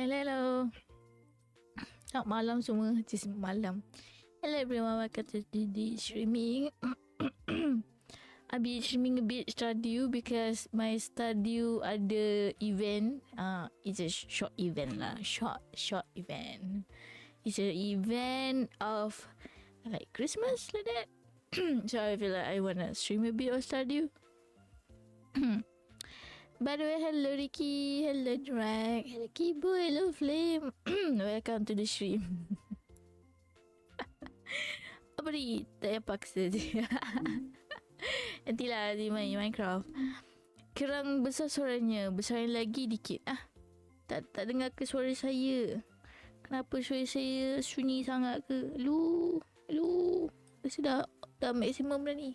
Hello. Selamat malam semua. Just malam. Hello everyone, welcome to the streaming. I'll be streaming a bit Stardew because my Stardew ada event. It's a short event lah. Short event. It's an event of like Christmas like that. So I feel like I wanna stream a bit of Stardew. By the way, hello Ricky, hello Drag, hello Kibo, hello Flame. Welcome to the stream. Apa ni? Tak payah paksa je. Nantilah di main Minecraft. Kerang besar suaranya, besarin lagi dikit. Tak dengar ke suara saya? Kenapa suara saya sunyi sangat ke? Lu. Dah maksimum dah ni.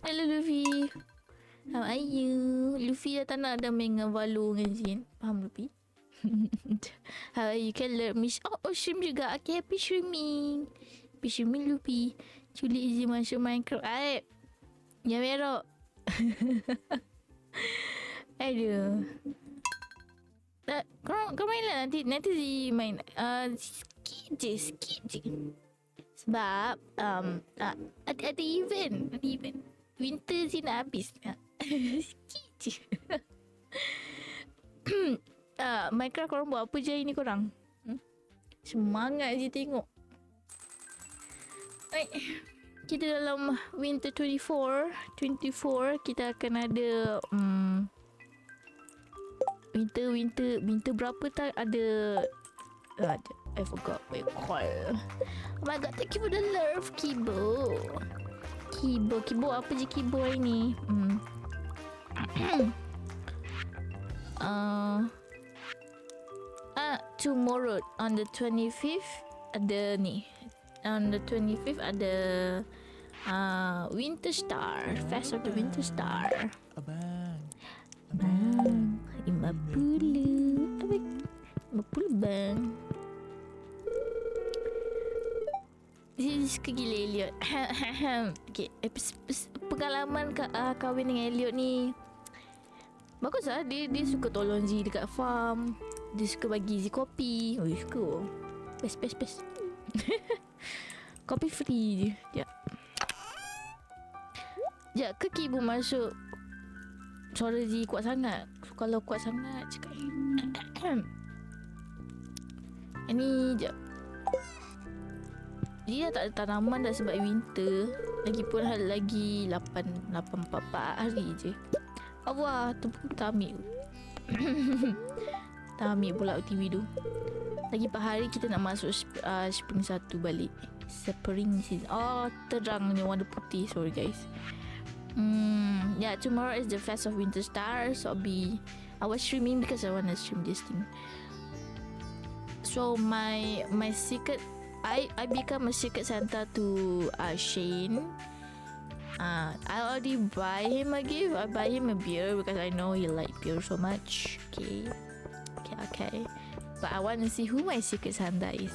Hello Luffy. How are you? Luffy dah tak nak dah main dengan Valo dengan Zin. Faham Luffy? How are you? Can learn me. Oh, stream juga. Okay, happy streaming. Happy streaming Luffy. Culik Zin masuk Minecraft. Aib. Yang merok. Aduh. Kau main lah nanti Zin main. Sikit je. Sebab ada event. Winter Zin nak habis. Sikit je. Minecraft korang buat apa je hari ni korang? Semangat je tengok. Kita dalam Winter 24 kita akan ada Winter berapa tak ada. I forgot what you call. Oh my god, thank you for the love, Kibo. Kibo apa je Kibo hari ni? Tomorrow on the 25th ada ni. On the 25th ada Winter Star, Fest of the Winter Star. Abang 50 bang. This gila Elliot. Okay, pengalaman kahwin dengan Elliot ni bagus lah. Dia suka tolong Z dekat farm. Dia suka bagi Z kopi. Oh, suka. Best. Kopi free je. Sekejap ke Kibu masuk. Suara Z kuat sangat. Kalau kuat sangat cakap. Ini sekejap. Dia tak ada tanaman dah sebab winter. Lagipun lagi 8 hari je. Allah, tak ambil. Tak ambil pula TV tu. Lagi 4 hari kita nak masuk spring 1 balik. Spring season. Oh, terang ni warna putih. Sorry guys. Yeah, tomorrow is the Fest of Winter Star. So I was streaming because I want to stream this thing. So my secret, I become a secret Santa to Shane. I already buy him a gift. I buy him a beer because I know he like beer so much. Okay. But I want to see who my secret Santa is.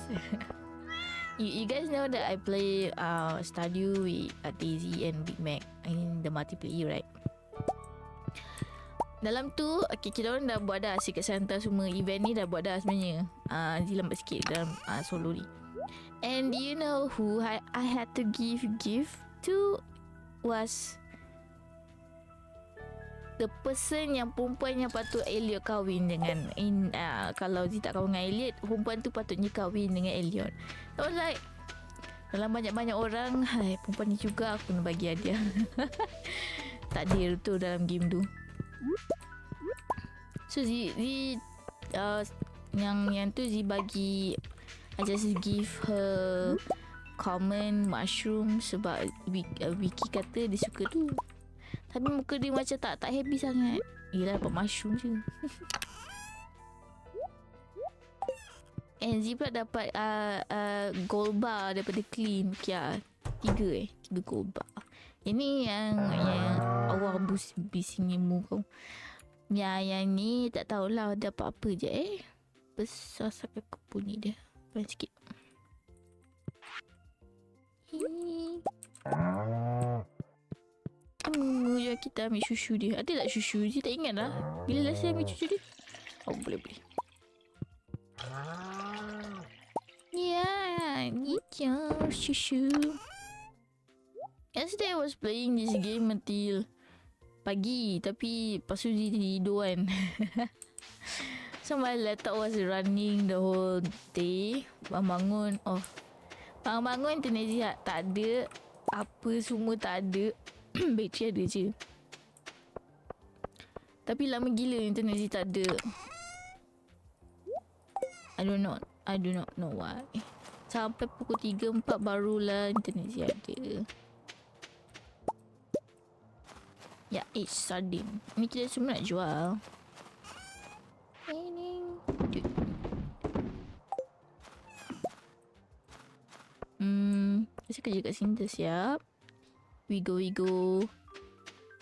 You guys know that I play Stardew with Daisy and Big Mac in the multiplayer, right? Dalam tu, kita orang dah buat dah secret Santa semua. Event ni dah buat dah sebenarnya. Lambat sikit dalam solo ni. And do you know who I had to give gift to was the person yang perempuan yang patut Elliot kahwin dengan. Kalau dia tak kahwin dengan Elliot, perempuan tu patutnya kahwin dengan Elliot. I was like, dalam banyak-banyak orang, perempuan ni juga aku nak bagi hadiah. Takdir tu dalam game tu. So yang tu Z bagi, I just give her common mushroom sebab Wiki kata dia suka tu. Tapi muka dia macam tak happy sangat. Yelah, dapat mushroom je. And Z pula dapat gold bar daripada clean. Kia 3 gold bar. Ini yang Allah bisingimu kau. Yang ni tak tahulah dapat apa je besar sangat kepun ni dia. Pelan sikit. Kita ambil susu dia. Ada tak susu? Dia tak ingat lah. Bila last time ambil susu dia? Oh, boleh. Yeah, need your susu. Yesterday I was playing this game until pagi, tapi lepas tu tidur kan. So my laptop was running the whole day. Bangun-bangun, bangun-bangun internet tak ada. Apa semua tak ada. Bateri ada je. Tapi lama gila internet tak ada. I do not know why. Sampai pukul 3-4 barulah internet ada. Ya, sardine. Ni kita semua nak jual. Saya kerja kat sini dah siap. We go.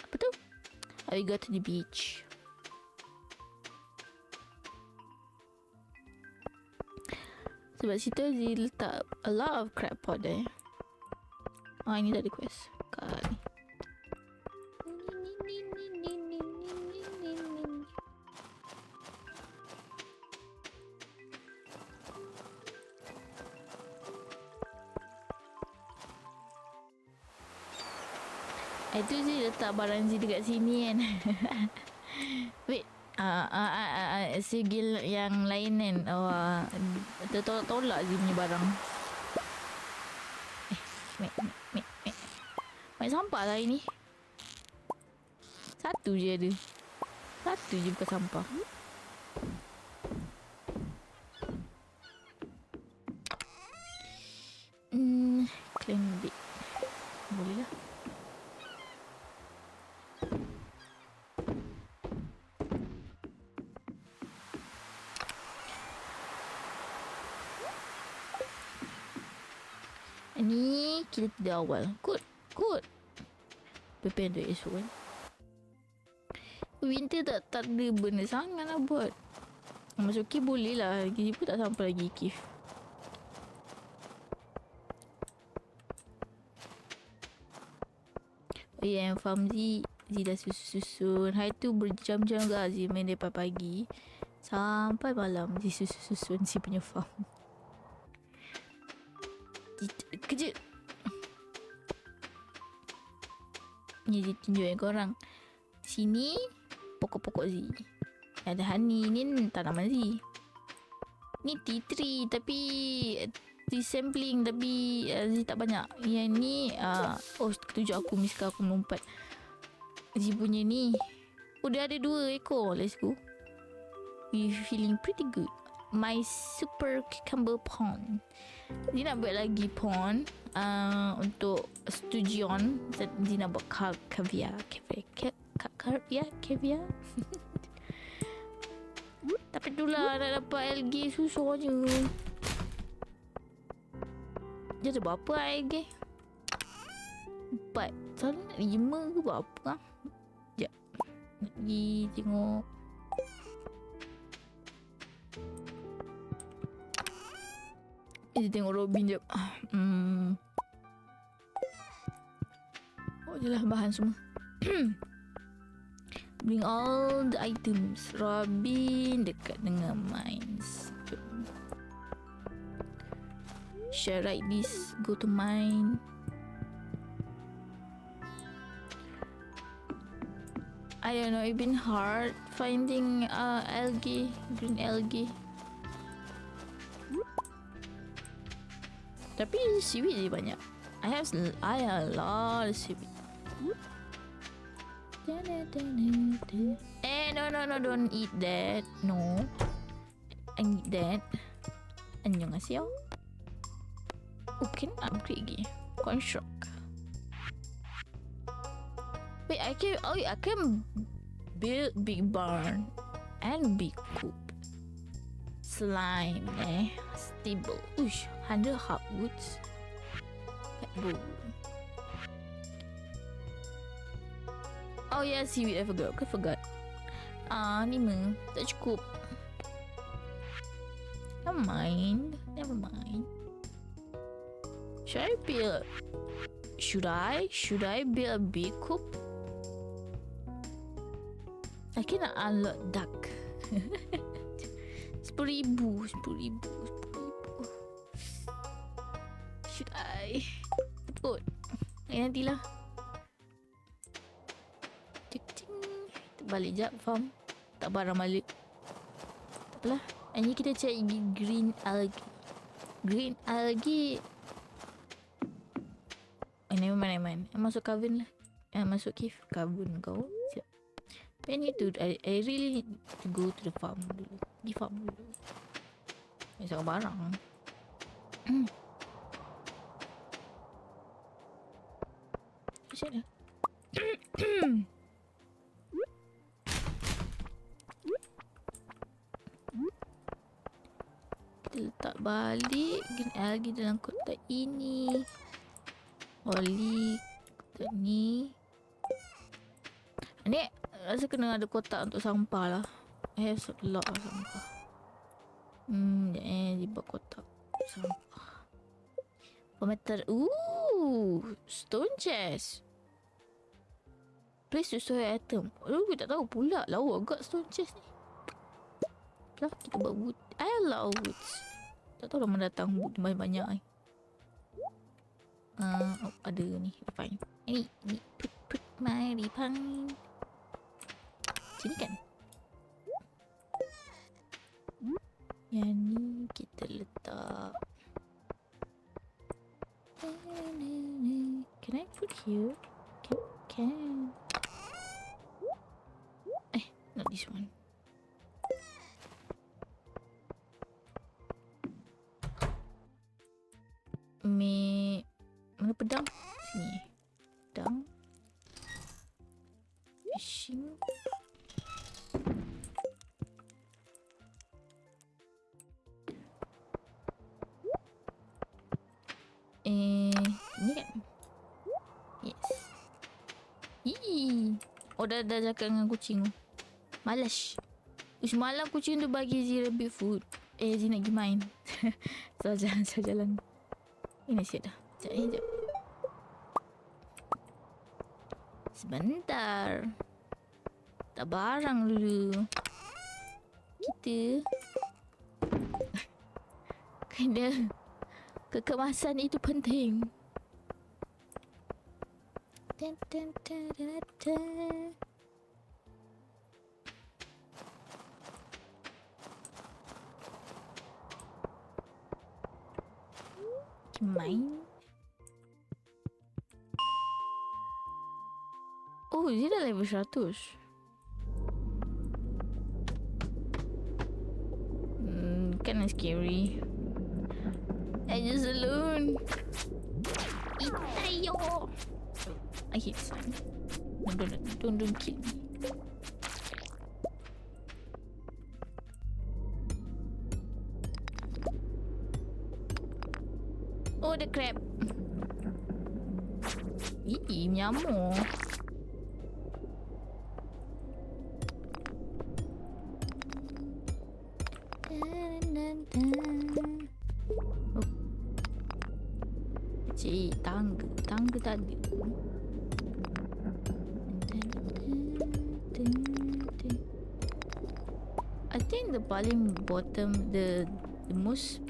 Apa tu? We go to the beach. Sebab situ dia letak a lot of crab pot there. Ini dah request. Kali. Itu je letak barang Z dekat sini kan. Wait. Segi yang lain kan. Tertolak-tolak Z punya barang. Main sampah lah ini. Satu je ada. Satu je bukan sampah. Clean a bit. Boleh lah. Ni kita tidak awal. Good. Prepare untuk esok kan. Winter tak ada benda sangat nak buat. Masuk cave boleh lah. Kita pun tak sampai lagi cave. yang farm Z dah susun. Hari tu berjam-jam ke Z main daripada pagi sampai malam. Z susun si punya farm. Kerja. Ni Z tunjuk yang korang. Sini pokok-pokok Z. Ada honey. Ni tanaman Z. Ni tea tree tapi tea sampling tapi Z tak banyak. Yang ni tunjuk aku miska aku melompat. Z punya ni udah ada 2 ekor. Let's go. We feeling pretty good. My super cucumber pond. Z nak buat lagi pond untuk studion. Z nak buat caviar. Tapi itulah nak dapat algae susah je. Dia ada berapa algae? 4. Selalu nak 5 ke berapa lah? Sekejap. Nak pergi tengok. Kita tengok Robin jap. Oh je lah bahan semua. Bring all the items. Robin dekat dengan mines. Should I write this? Go to mine. I don't know, it's been hard finding algae, green algae. Tapi seaweed dia banyak. I have a lot of seaweed. No, don't eat that. No. I need that. 안녕하세요. Oh, can upgrade lagi. Construct. Wait, I can build big barn and big coop. Slime, stable. Ush, 100 hardwoods. Boom. Oh yeah, seaweed. I forgot. Ni tak cukup. Never mind. Should I build a big coop? I cannot unlock duck. 10,000. Should I put? Nantilah. Cik. Kita balik jap farm. Tak barang balik. Tak apalah. Ini kita cari green algae. Never mind. Masuk cavern lah. Masuk cave. Cavern kau. Siap. I really need to go to the farm dulu. Pergi farm dulu. Masuk barang. Macam mana? Kita letak balik green algae dalam kotak ini. Oli kotak ni. Ni rasa kena ada kotak untuk sampah lah. I have a lot of sampah. Dibuat kotak sampah. Pemeter. Stone chest. Place to store item. Aku tak tahu pula. Lawa agak stone chest ni. Lah, kita buat wood. I allow woods. Tak tahu lama datang wood banyak-banyak ni. Ada ni. Fine. Ini put my refine. Sini kan? Yang ni kita letak. Can I put here? Can. Not this one. Mana pedang? Sini. Pedang. Fishing. Ni kan? Yes. Dah cakap dengan kucing tu. Malas. Semalam kucing tu bagi Zee rabbit food. Zee nak pergi main. So jalan. Ini siap dah. Sekejap. Sebentar. Tak barang dulu. Kita kena kekemasan itu penting. Main. Oh, dia dah level 100. Kinda scary. I just alone. Itayo. I hate sun. Don't kill me. Oh, the crab. Nyamuk. Oh. Cik, tangga tak ada. I think the paling bottom, the most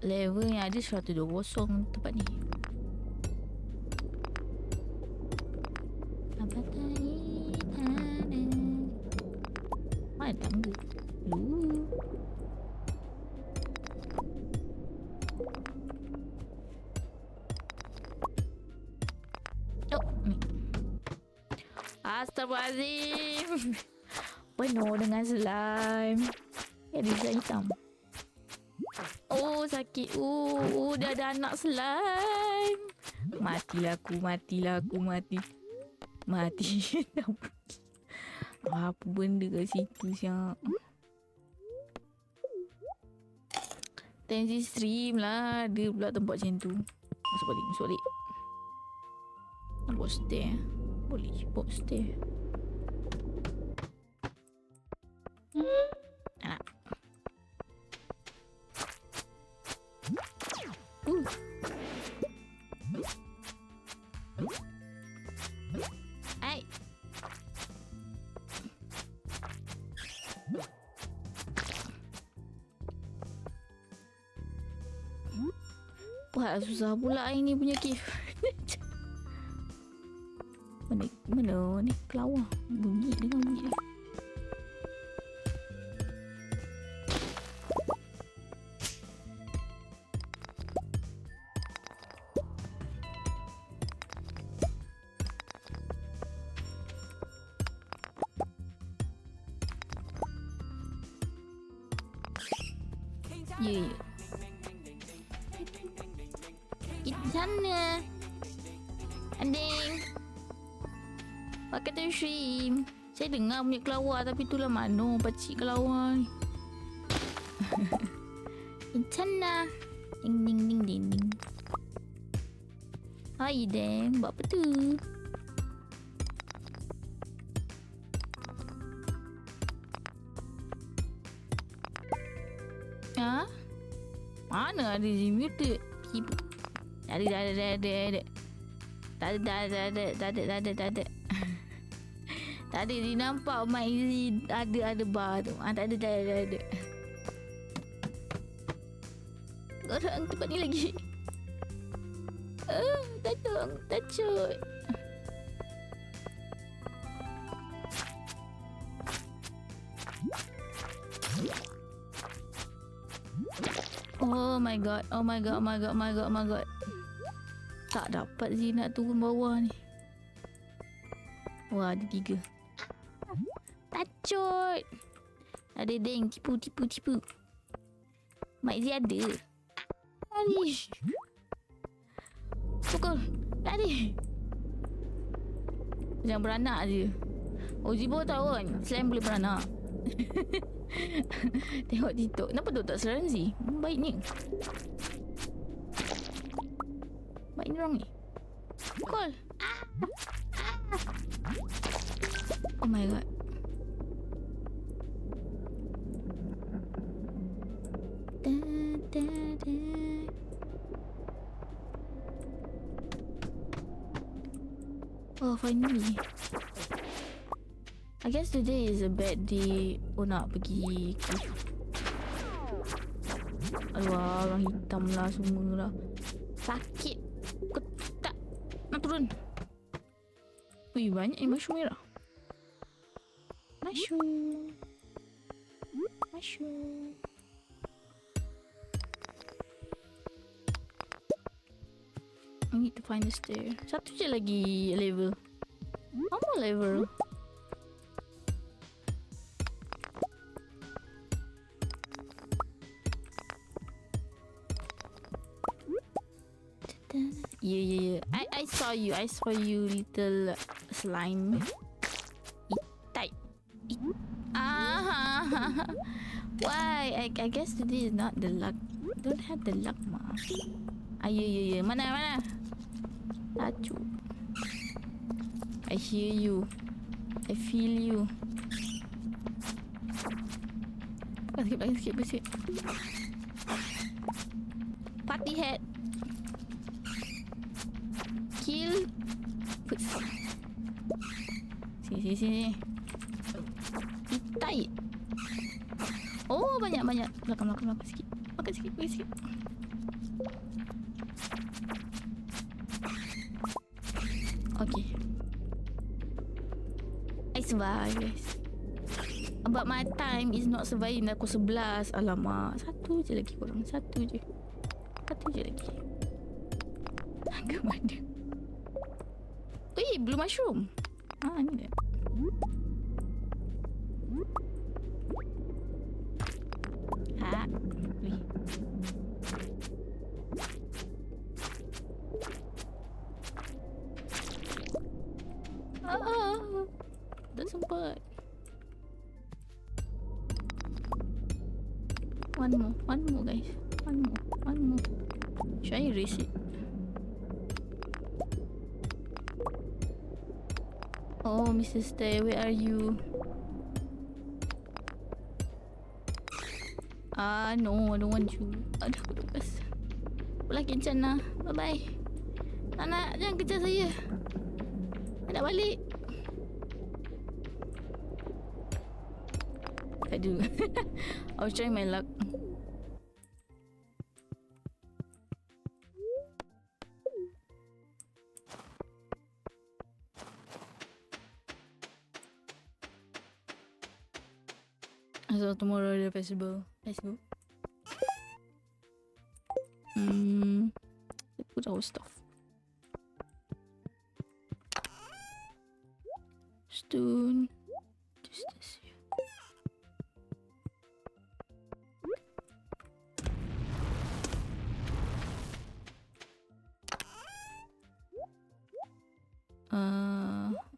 level yang ada 120 tempat ni. Apa tadi ada? Mana tangga? Oh, ni. Astaghfirullahaladzim. Penuh dengan slime. Design hitam. Oh, sakit. Dah ada anak slime. Matilah aku. Mati. Apa benda kat situ siap. Tensi stream lah. Dia pula tempat macam tu. Masuk balik. Nak bawa stair. Boleh bawa stair. Wah, susah pula ini punya cave. Mana ni kelawar. Bunyi dia. Ya. Kita sana. Anding. Pakai shrimp. Saya dengar punya kelawar tapi itulah mana pacik kelawar ni. Kita sana. Ding ding ding ding ding. Hai Dan, buat apa tu? Ha? Mana ada si muted? Ada. Tak ada. Tak ada, dia nampak mic Z ada bar tu. Tak ada. Orang tempat ni lagi. Tacut. Oh my god. Tak dapat Z nak turun bawah ni. Wah, ada 3. Tacut. Ada deng, tipu. Mak Z ada. Lari. Pukul. Lari. Jangan beranak je. Oh, Zibo tahu kan slime boleh beranak. Tengok TikTok. Kenapa tu tak serang Z? Baik ni. Baik ni orang ni. Pukul. Oh my god. Oh, finally. I guess today is a bad day. Oh, nak pergi. Aduh, orang hitam lah semua lah. Sakit. Aku tak nak turun. Wih, banyak ni mushroom merah. Mushroom. I need to find the stair. Satu je lagi level. One more level. Yeah. I saw you, little slime. Tight. Why? I guess today is not the luck. Don't have the luck, ma. Yeah. Mana? Tacu. I hear you. I feel you. Sikit. Party hat. Kill. Sini. Tight. Oh, banyak. Belakang sikit. Makan sikit. Okay. I survive, guys. But my time is not surviving. Aku 11. Alamak. Satu je lagi korang. Satu je lagi. Ke mana? Blue mushroom. Ni dia. Wih. Tak sempat. One more guys. One more. Should I erase it? Oh, Mr. Stay, where are you? No, I don't want you. Aduh, lepas. Pulang kencan lah. Bye-bye. Nak, jangan kejar saya. Saya nak balik. Aduh. I was trying my luck. So tomorrow the festival. Put our stuff. Stone. Just this here.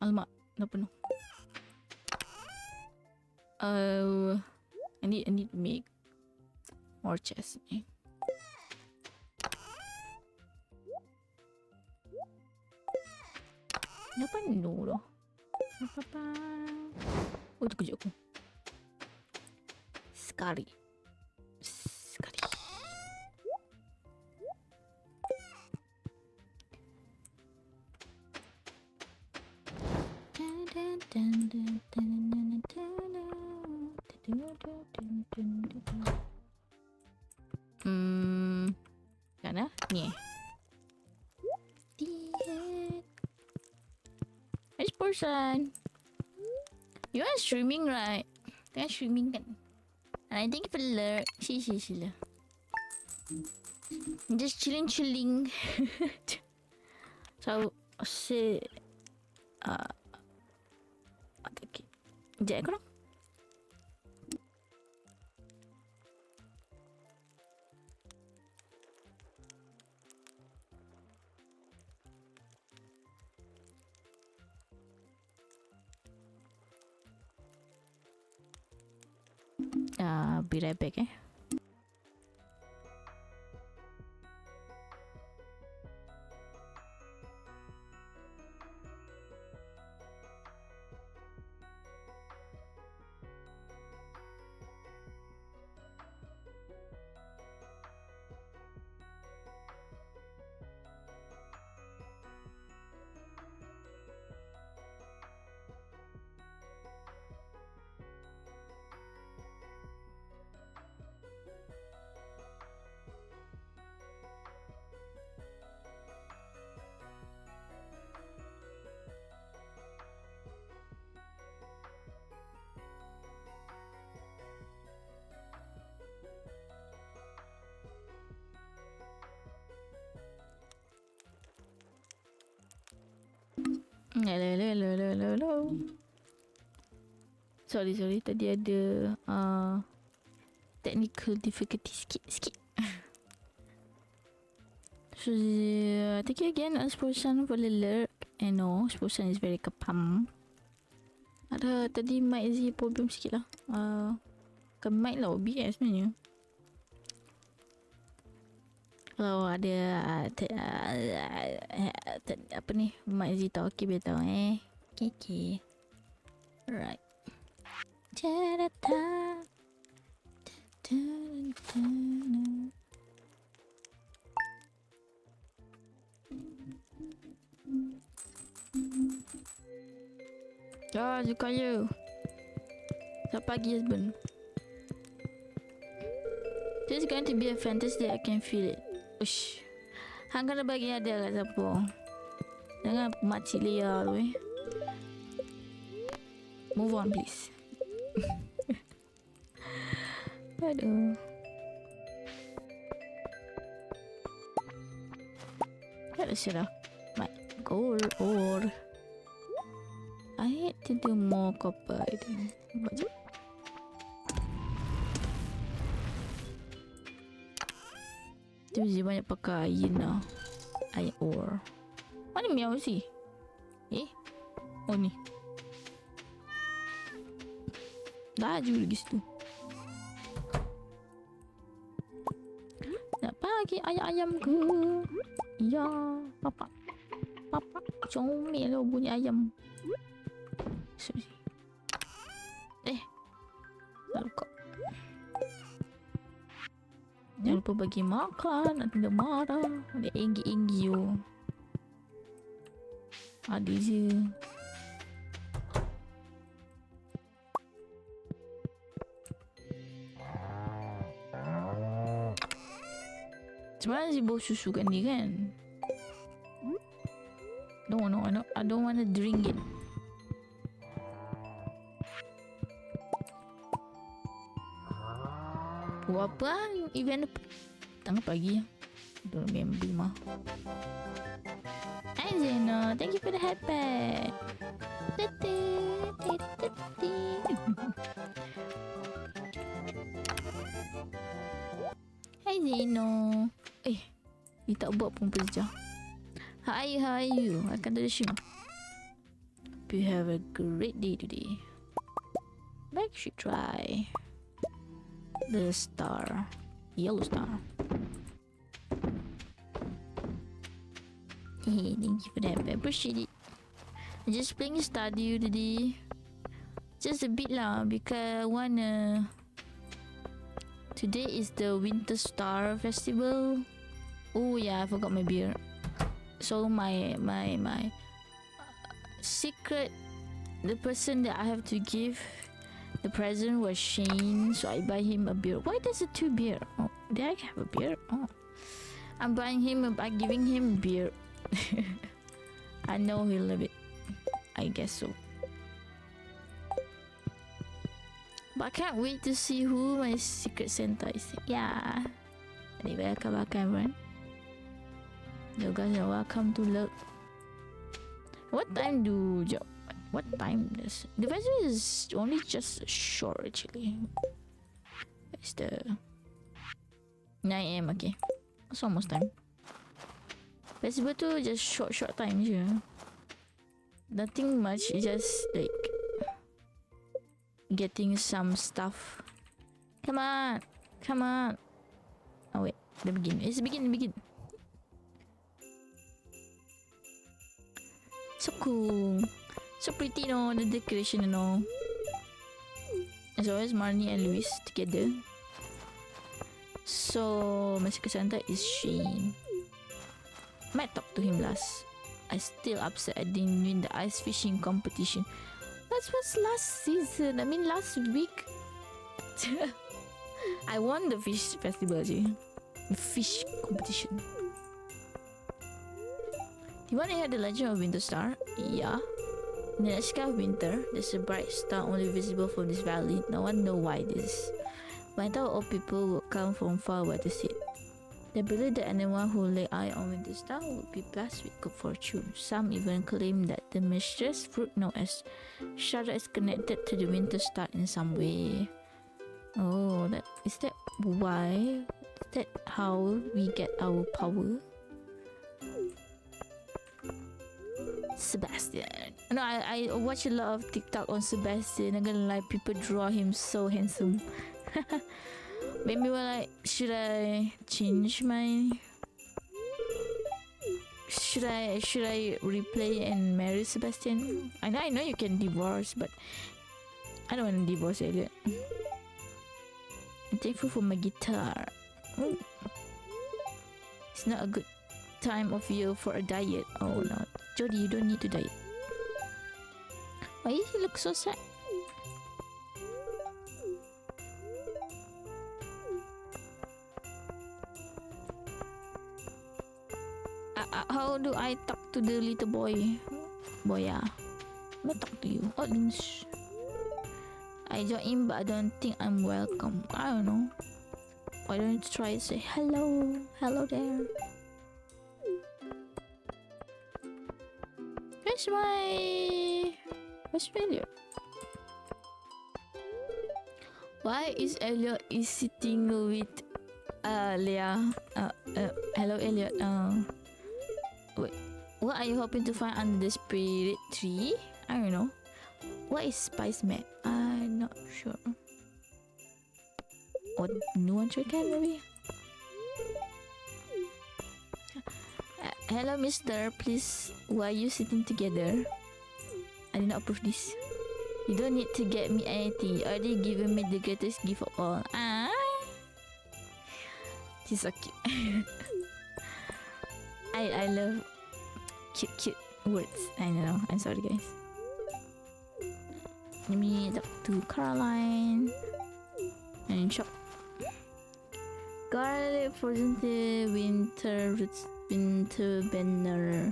Alamak, dah penuh. I need to make more chests. Dah penuh dah. Oh, terkejut aku. Sekali. Kana? Ni. Which person? You are streaming, right? Tengah streaming kan? And I think for alert. Sila. Just chilling. So, okay. Sekejap korang. Be right back, Hello. Sorry. Tadi ada technical difficulty sikit. So, thank you again Asposan for the alert. I know Asposan is very kepam. Ada tadi mic Z problem sikit lah. Bukan mic lah, OBS sebenarnya. Kalau ada apa ni, mic Z tak okey biar tahu Okay. Right. Suka you. Selamat pagi, husband. This is going to be a fantasy. I can feel it. Ush. Hang kena bagi hadiah kat siapa? Jangan makcik Lia tu Move on, please. Aduh. Let's shut up. My goal or I hate to do more copper. I think. Dia banyak pakai iron lah. Iron ore. Mana miau sih? Oh ni. Laju lagi situ. Nak pagi ayam ke? Ya, papa. Comel lah bunyi ayam. Sorry. Lalu kau. Jangan lupa bagi makan. Nanti dia marah. Dia enggi-enggi you. Ada je. Sebenarnya si bau susu kan ni kan? No, I don't want to drink it. Buat apa lah event tengah pagi. Don't remember mah. Hi Zeno, thank you for the headband. Hi Zeno. Dia tak buat pun kerja. How are you? Welcome to the show. Hope you have a great day today. Maybe you should try the star. Yellow star. Hey, thank you for that. I appreciate it. I'm just playing Stardew today. Just a bit lah because I wanna... Today is the Winter Star Festival. Oh yeah, I forgot my beer. So my secret, the person that I have to give the present was Shane, so I buy him a beer. Why does it 2 beer? Oh, did I have a beer? Oh, I'm buying him, I'm giving him beer. I know he'll love it. I guess so. But I can't wait to see who my secret Santa is. Yeah. Anyway, welcome everyone. You guys are welcome to look. What time do you... What time does... The festival is only just short actually. It's the... 9 AM, okay. It's almost time. Festival tu just short time je. Nothing much, just like... Getting some stuff. Come on! Come on! Oh wait, the begin. It's begin. So cool. So pretty, no? The decoration, no? As always, Marnie and Luis together. So, my secret Santa is Shane. Might talk to him last. I still upset I didn't win the ice fishing competition. That was last season. I mean last week. I won the fish festival je. The fish competition. You wanna hear the legend of Winter Star? Yeah. In the sky of winter, there's a bright star only visible from this valley. No one knows why this. But I thought all people would come from far away to see it. They believe that anyone who lay eye on Winter Star would be blessed with good fortune. Some even claim that the mysterious fruit known as Shada is connected to the Winter Star in some way. Oh, is that why? Is that how we get our power? Sebastian. No, I watch a lot of TikTok on Sebastian. I'm gonna lie, people draw him so handsome. Maybe should I change my... Should I replay and marry Sebastian? I know you can divorce, but I don't want to divorce Elliot. I'm thankful for my guitar. Ooh. It's not a good time of year for a diet. Oh no, Jody, you don't need to diet. Why does he look so sad? How do I talk to the little boy? Boya, I'm not talk to you. Oh, Lynch. I joined in, but I don't think I'm welcome. I don't know. Why don't you try to say hello? Hello there. Where's Elliot? Why is Elliot sitting with Leah? Hello Elliot. Wait, what are you hoping to find under the spirit tree? I don't know. What is spice map? I'm not sure. Or new one can maybe? Hello mister, please, why are you sitting together? I did not approve this. You don't need to get me anything. You already given me the greatest gift of all. Ah, she's so cute. I love cute words. I know. I'm sorry guys. Let me talk to Caroline and shop. Garlic frozen tea, winter roots, winter banner.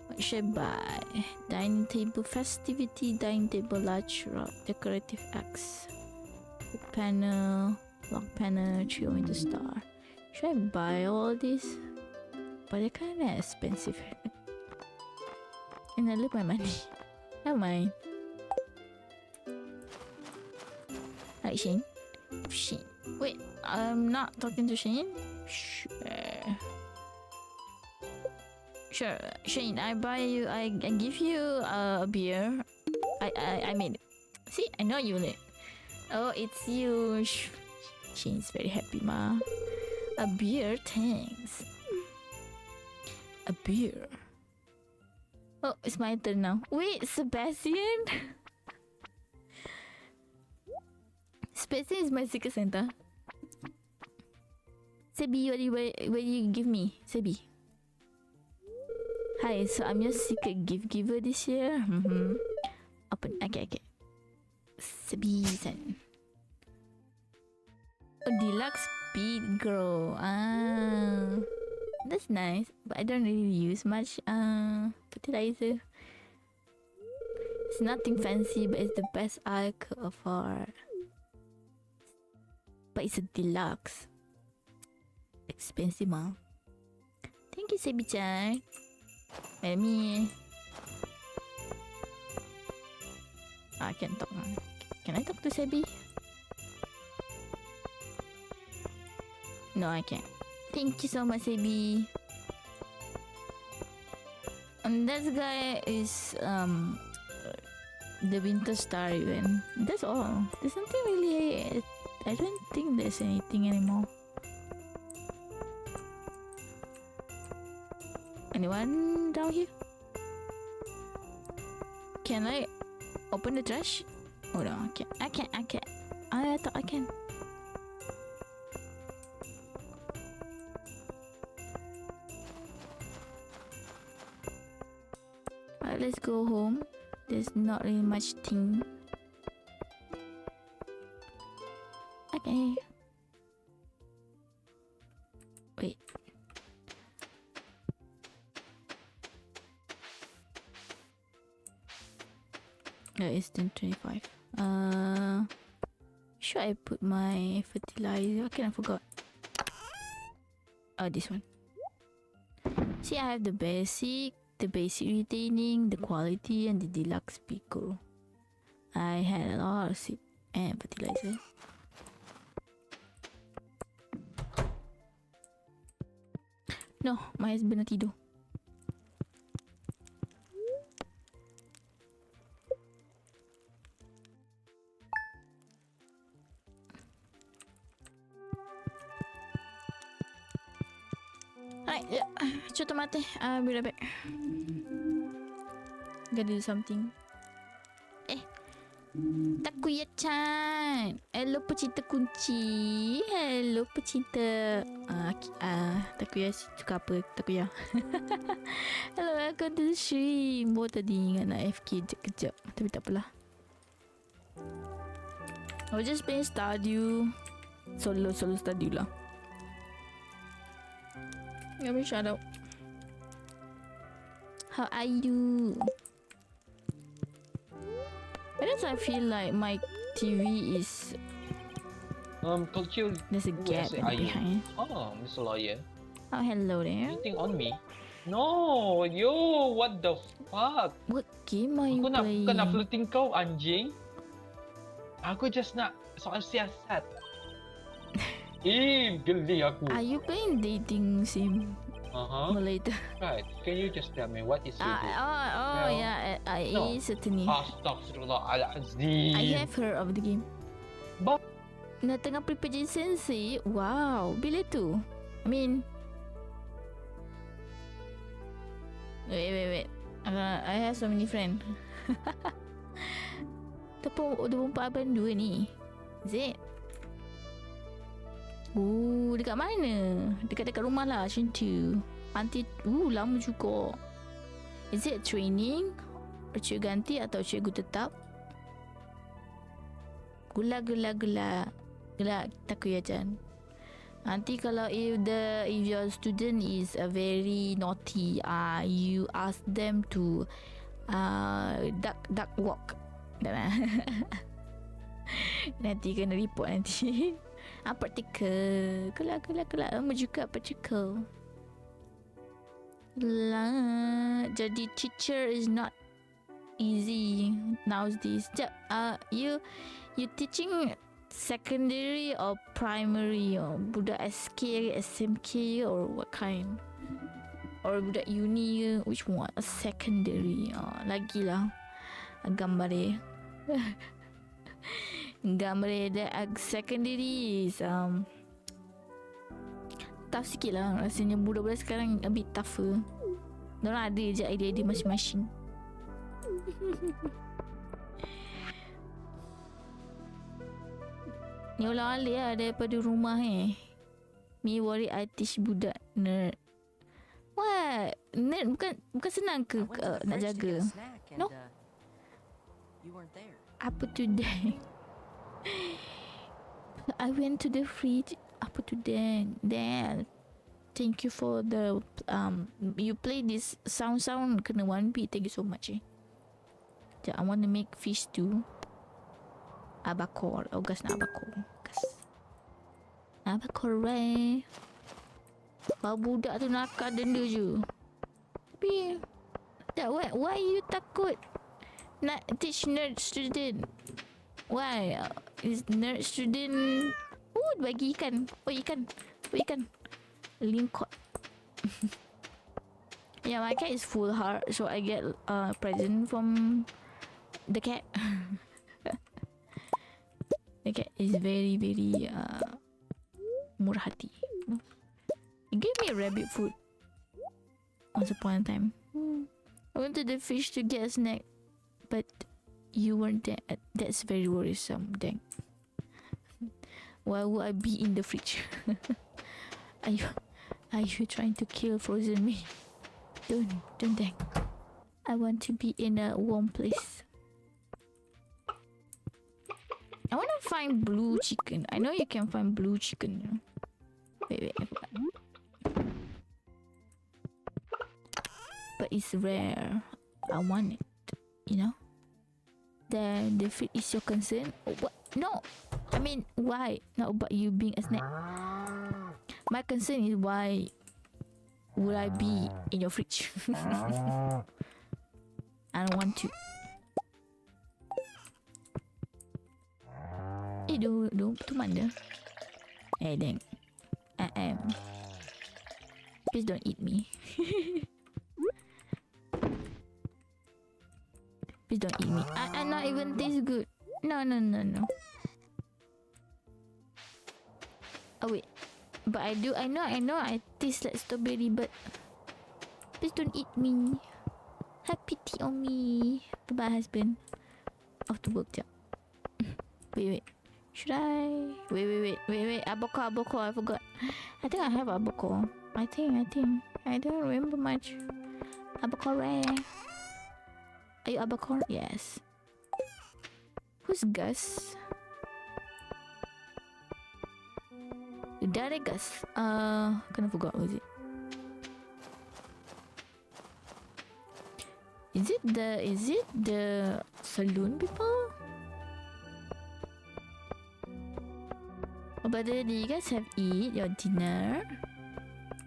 What should I buy? Dining table festivity, dining table large rock, decorative axe, wood panel, Lock panel, 3 winter star. Should I buy all this? But they're kind of expensive. And I look my money. Never mind. Alright, Shane. Shane. Wait, I'm not talking to Shane? Sure, Shane, I buy you, I give you a beer. I made it. See, I know you lit. Oh, it's you. Shane's very happy, ma. A beer, thanks. A beer. Oh, it's my turn now. Wait, Sebastian? Sebastian is my secret Santa. Sebi, what do you give me? Sebi. Hi, so I'm your secret gift giver this year. Open. Okay. Sebi-san. Oh, deluxe speed grow. That's nice. But I don't really use much fertilizer. It's nothing fancy, but it's the best I could afford. But it's a deluxe. Expensive, ma. Thank you, Sebi-chan. Let me. I can't talk. Can I talk to Sebi? No, I can't. Thank you so much, Sebi. That guy is the Winter Star event. That's all. There's nothing really. I don't think there's anything anymore. Anyone down here? Can I open the trash? Oh no, I can't. I thought I can. Alright, let's go home. There's not really much thing. Okay. Wait. No, it's 10:25. Should I put my fertilizer? Okay, I forgot. Oh, this one. See, I have the basic retaining, the quality, and the deluxe pico. I had a lot of seed and fertilizer. No, my husband nak tidur. Alright, yeah. Cuba mati. I'll be right back. Gotta do something. Takuya-chan. Hello, pecinta kunci. Hello, pecinta. Takuya suka apa? Takuya. Hello, welcome to the stream. Baru tadi ingat nak AFK kejap. Tapi tak apalah. I was just playing Stardew. Solo Stardew lah. Let me shout out. How are you? Whereas I feel like my TV is Culture. there's a gap behind. Oh, Mr. Lawyer. Oh, hello there. Anything on me? No, yo, what the fuck? What game are you Aku nak playing? bukan nak flirting kau, anjing. Aku just nak soal siasat. Geli aku. Are you playing dating sim? Later. Right. Can you just tell me what is it? Oh, yeah. No. Certainly. Astaghfirullahaladzim. I have heard of the game. But Nak tengah prepare jadi sensei. Wow. Bila tu? I mean. Wait. I have so many friends. 24 abang 2 ni. Is it? Dekat mana? Dekat rumah lah macam tu. Nanti lama juga. Is it training? Cikgu ganti atau cikgu tetap? Gula Takuya-chan. Nanti kalau if your student is very naughty, you ask them to duck walk. Nanti kena report nanti. Practical. Kelak. Lama juga practical. Lah, jadi teacher is not easy nowadays. Sekejap, you teaching secondary or primary or budak SK, SMK or what kind? Or budak uni ke? Which one? Secondary. Lagilah. Gambar dia. Gambar dia secondary is tough sikit lah. Rasanya budak-budak sekarang a bit tougher. Diorang ada je idea-idea masing-masing. Ni ulang-alik lah daripada rumah Me worry I teach budak nerd. What? Nerd bukan senang ke nak jaga? No? Apa tu dang? I went to the fridge. Apa tu dang? Thank you for the you play this sound kena 1p. Thank you so much. I want to make fish stew. Abakor. Gas nak abakor. Abakor Kau budak tu nakal denda je. Tapi why you takut nak teach nerd student? Why? Is nerd student bagi ikan. Ikan. Lingkot. Yeah, my cat is full heart, so I get a present from the cat. The cat is very, very murah hati. He gave me a rabbit food once upon a time. I went to the fish to get a snack, but you weren't there. That's very worrisome. Dang. Why would I be in the fridge? Are you trying to kill frozen meat? Don't dang. I want to be in a warm place. I want to find blue chicken. I know you can find blue chicken. Wait. But it's rare. I want it. You know? The food is your concern? What? No. I mean, why? Not about you being a snack. My concern is why would I be in your fridge? I don't want to. Don't tu mana? Dang. I am. Please don't eat me. Please don't eat me. I'm not even taste good. No. Oh wait. But I know I taste like strawberry, but please don't eat me. Have pity on me. Bye-bye, husband. Off to work, jap. Wait. Should I? Wait. Abacor. I forgot. I think I have abacor. I think. I don't remember much. Abacor. Are you abacor? Yes. Who's Gus? Dari Gus. Kind of forgot. Was it? Is it the saloon people? But do you guys have eat your dinner?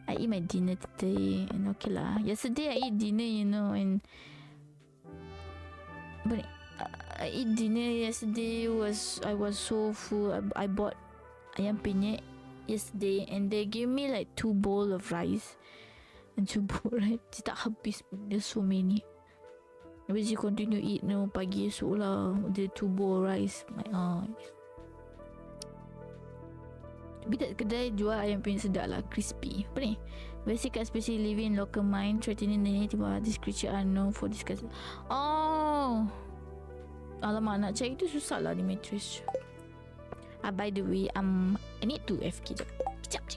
I eat my dinner today, and okay lah. Yesterday I eat dinner, and but I eat dinner yesterday. I was so full. I bought ayam penyet yesterday, and they gave me like 2 bowl of rice and 2 bowl right. Tak habis. There's so many. Habis you continue eat pagi esok lah. The 2 bowl rice. Tapi tak kedai jual ayam penyet sedap lah. Crispy. Apa ni? Basic cat species living in local mine, threatening the native this creature unknown for discuss. Oh, alamak, nak cari tu susah lah di Matrix. By the way, I need to FK jap. Sekejap.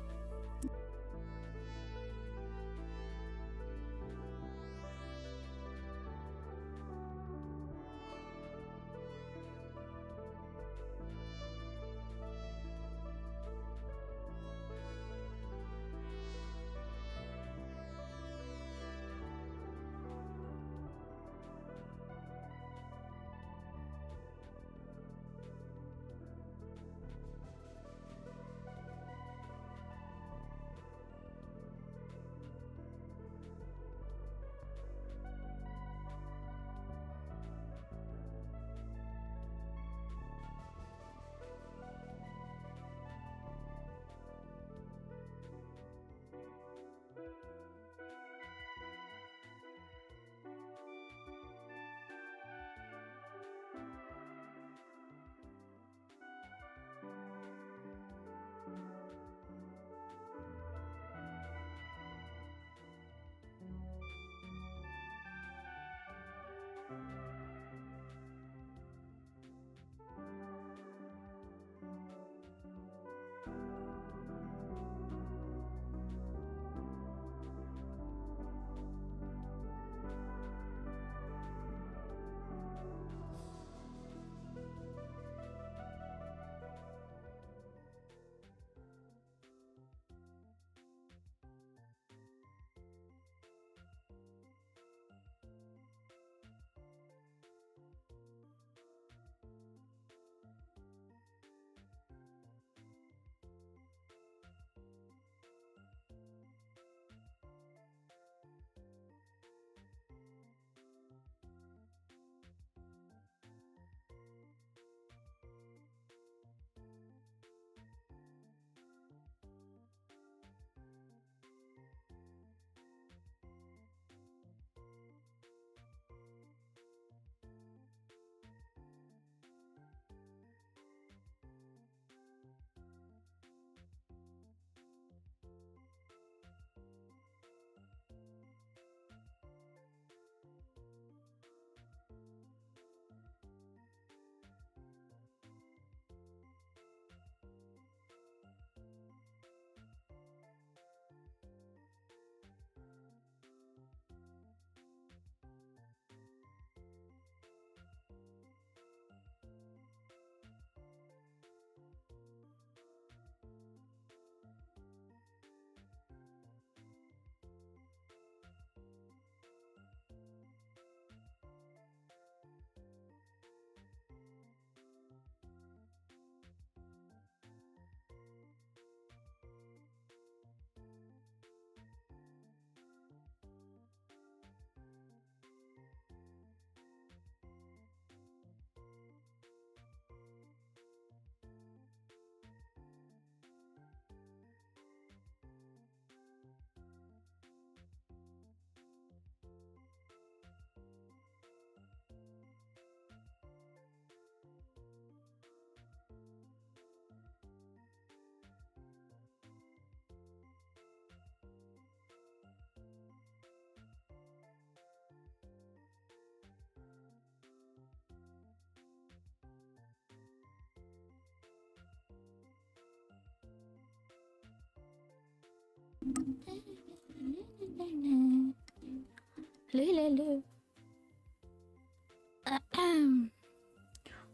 Hello.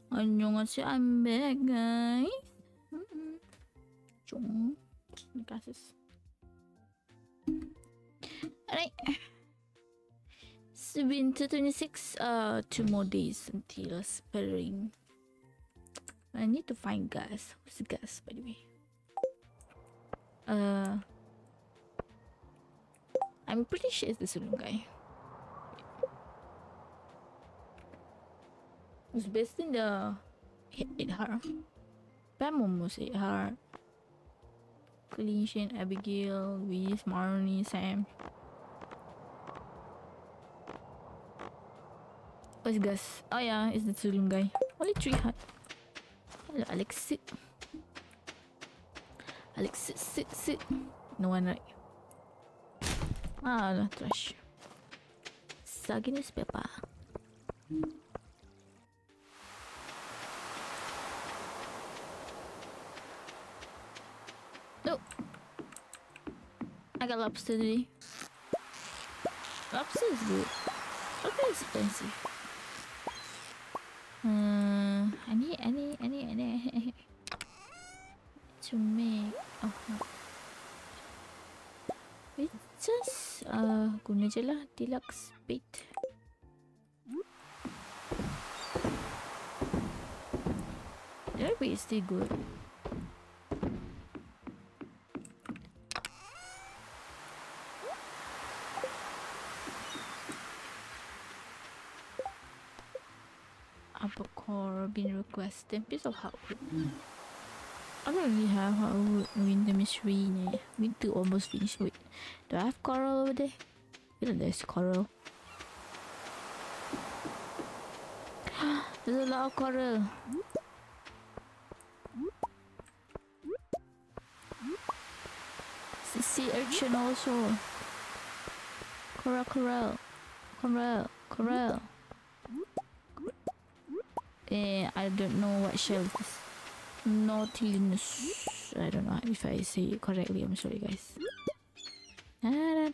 안녕하세요. I'm back, guys. 좀 glasses. Alright. It's winter 26. 2 more days until spring. I need to find gas. Who's gas, by the way? I'm pretty sure it's the saloon guy. It's based in the 8 Pam almost 8 Colleen, Shane, Abigail, Reese, Marnie, Sam. What's Gus? Oh yeah, it's the saloon guy. Only 3 heart. Hello, Alex. Alex, sit. No one right. Ah, trash. Soggy newspaper. No. I got lobster today. Lobster is good. Lobster is expensive. I need to make. Oh no. It's just guna je lah deluxe bait. Their bait is still good. Abacore been requested. Piece of hardwood. I don't really have hardwood. Winter mystery. Winter almost finished. Wait, do I have coral over there? I feel like there's coral. There's a lot of coral. It's the sea urchin also. Coral. I don't know what shell it is. Nautilus. I don't know if I say it correctly. I'm sorry, guys. Let's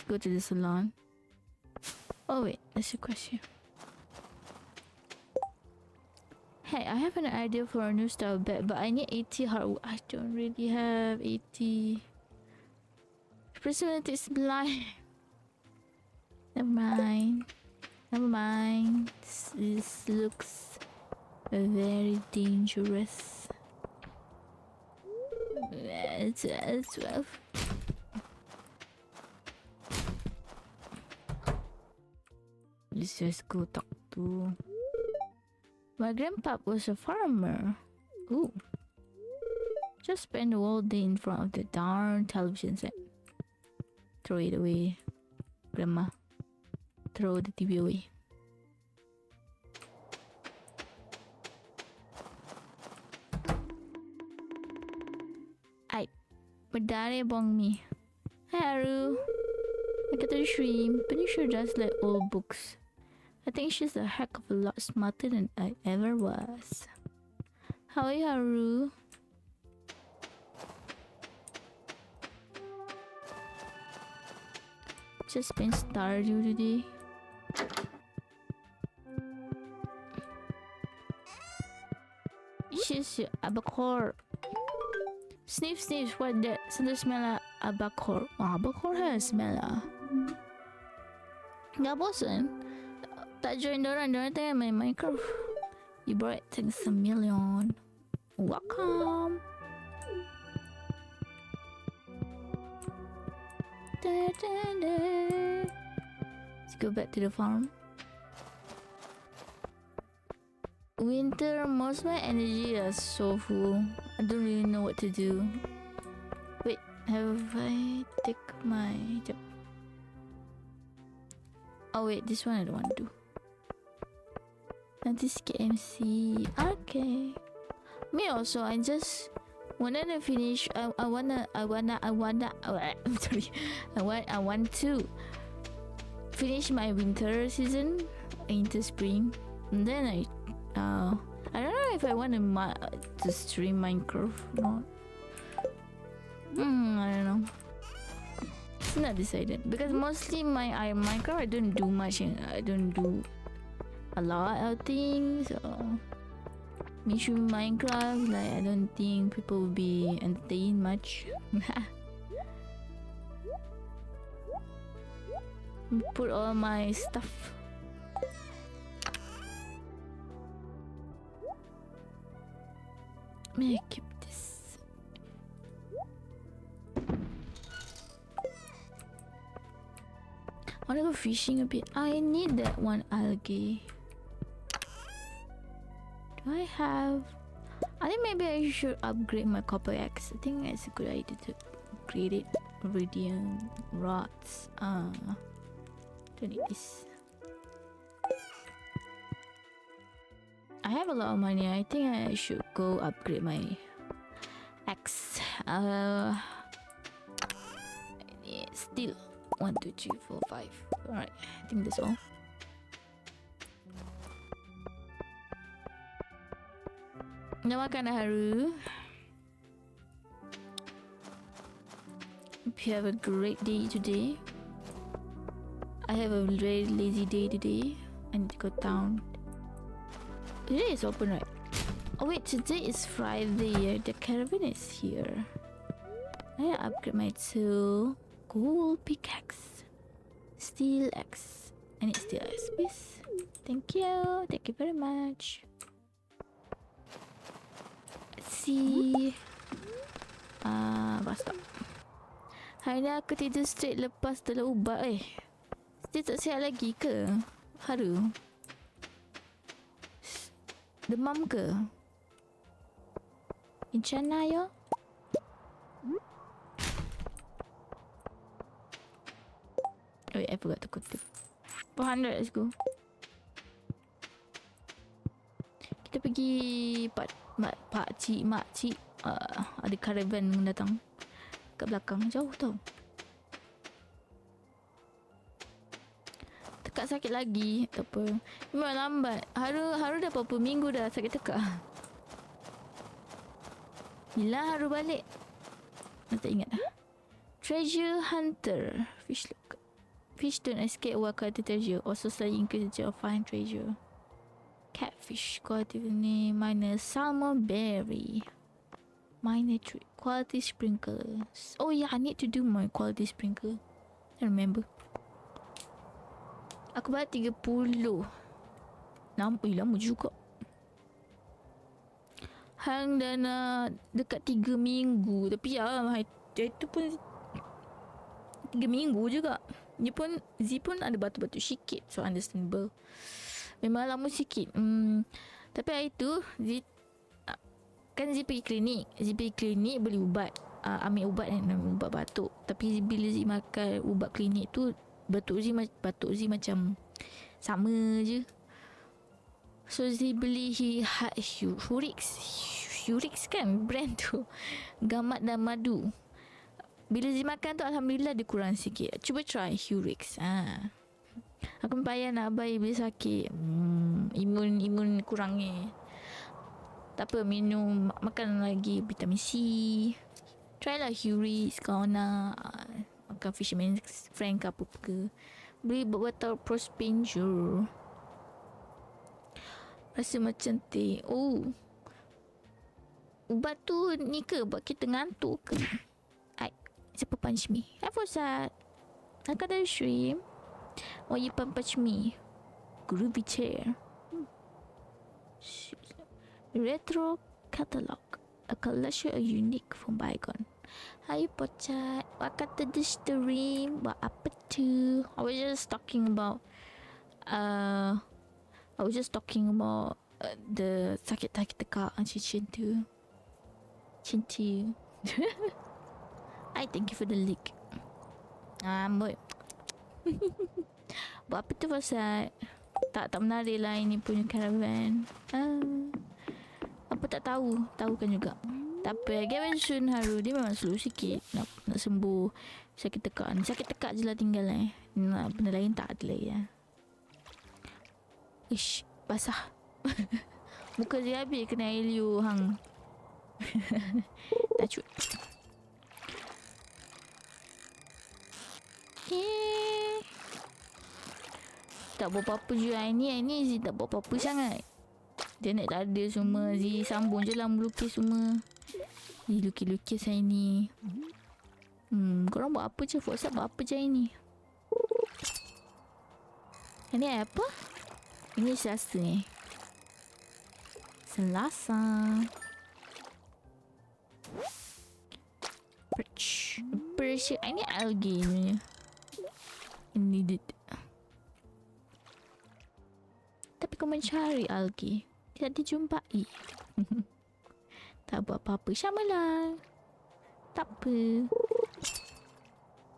go to the salon. Oh wait, that's a question. Hey, I have an idea for a new style bed, but I need 80 hardwood. I don't really have 80. Personality is blind. Never mind. This looks very dangerous. It's 12. Let's just go talk to. My grandpa was a farmer. Ooh. Just spend the whole day in front of the darn television set. Throw it away, Grandma. Throw the TV away. Ay, madari bong me. Haru. I got a shrimp. Pretty sure that's like old books. I think she's a heck of a lot smarter than I ever was. How are you, Haru? Just been Stardew today. She's Abacore. Sniff, what that? Something smell Abacore. Abacore has smell Gak bosan? Tak join dorang tengah main Minecraft. You brought it, thanks a million. Welcome. Let's go back to the farm. Winter, most of my energy is so full. I don't really know what to do. Wait, have I take my job? Oh wait, this one I don't want to do. Nanti skip MC. Okay. Me also, I just wanna finish. I wanna. I'm sorry. I want to finish my winter season, winter spring. And then I don't know if I want to stream Minecraft or not. I don't know. It's not decided because mostly Minecraft I don't do much. I don't do a lot of things. So me stream Minecraft, like I don't think people will be entertained much. Put all my stuff. May I keep this? I wanna go fishing a bit. I need that one algae. Do I have? I think maybe I should upgrade my copper axe. I think it's a good idea to upgrade it. Iridium rods. Don't need this. I have a lot of money. I think I should go upgrade my axe. Steel. 1, 2, 3, 4, 5. Alright, I think that's all. Dah makan dah Haru? Hope you have a great day today. I have a very lazy day today. I need to go down. Today is open, right? Oh wait, today is Friday. The caravan is here. I upgrade my tool. Gold pickaxe. Steel axe. I need steel axe, please. Thank you. Thank you very much. Let's see. Basta. Hari ni aku tidur straight lepas telah ubat Dia tak sihat lagi ke? Haru? Demam ke? Incana yo? Wait, I forgot to kutip. 400, let's go. Kita pergi makcik. Ada caravan datang. Kat belakang, jauh tau. Tekak sakit lagi. Tak apa. Memang lambat. Haru dah berapa minggu dah sakit tekak. Bila Haru balik? Tak ingat dah. Treasure Hunter. Fish don't escape while collecting treasure. Also slightly increase the chance of find treasure. Catfish. Quality ni minus salmon berry. Minor tree. Quality sprinklers. Oh yeah, I need to do my quality sprinkler. I remember. Aku bayar 30. Lama juga. Hang dah nak dekat 3 minggu. Tapi ya, itu pun 3 minggu juga. Dia pun Z pun ada batu-batu sikit. So understandable. Memang lama sikit. Tapi hari tu Z kan Z pergi klinik beli ubat. Ambil ubat ambil ubat batuk. Tapi bila Z makan ubat klinik tu, batuk Z macam sama je. So Z beli Hurix kan brand tu. Gamat dan madu. Bila Z makan tu alhamdulillah dia kurang sikit. Cuba try Hurix. Aku payah nak bayar bila sakit. Imun kurang ni. Tak apa, minum, makan lagi vitamin C. Try lah Hurix kalau nak. Makan Fisherman Friend ke apa ke. Beli botol Prospanger. Rasa macam teh. Ubat tu ni ke buat kita ngantuk ke? Siapa punch me? Hi Fosat. I got a stream. Or you punch me? Groovy chair. Retro catalog. A collection of unique from bygone. Hi Pochat. Welcome to the stream. Buat apa tu? I was just talking about the sakit-sakit tekak cintu. I thank you for the link. Boy. Buat apa tu Fasad? Tak menarik lah ini punya caravan. Apa tak tahu kan juga. Tak apa, Gavin soon Haru. Dia memang slow sikit nak sembuh sakit tekak ni. Sakit tekak je lah tinggal Nak benda lain tak ada lah ya. Ish, Basah. Muka Zee habis kena air liu hang. Tacut. Tak buat apa-apa je hari ni Zee tak buat apa-apa sangat. Internet tak ada semua. Zee sambung je lah melukis semua. Zee lukis-lukis hari ni. Korang buat apa je? WhatsApp buat apa je hari ni? Hari ni apa? Ini Selasa ni. Selasa. Perch. Ini algae sebenarnya. Needed. Tapi kau mencari algae. Tidak dijumpai. Tak buat apa-apa. Syamalah. Tak apa.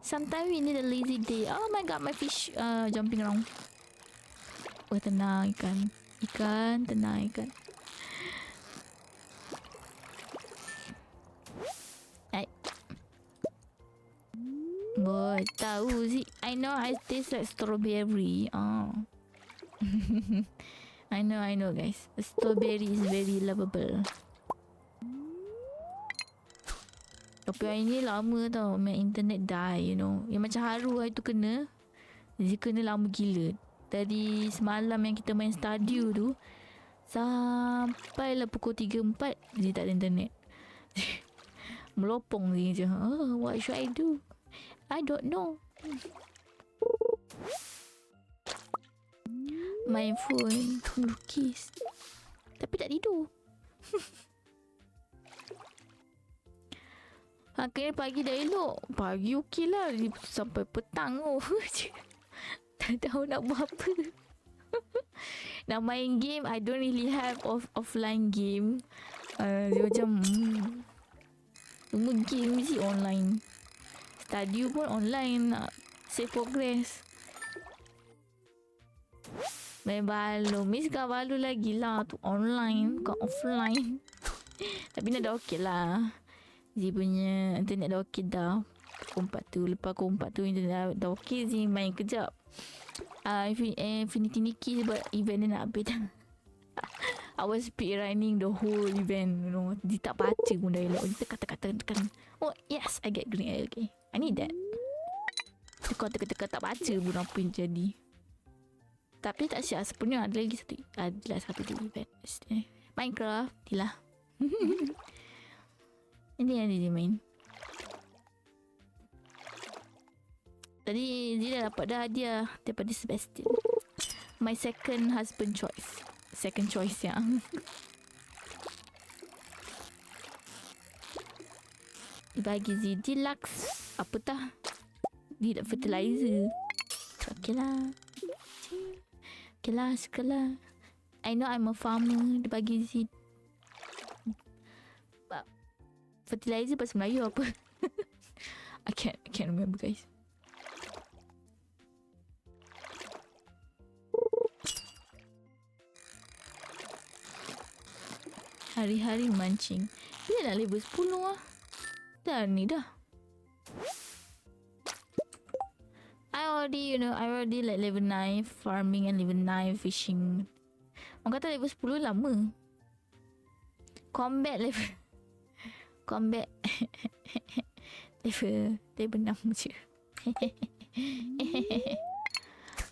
Sometimes we need a lazy day. Oh my god, my fish jumping around. Oh, tenang ikan. Ikan, tenang ikan. Boy, tahu sih. I know I taste like strawberry. Oh. I know guys. Strawberry is very lovable. Tapi hari ni lama tau. My internet die, you know. Yang macam haru hari tu kena. Dia kena lama gila. Dari semalam yang kita main Stardew tu. Sampailah pukul 3-4. Dia tak ada internet. Melopong dia je. Oh, what should I do? I don't know. Main phone, lukis. Tapi tak tidur. Akhirnya pagi dah elok. Pagi okey lah. Sampai petang tu. Tak tahu nak buat apa. Nak main game, I don't really have offline game. Dia macam semua game mesti online. Stardew pun online nak save progress. Main balon. Miss kau balon lagi lah. Tu online. Bukan offline. Tapi dah okey lah. Zee punya internet dah okey dah. Kompak tu. Lepas kompak tu internet dah okey. Zee main kejap. Infinity Nikki sebab event dia nak habis dah. I was speed running the whole event, you know. Dia tak baca pun dah elok. Dia tekan. Oh yes, I get green okay. I need that. Tekan tak baca pun apa yang jadi. Tapi tak siap sepenuhnya. Ada satu event. Minecraft lah. Ini yang dia main. Tadi dia dah dapat dah hadiah daripada Sebastian. My second husband choice. Second choice yang. Bagi Zee deluxe. Apa tah? Dia nak fertilizer. Okay lah. Suka lah. I know I'm a farmer. Dia bagi Zee fertilizer bahasa Melayu apa? I can't remember guys. Hari-hari mancing. Bila nak level 10 lah. Dah ni dah. I already like level 9 farming and level 9 fishing. Orang kata level 10 lama. Combat level level 6 je.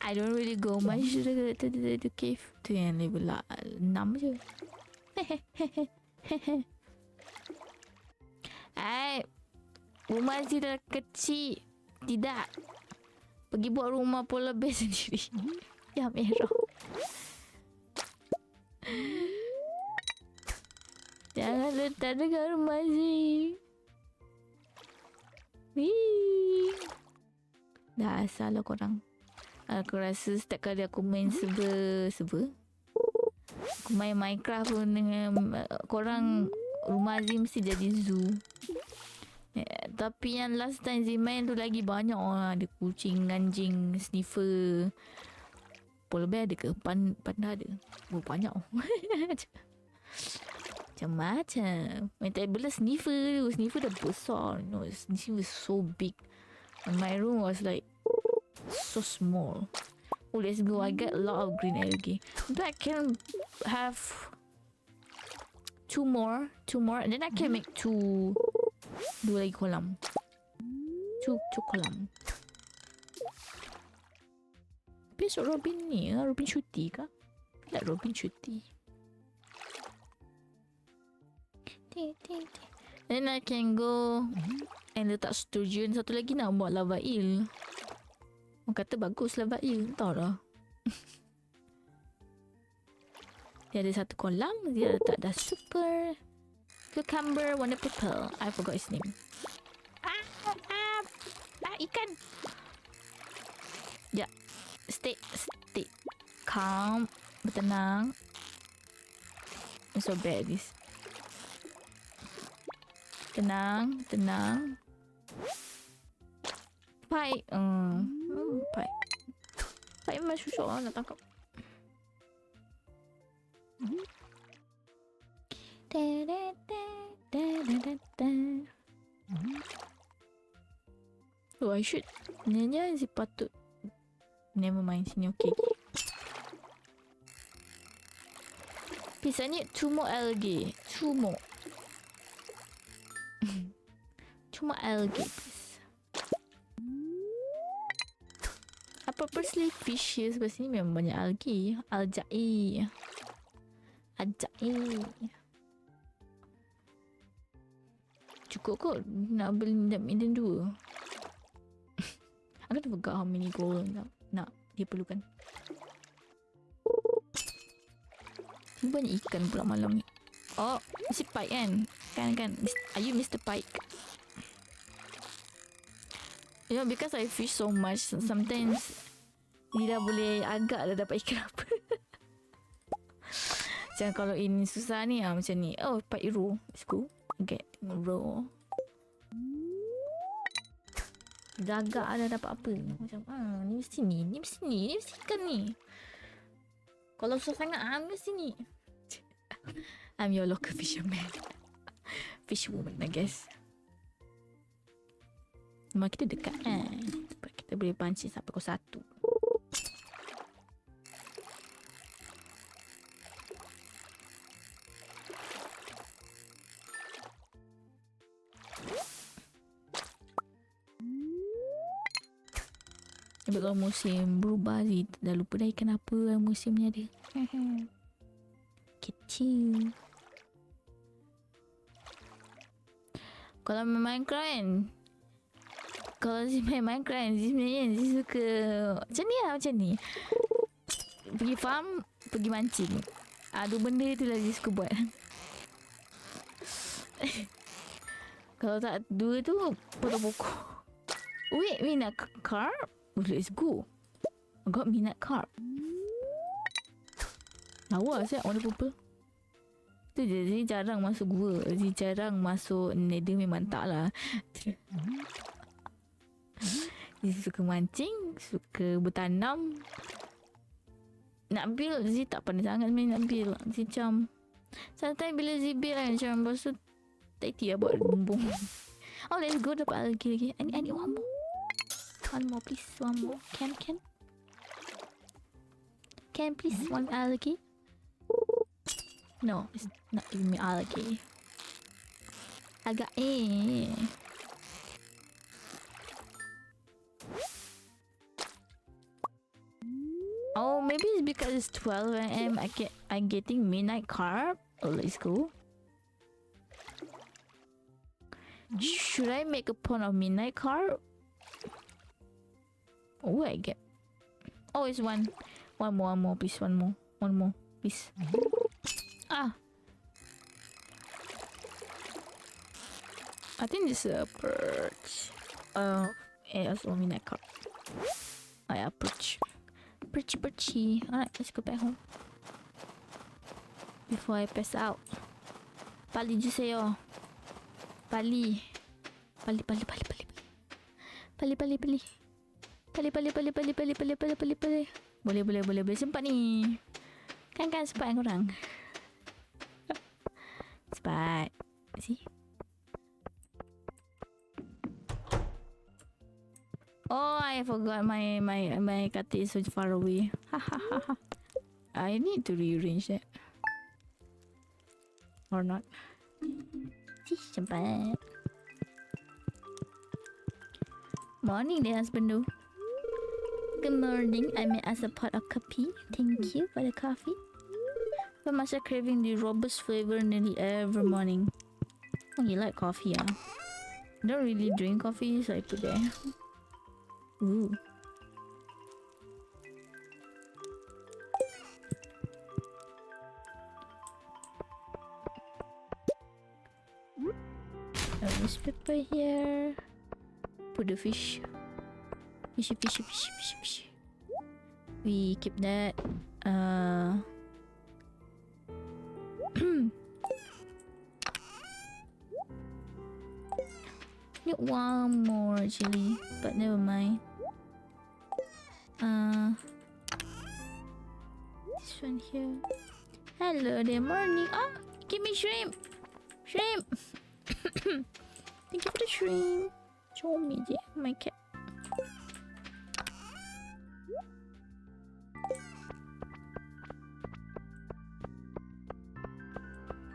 I don't really go much to the cave. Tu yang level 6 je. Rumah Zee dah kecil. Tidak. Pergi buat rumah polar bear sendiri. Yang merah. Jangan letak dekat rumah Zee. Dah asal lah korang. Aku rasa setiap kali aku main server aku main Minecraft pun dengan korang, rumah Zee mesti jadi zoo. Tapi yang last time Zee main tu lagi banyak orang. Ada kucing, anjing, sniffer. Polar bear ada ke? Panda ada. Banyak. Macam-macam. Main table sniffer tu. Sniffer dah besar. No, sniffer was so big. And my room was like so small. Oh, let's go. I get a lot of green algae. But I can have two more, and then I can make dua lagi kolam. Two kolam. Besok Robin ni, Robin cuti kah? Like Robin cuti. Then I can go and letak sturgeon. Satu lagi nak buat lava eel. Orang kata bagus lava eel. Tahu lah. Dia ada satu kolam. Dia letak dah super cucumber warna purple. I forgot his name. Ikan. Ya. Stay calm. Bertenang. I'm so bad at this. Tenang. Pai. Pai. Pai memang susah lah nak tangkap. Oh, I should. Nanya si patut. Never mind, sini okay. Please, I need 2 more algae. 2 more. 2 more algae, please. I purposely fish here sebab sini memang banyak algae. Algae. Cukup kot nak beli million 2. I don't forgot how many gold nak dia perlukan. Banyak ikan pula malam ni. Oh, si Pike kan? Kan? Are you Mr. Pike? You know, because I fish so much, sometimes dia dah boleh agak dah dapat ikan apa. Macam kalau ini susah ni macam ni. Oh, Pike roe. Let's go. Get roe. Dah agak dah dapat apa. Macam ni mesti ikan ni. Kalau susah sangat mesti ni. I'm your local fisherman. Fishwoman, I guess. Memang kita dekat sebab kita boleh pancing sampai pukul 1. Sebab kalau musim berubah je, dah lupa dah ikan apa musimnya dia. Kecil. Kalau main Minecraft kan, sebenarnya Zee suka macam ni. Pergi farm, pergi mancing. Dua benda tu lah Zee suka buat. Kalau tak dua tu, potong pokok. Wait, minat carp? Let's go. I got minat carp. Lawa siap warna purple. Tu je, Zee jarang masuk gua. Zee jarang masuk nether, memang tak lah. Zee suka mancing, suka bertanam. Nak build, Zee tak pandai sangat sebenarnya nak build. Zee macam sometimes bila Zee build kan macam lepas tu tak hati lah buat bumbung. Oh, let's go, dapat lagi. I need one more. One more please, one more. Can please one algae? No, it's not giving me algae. Agak Oh, maybe it's because it's 12 AM. I'm getting midnight carp. Oh, let's go. Should I make a point of midnight carp? Oh, I get. Oh, it's one more, please. One more, please. I think this is a perch. Also midnight carp. Yeah, perch. Perchy. Alright, let's go back home. Before I pass out. Pali juice Pali. Boleh sempat ni. Kan sempat korang. Cepat. See? Oh, I forgot my cat is so far away. Ha ha ha ha. I need to rearrange that. Or not. Cepat. Morning there, husband. Good morning. I may ask a pot of coffee. Thank you for the coffee. But must craving the robust flavor nearly every morning. Oh, you like coffee, yeah? I don't really drink coffee, so I put there. Ooh. Newspaper here. Put the fish. Fishy, fishy, fishy, fishy, fishy. We keep that. Need one more actually, but never mind. This one here. Hello there, morning. Oh, give me shrimp. Shrimp. Thank you for the shrimp. Show me the my cat.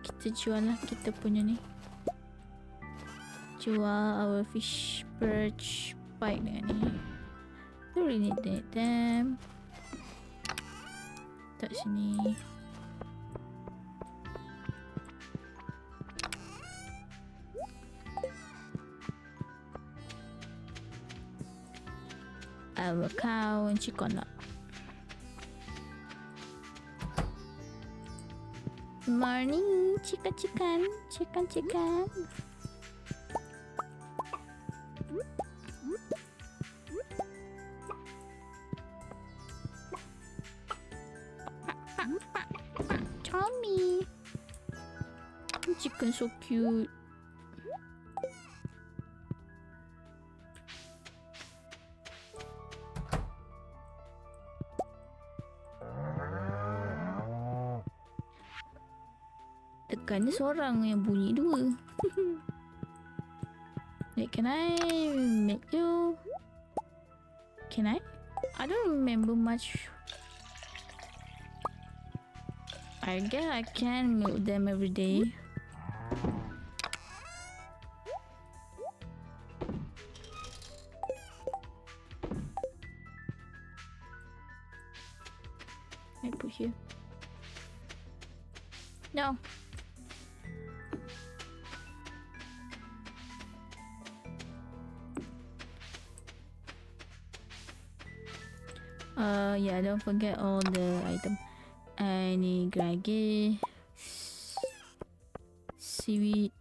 Kita jual lah kita punya ni. Jual our fish perch pike dengan ni. Don't really need them. Tak sini. Our cow and chicken nut. Morning, chicken. Tommy. Chicken so cute. Tekan ni seorang yang bunyi dua. Wait, can I make you? Can I? I don't remember much. I guess I can milk them every day. I put here. No. Yeah, don't forget all the item. I need graggy, seaweed,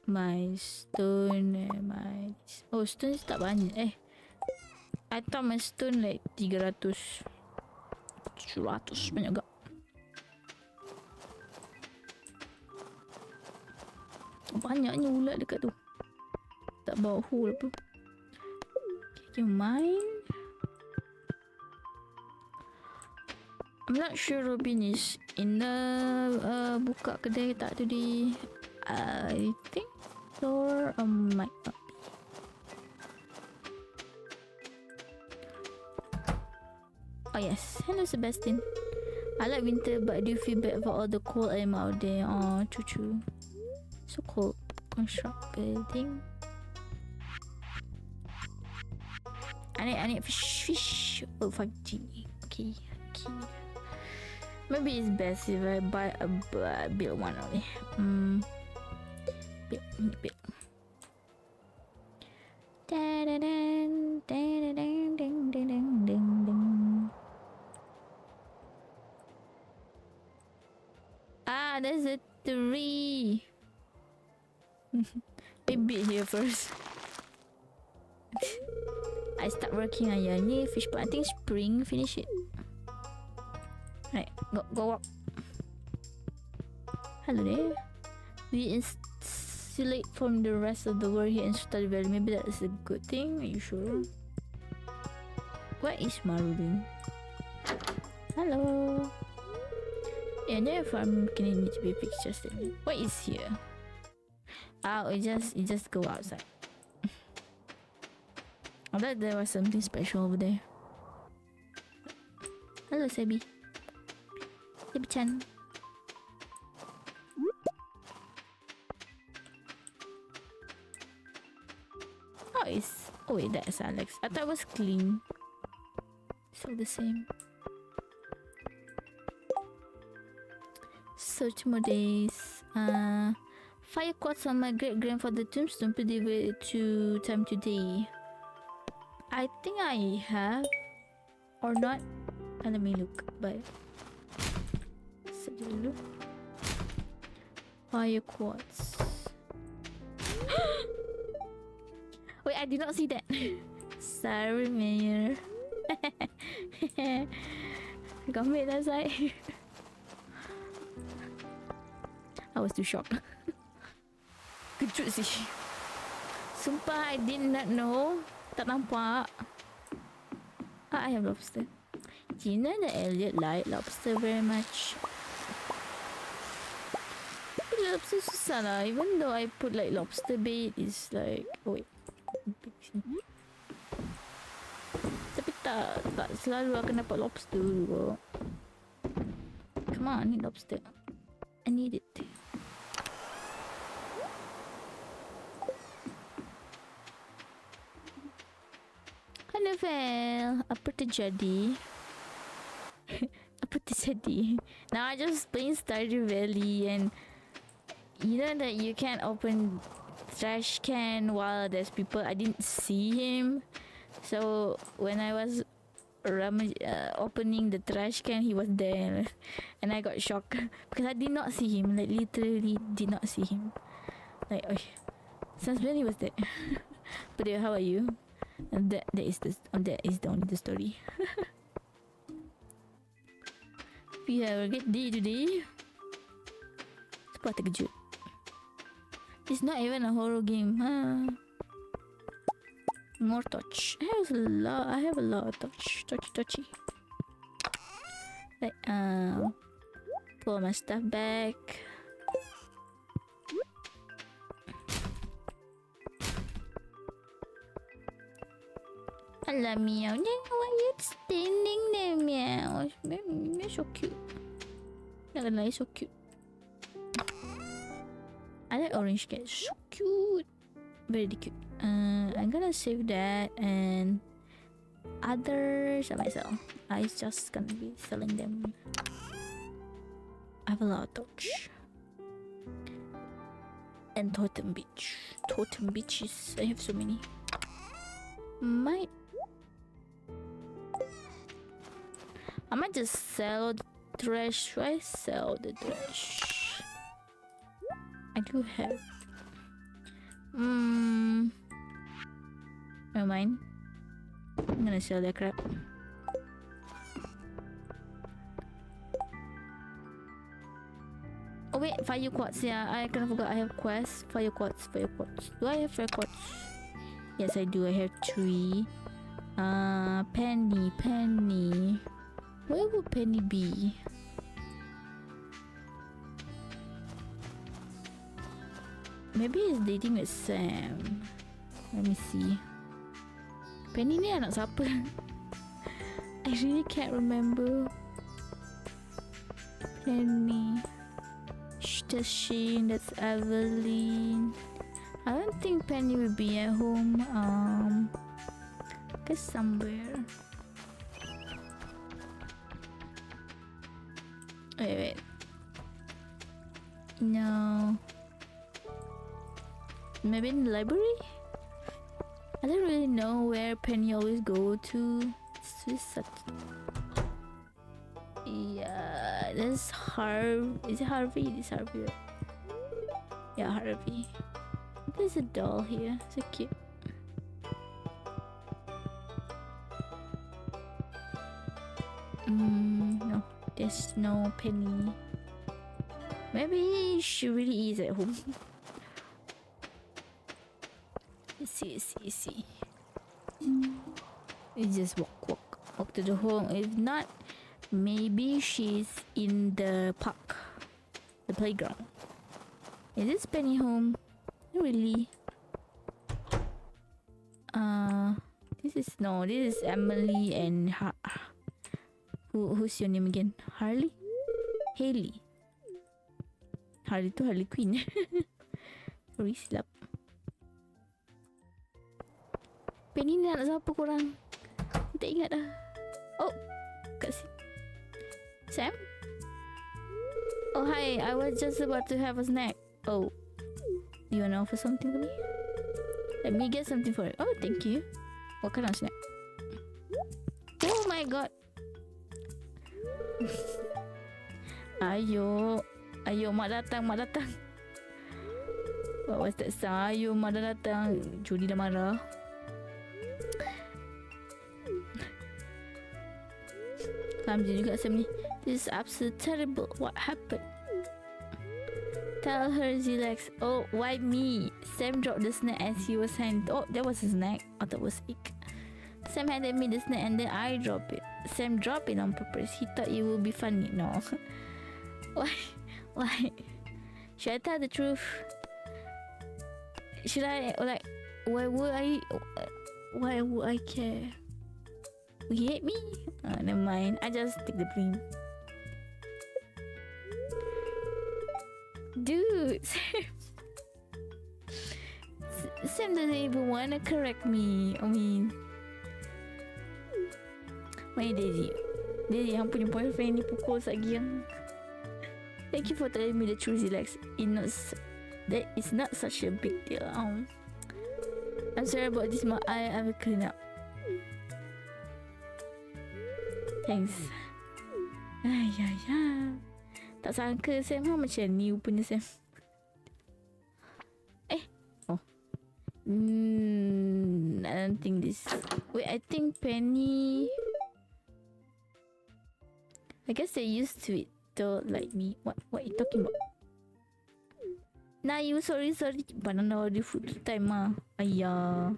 my stone, and my stone tak banyak. I thought my stone like 300, 700 banyak gak. Banyaknya ulat dekat tu. Tak bawa hole pun. Okay, mine. I'm not sure Robin is in the buka kedai tak tadi. I think so, might not be. Oh yes, hello Sebastian. I like winter, but I do feel bad for all the cold I'm out there. Oh, true. So cold. Construct building. I need fish. Oh, 5G. Okay. Maybe it's best if I buy build one only. Build. Ah, there's a tree. Maybe here first. I start working on your new fish, but I think spring finish it. Right, go up. Hello there. We insulate from the rest of the world here in Stardew Valley. Maybe that is a good thing. Are you sure? What is Maru doing? Hello. Yeah, no farm can need to be fixed just a minute. What is here? Oh, it just go outside. I thought there was something special over there. Hello, Sebi. Sebi-chan. Oh, it's... Oh wait, that's Alex. I thought it was clean. Still the same. So 2 more days. Fire quartz on my great grandfather tombstone delivered to time today. I think I have or not. Let me look. But fire quartz. Wait, I did not see that. Sorry, Mayor. Got me that side. I was too shocked. Kejut sih. Sumpah, I did not know. Tak nampak. I have lobster. You know that Elliot like lobster very much. But lobster susah lah. Even though I put like lobster bait, it's like... Oh wait. Tapi tak selalu akan dapat lobster juga. Come on, I need lobster. I need it. Hello Val, apa terjadi? Apa terjadi? Now I just playing Stardew Valley and you know that you can't open trash can while there's people. I didn't see him, so when I was opening the trash can, he was there, and I got shocked because I did not see him. Like literally did not see him. Like, oh, since when he was there. But how are you? And that is the only the story. We have a good day today. Sebuah terkejut. It's not even a horror game. More touch. I have a lot of touchy. Like pull my stuff back. Hello, meow. Why you standing there, meow? You're so cute. Not gonna lie, so cute. I like orange cat. So cute. Very cute. I'm gonna save that and others I might sell. I just gonna be selling them. I have a lot of torch. And totem beach. Totem beaches. I have so many. I might just sell the trash. Should I sell the trash? I do have. Never mind. I'm gonna sell that crap. Oh wait, fire quartz. Yeah, I kind of forgot. I have quest. Fire quartz. Do I have fire quartz? Yes, I do. I have 3. Penny. Where would Penny be? Maybe he's dating with Sam. Let me see. Penny ni anak siapa? I really can't remember. Penny. That's Shane. That's Evelyn. I don't think Penny will be at home. Guess somewhere. Wait. No. Maybe in the library? I don't really know where Penny always go to. It's just such... Yeah, this Is it Harvey? It is Harvey. Yeah, Harvey. There's a doll here. So cute. No. There's no Penny. Maybe she really is at home. Let's see. We just walk to the home. If not, maybe she's in the park, the playground. Is this Penny home? Not really. This is Emily and who's your name again? Harley? Haley. Harley tu Harley Quinn. Sorry, silap. Penny ni anak siapa korang? Tak ingat dah. Oh, kat sini. Sam? Oh, hi. I was just about to have a snack. Oh, you wanna offer something to me? Let me get something for it. Oh, thank you. What kind of snack? Oh my god. Ayo, mak datang. What was that sound? Ayo, mak dah datang. Judy dah marah. Clumsy juga Sam ni. This is absolutely terrible. What happened? Tell her relax. Oh, why me? Sam dropped the snack as he was handing. Oh, that was a snack. I thought it was egg. Sam handed me the snack and then I dropped it. Sam dropped it on purpose. He thought it would be funny. No. Why? Should I tell the truth? Should I why would I care? You hate me? Oh, never mind. I just take the blame. Dude, Sam doesn't even want to correct me. I mean, mana Daisy, yang punya boyfriend ni pukul lagi yang. Thank you for telling me the truth, Relax. That is not such a big deal. I'm sorry about this, but I will clean up. Thanks. Ya. Tak sangka Sam macam ni rupanya Sam. Oh. I don't think this. Wait, I think Penny. I guess they're used to it though, like me. What are you talking about? Nah, you sorry. Banana already food time Ayah.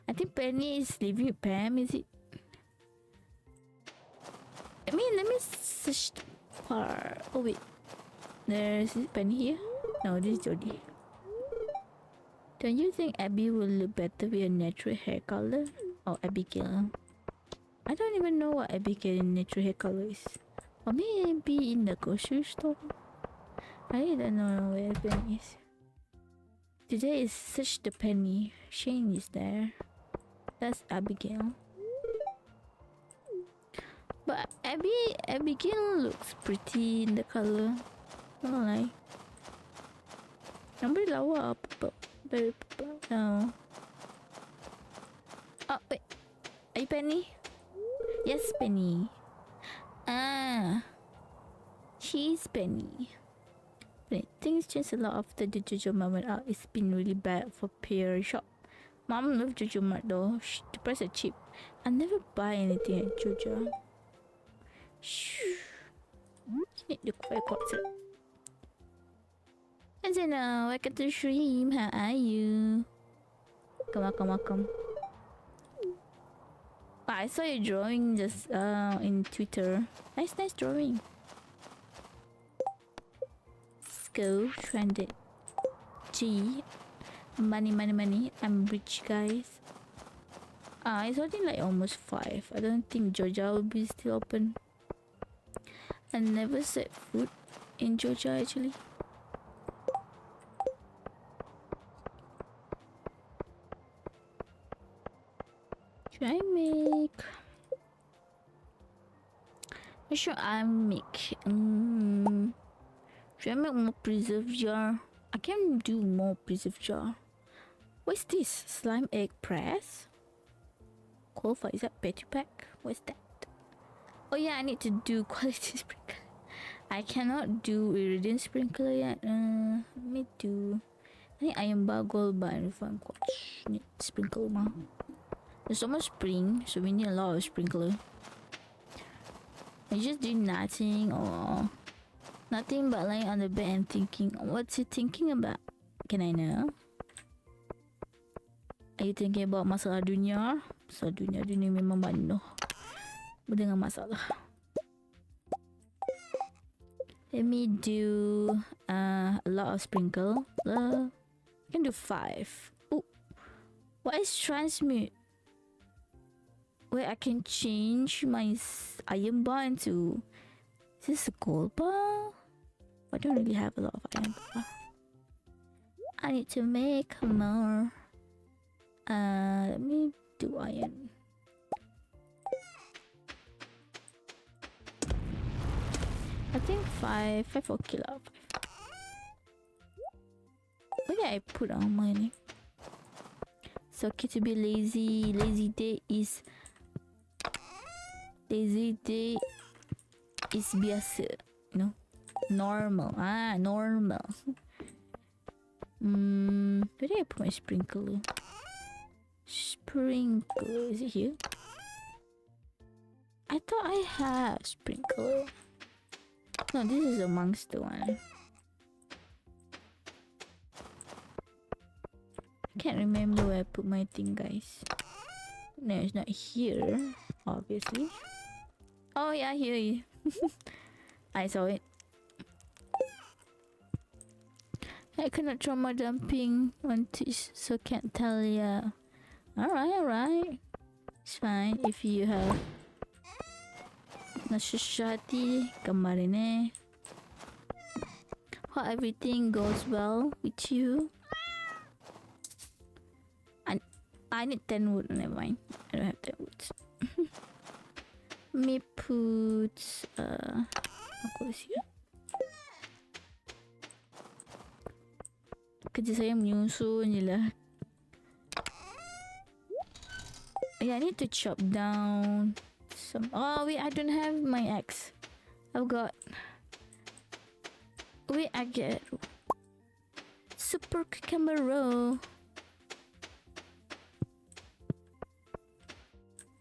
I think Penny is living with Pam, is it? Let me search the part. Oh wait, there's Penny here. No, this is Jodie. Don't you think Abby will look better with a natural hair color? Or Abigail? I don't even know what Abigail's natural hair color is. Or maybe in the grocery store. I don't know where Penny is. Today is such the Penny. Shane is there. That's Abigail. But Abigail looks pretty in the color. Not gonna lie. Nampak lawa apa? Very purple. No. Oh wait, are you Penny? Yes, Penny. She's Penny. But things changed a lot after the Jojo Mart went out. It's been really bad for Pear Shop. Mom loves Jojo Mart though. The price are cheap. I never buy anything at Jojo. Shh. You need to quiet it. And then welcome to the stream. How are you? Welcome. I saw your drawing just in Twitter. Nice drawing. Let's go trended. G. Money. I'm rich, guys. It's already like almost 5. I don't think Georgia will be still open. I never set foot in Georgia actually. Should I make? What should I make? Should I make more preserved jar? I can do more preserved jar. What's this? Slime egg press? Qualify? Is that Betty Pack? What's that? Oh yeah, I need to do quality sprinkler. I cannot do iridium sprinkler yet. Let me do. I think iron bar, gold bar, and refined quartz. Need sprinkler mah. There's almost spring, so we need a lot of sprinkler. I just do nothing or nothing but lying on the bed and thinking. What's he thinking about? Can I know? Are you thinking about masalah dunia? Masalah dunia memang penuh dengan masalah. Let me do a lot of sprinkle. I can do 5. Ooh, what is transmute? where I can change my iron bar into. Is this a gold bar? I don't really have a lot of iron bar. I need to make more. Let me do iron. I think 5 okay lah. 5. Where did I put all mine? It's okay to be lazy. Lazy day is biasa. No? Normal. Normal. Where did I put my sprinkler? Sprinkler. Is it here? I thought I had sprinkler. No, this is amongst the one. I can't remember where I put my thing, guys. No, it's not here, obviously. Oh yeah, here. I saw it. I cannot trauma dumping on this, so can't tell ya. Alright. It's fine if you have Nashashati Kamarine. Hope everything goes well with you. I need 10 wood, never mind. I don't have 10 woods. Me put apa sih? Kerja saya menyusun je lah. Yeah, I need to chop down some. Oh wait, I don't have my axe. I've got. Wait, I get super camera.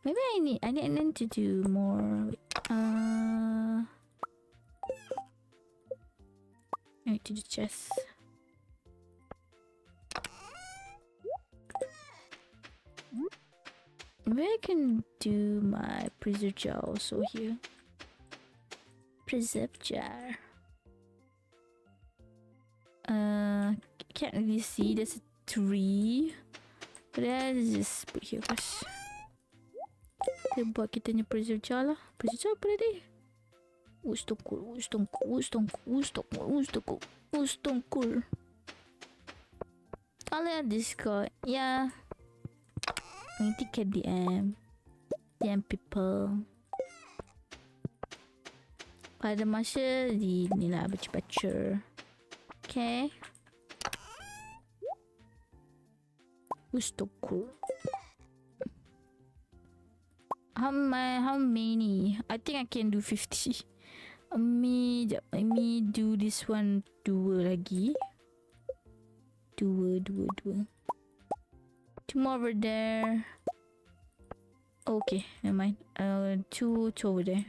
Maybe I need to do more. I need to do chest. Maybe I can do my preserve jar also here. Preserve jar. Can't really see. There's a tree. But let's just put here first. Kita buat kita punya preserve jar lah. Preserve jar apa tadi? Stone cool. Kalian Discord. Yeah. Nanti ke DM people. Pada masa di ni lah baca-baca. Okay. Stone cool. How many? I think I can do 50. Let me do this one 2 lagi. 2. 2 more over there. Okay, never mind. 2 over there.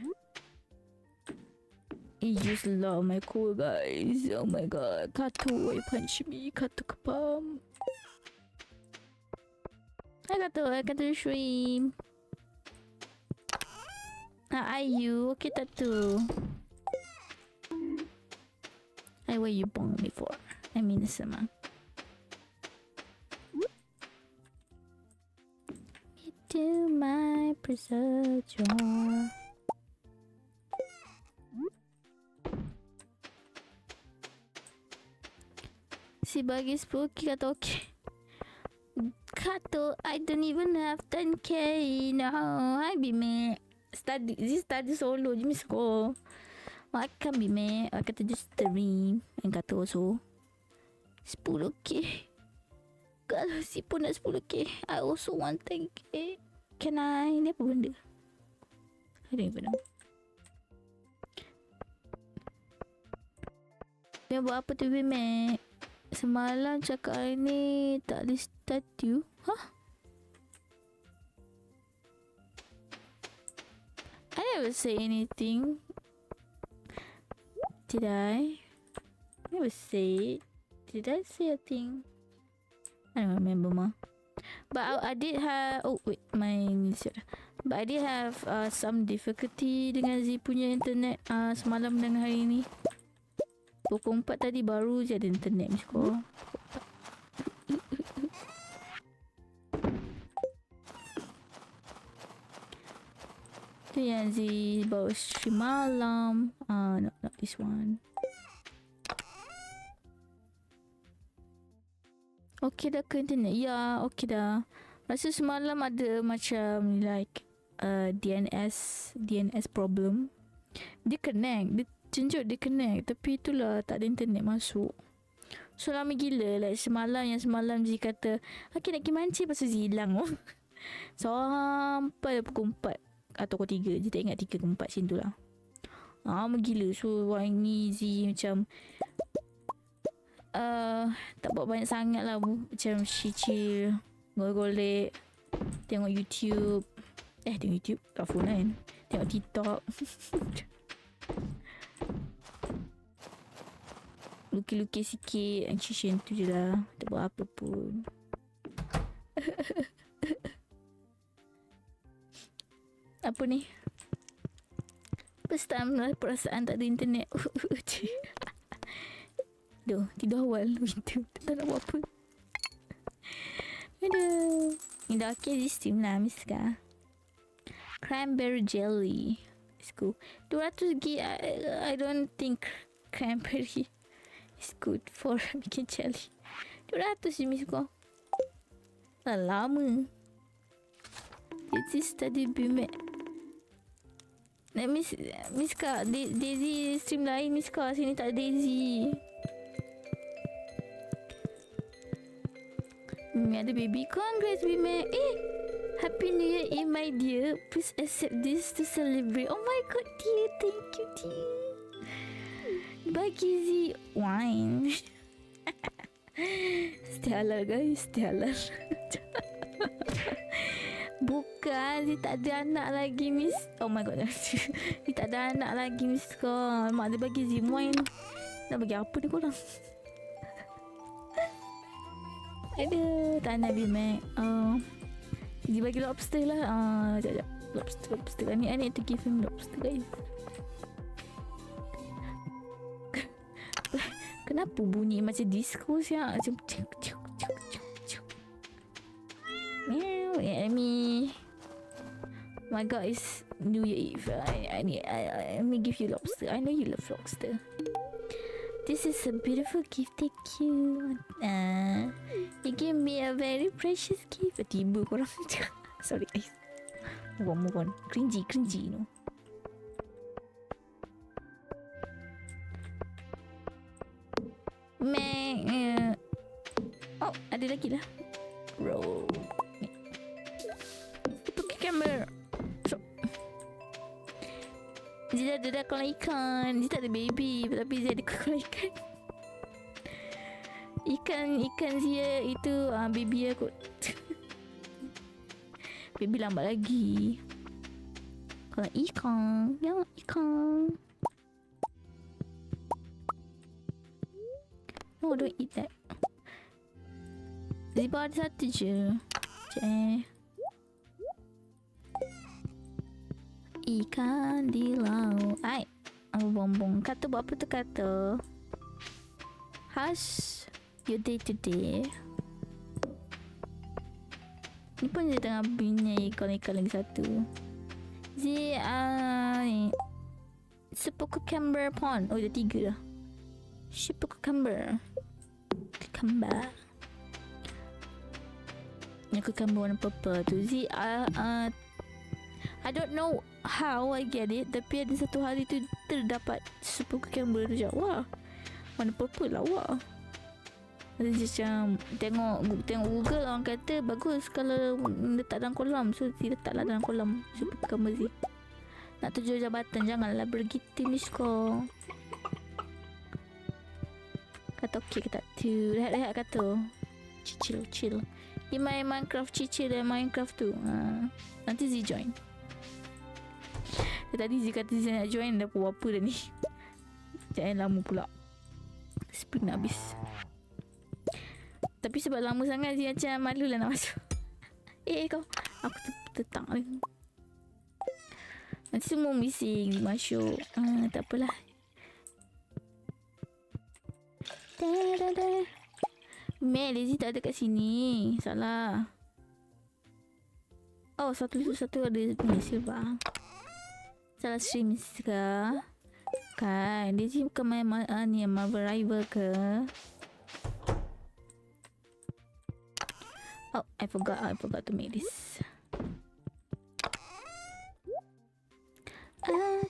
He used a lot of my coal, guys. Oh my god. Kato, why punch me? Kato kapam. I got the shrimp. Are you okay, Tattoo? Hey, what you bong me for? I mean, sama. To my preserve jar. Si bagi spooky kata okay. Kato, I don't even have 10k. No, I be me. Study solo je miss ko. I can be me. I kata just stream. And kata also 10k. Kalau si pun nak 10k, I also want 10k. Can I? Ni apa benda? I don't even know. Dia buat apa tu Bimek? Semalam cakap hari ni tak ada Stardew. Hah? I never say anything. Did I? Never say. Did I say a thing? I don't remember ma. But I did have. Oh wait, my. But I did have some difficulty dengan Z punya internet semalam dan hari ni. Pukul 4 tadi baru je ada internet di sekolah. Tu yang Z bawa stream malam. Not this one. Okay dah ke internet? Ya, okay dah. Rasa semalam ada macam like DNS problem. Dia connect, dia tunjuk dia connect, tapi itulah tak ada internet masuk. So lama gila, like semalam Z kata okay nak pergi mancing, pasal Z hilang. Sampai pukul 4 atau pukul 3. Z tak ingat 3 ke 4 macam tu lah. Lama gila. So hari ni Z macam tak buat banyak sangat lah. Macam chill, golek-golek, tengok YouTube. Tengok YouTube kat phone kan. Tengok TikTok. Lukis-lukis sikit. Macam tu je lah. Tak buat apa pun. Apa ni? First time lah perasaan tak ada internet. Aduh, tidur awal gitu. Tak nak buat apa. Aduh. Ni dah okay di Steam lah, Miska. Cranberry jelly. It's cool. 200 gig. I don't think cranberry is good for bikin jelly. 200 je, Miska. Dah lama. This is Stardew Bimet. Miska, Daisy stream lain, Miska. Sini tak ada Daisy. Ada baby. Congrats, Bimet. Happy New Year, my dear. Please accept this to celebrate. Oh my god, dear. Thank you, dear. Bagi Z wine. Stay halal, guys. Stay halal. Bukan, dia tak ada anak lagi, Miss. Oh my god. Dia tak ada anak lagi, Miss. Mak dia bagi Z wine. Nak bagi apa ni korang? Aduh, tak nak Bimek. Dia bagi lobster lah. Sekejap. Lobster. I need to give him lobster, guys. Kenapa bunyi macam disco siap? Macam Let my god, it's New Year Eve. Let me give you lobster. I know you love lobster. This is a beautiful gift. Thank you. You gave me a very precious gift. Tiba korang. Sorry guys. Move on. Cringy no. Oh, ada lagi lah. Roll. Pakai kamera. Dia ada kolam ikan. Dia tak ada baby, tapi dia ada kolam ikan. Ikan dia itu baby aku. Baby lambat lagi. Kolam ikan. Ya, ikan. No, don't eat that. Ziba ada satu je. Ikan di laut. Bombong. Kata buat apa tu kata? How's your day today? Ni pun dia tengah bini ikan-ikan lagi satu. Ni super cucumber pond. Oh, dah 3 dah. Super cucumber. Yang cucumber warna purple tu. I don't know how I get it, tapi ada satu hari tu terdapat super cucumber tu. Wah, warna purple lah, wah. Jadi macam tengok Google, orang kata bagus kalau letak dalam kolam. So dia letaklah dalam kolam super cucumber ni. Nak tuju jabatan, janganlah begitu, Misko. Kata okey, kata tu. Rehat kata. Chill. Dia main Minecraft, chill dan Minecraft tu. Nanti Z join. Tadi Z kata Z nak join, dah buat apa dah ni. Jangan lama pula. Sprint nak habis. Tapi sebab lama sangat Z macam malu lah nak masuk. Kau. Aku tetang ni. Nanti semua bising Z masuk. Tak apalah. Mel, Lazy tak ada kat sini. Salah. Oh, satu ada ni silver. Salah streams ke? Kan, dia sih bukan ni Marvel Rival ke? Oh, I forgot to make this.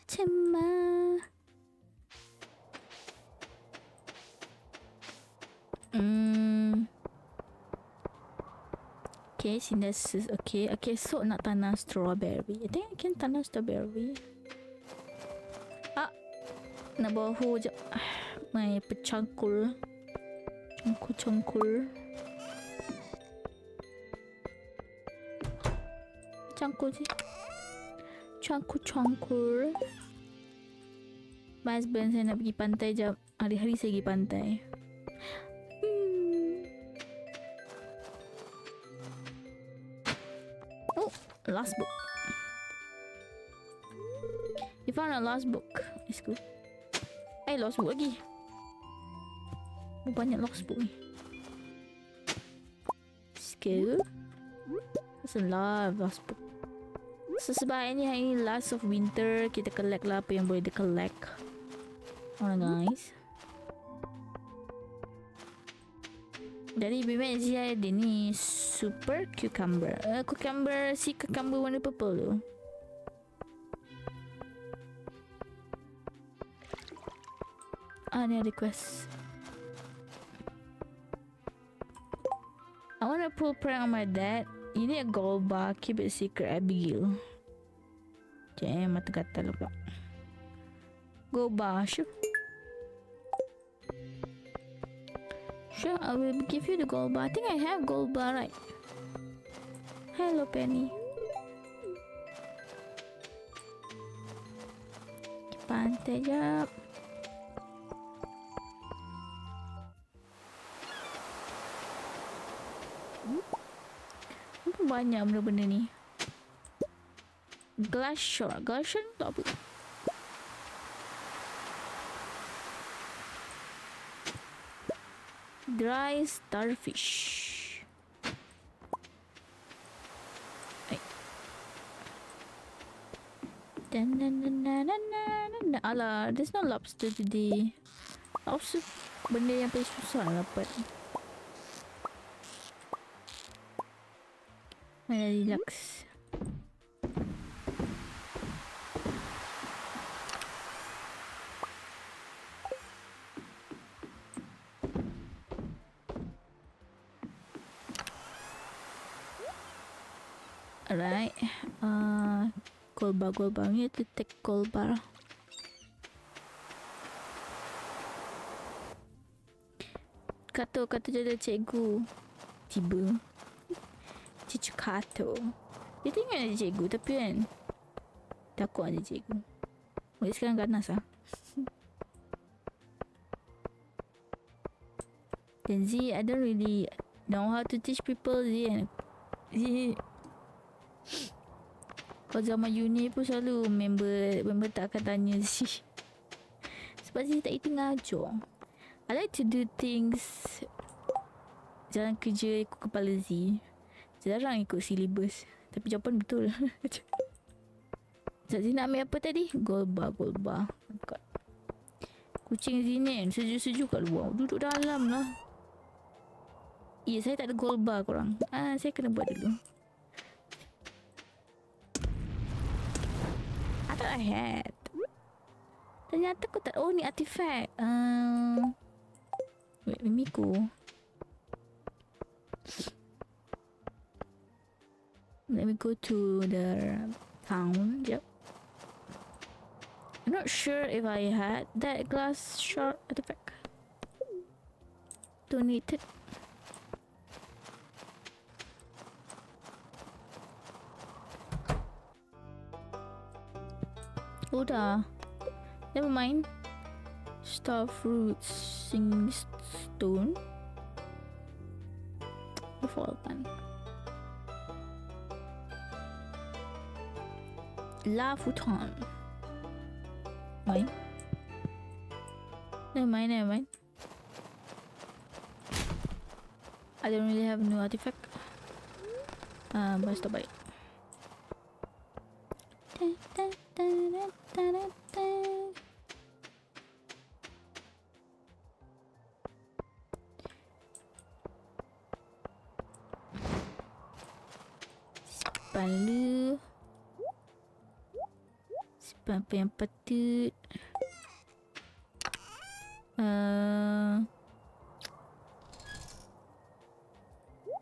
Cema. Okay, synthesis. Okay, so nak tanam strawberry. I think I can tanam strawberry. Nak bahu je. Mai pecangkul. Cangkul. Cangkul sih. Cangkul. Mas Ben saya nak pergi pantai jap. Hari-hari saya pergi pantai. Oh, last book. You found a last book. It's good. Lost book lagi. Banyak lost book ni. Skill. There's a lot of lost book. So sebaiknya hari ni last of winter. Kita collect lah apa yang boleh di collect. Guys. Dari BMX dia ada ni super cucumber. Cucumber warna purple tu. Ni ada quest. I wanna pull prank on my dad. You need a gold bar. Keep it secret, Abigail. Macam mata gatal lah pula. Gold bar, sure. Sure, I will give you the gold bar. I think I have gold bar, right? Hello, Penny. Pantai jap. Banyak benda-benda ni. Glass shot tak apa. Dry starfish. Alah, there's no lobster today. Lobster benda yang paling susah dapat. Mana relax. Alright. Gold bar. We need to take gold bar. Kata jadi cikgu. Tiba. Cicu Kato. Dia tengok ada cikgu tapi kan takut ada cikgu. Boleh sekarang ganas lah. Dan Z, I don't really know how to teach people Z. Kalau zaman uni pun selalu member tak akan tanya Z. Sebab Z tak itu ngajar. I like to do things jalan kerja ikut kepala Z. Jarang ikut syllabus. Tapi jawapan betul. Zat Zee nak ambil apa tadi? Gold bar. Kucing Zee sejuk-sejuk kat luar. Duduk dalam lah. Ya, saya tak ada gold bar korang. Saya kena buat dulu. I thought I had. Ternyata aku tak. Oh, ni artifact. Wait, let me go. Let me go to the town. Yep. I'm not sure if I had that glass shard artifact. Donated. Oh dah. Never mind. Star fruits, sing stone. Fall kan. La futon. Never mind. I don't really have a new artifact. But stop by. Simpan lu. Simpan apa yang patut.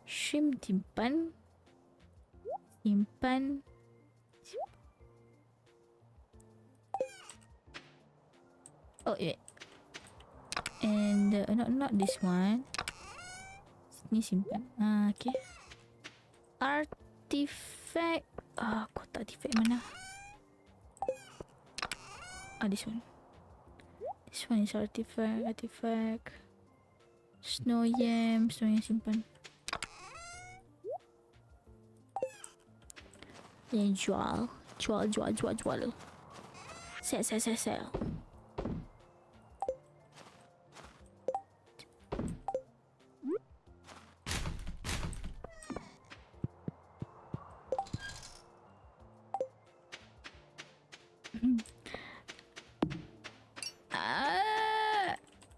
Shrimp simpan. Simpan. Oh, wait. And not this one. Ni simpan. Okay. Artifact. Kotak artifact mana? This one. This one is artifact. Snow yam simpan. Yang jual. Sell.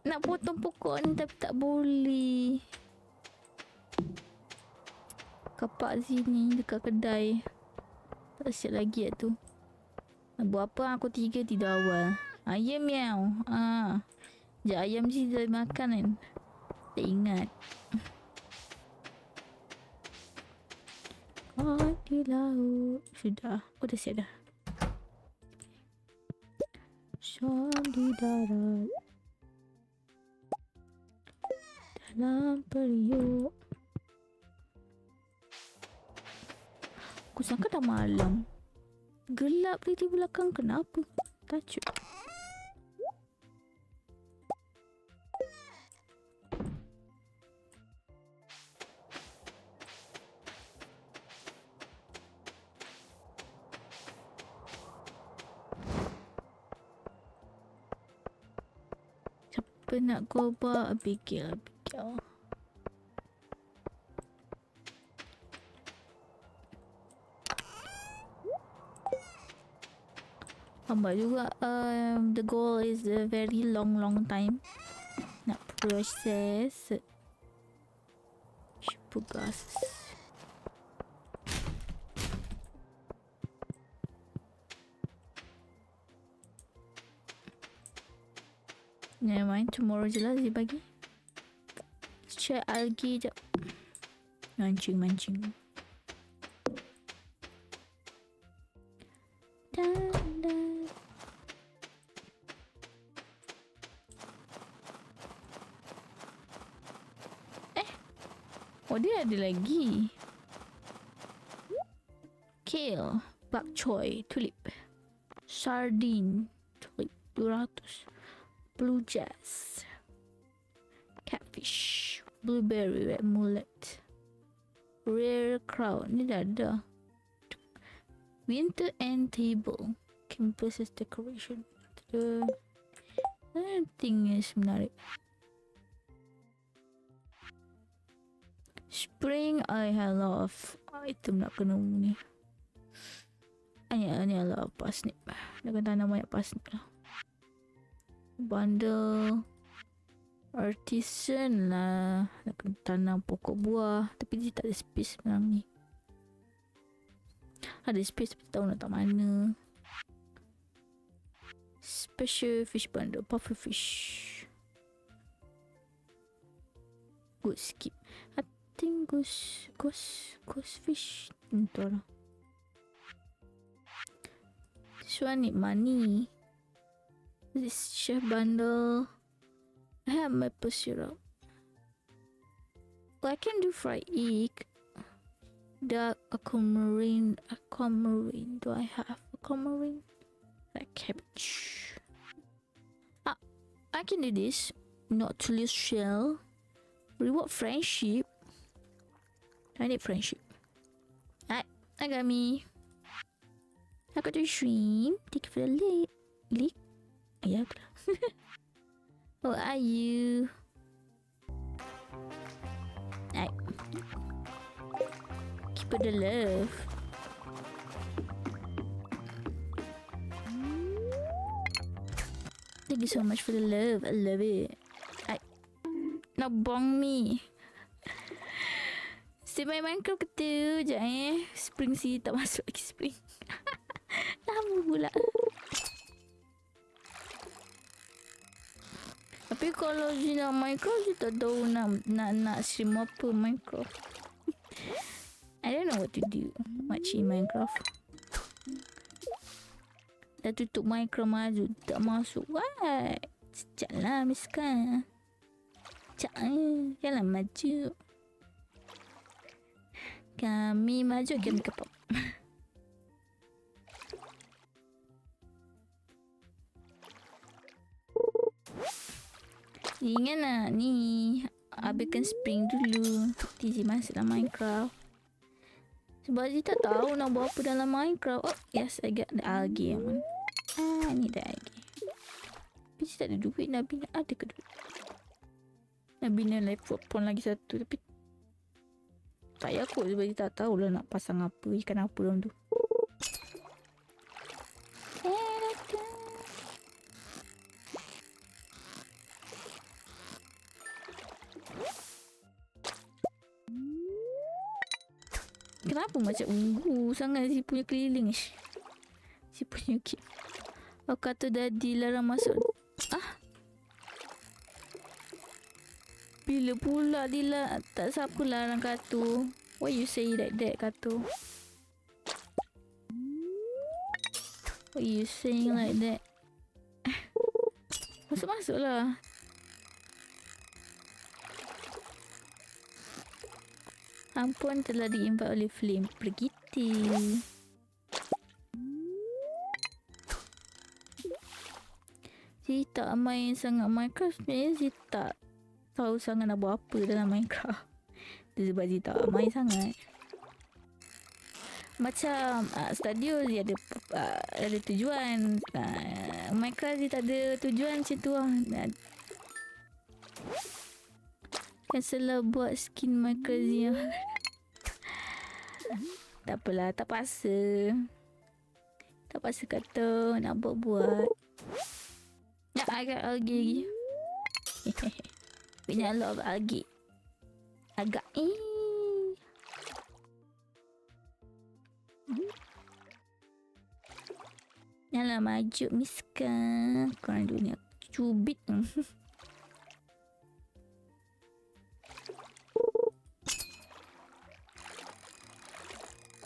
Nak potong pokok ni tapi tak boleh. Kapak sini dekat kedai. Tak siap lagi tu. Nak buat apa aku 3 tidur awal. Ayam miau. Sekejap ayam sini dah makan kan. Tak ingat. Di laut. Sudah. Dah siap dah. Syam di darat. Dalam periuk. Aku sangka dah malam. Gelap di belakang kenapa? Tajuk. Siapa nak gobak? Abigail. Lambat juga. The goal is a very long time. Nak proses gas. Never mind, tomorrow je lah dia bagi. Check algae jap. Mancing. Oh, dia ada lagi. Kale, bok choy, tulip, sardine, tulip 200, blue jazz, catfish, blueberry, red mullet, rare crown. Ni dah ada. Winter end table, campus decoration. Thing is menarik. Spring, I have a lot of item nak kena ni. Ni a lot of parsnip. Nak kena tanam banyak parsnip lah. Bundle artisan lah. Nak kena tanam pokok buah. Tapi dia tak ada space sekarang ni. Ada space tapi tak tahu nak tak mana. Special fish bundle. Puffer fish. Good skip. I think ghost fish. Entahlah. This one need money. This chef bundle. I have maple syrup. I can do fried egg. Duck, aquamarine. Do I have aquamarine? Like cabbage. I can do this. Not to lose shell. Reward friendship. I need friendship. I got me. I got the shrimp. Take it for the lick. Yeah. Who are you? Keep the love. Thank you so much for the love. I love it. Nak bong me. Si main Minecraft kata je Spring si tak masuk lagi spring. Lama pula. Tapi kalau si nak Minecraft, si tak tahu nak stream apa Minecraft. I don't know what to do much in Minecraft. Dah tutup Minecraft maju, tak masuk. What? Sekejap lah Miska. Jangan maju. Kami maju, kami kepop. Ingat nak ni habiskan spring dulu. Tizi masuk dalam Minecraft. Sebab dia tak tahu nak buat apa dalam Minecraft. Oh yes, I got the algae one. Ni dah algae. Tapi tak ada duit. Nabi ada ke duit? Nabi nak live phone lagi satu. Tapi tak payah kot sebab dia tak tahulah nak pasang apa. Ikan apa dalam tu. Kenapa macam unggu sangat si punya keliling? Si punya game. Aku kata dah dilarang masuk. Bila pula tak siapa larang kata. Why you say like that kata? Why you saying like that? Masuk lah. Ampun telah di-invite oleh Flame. Pergiti. Si tak main sangat Minecraft sebenarnya si tak tahu sangat nak buat apa dalam Minecraft. Itu sebab si tak main sangat. Macam Stardew dia ada tujuan. Minecraft dia tak ada tujuan macam tu lah. Cancel lah buat skin Minecraft dia. Tak apalah, tak paksa. Tak paksa kata nak buat. Nak agak algae lagi. Punya lot of algae. Agak Yalah maju Miska. Korang dunia cubit.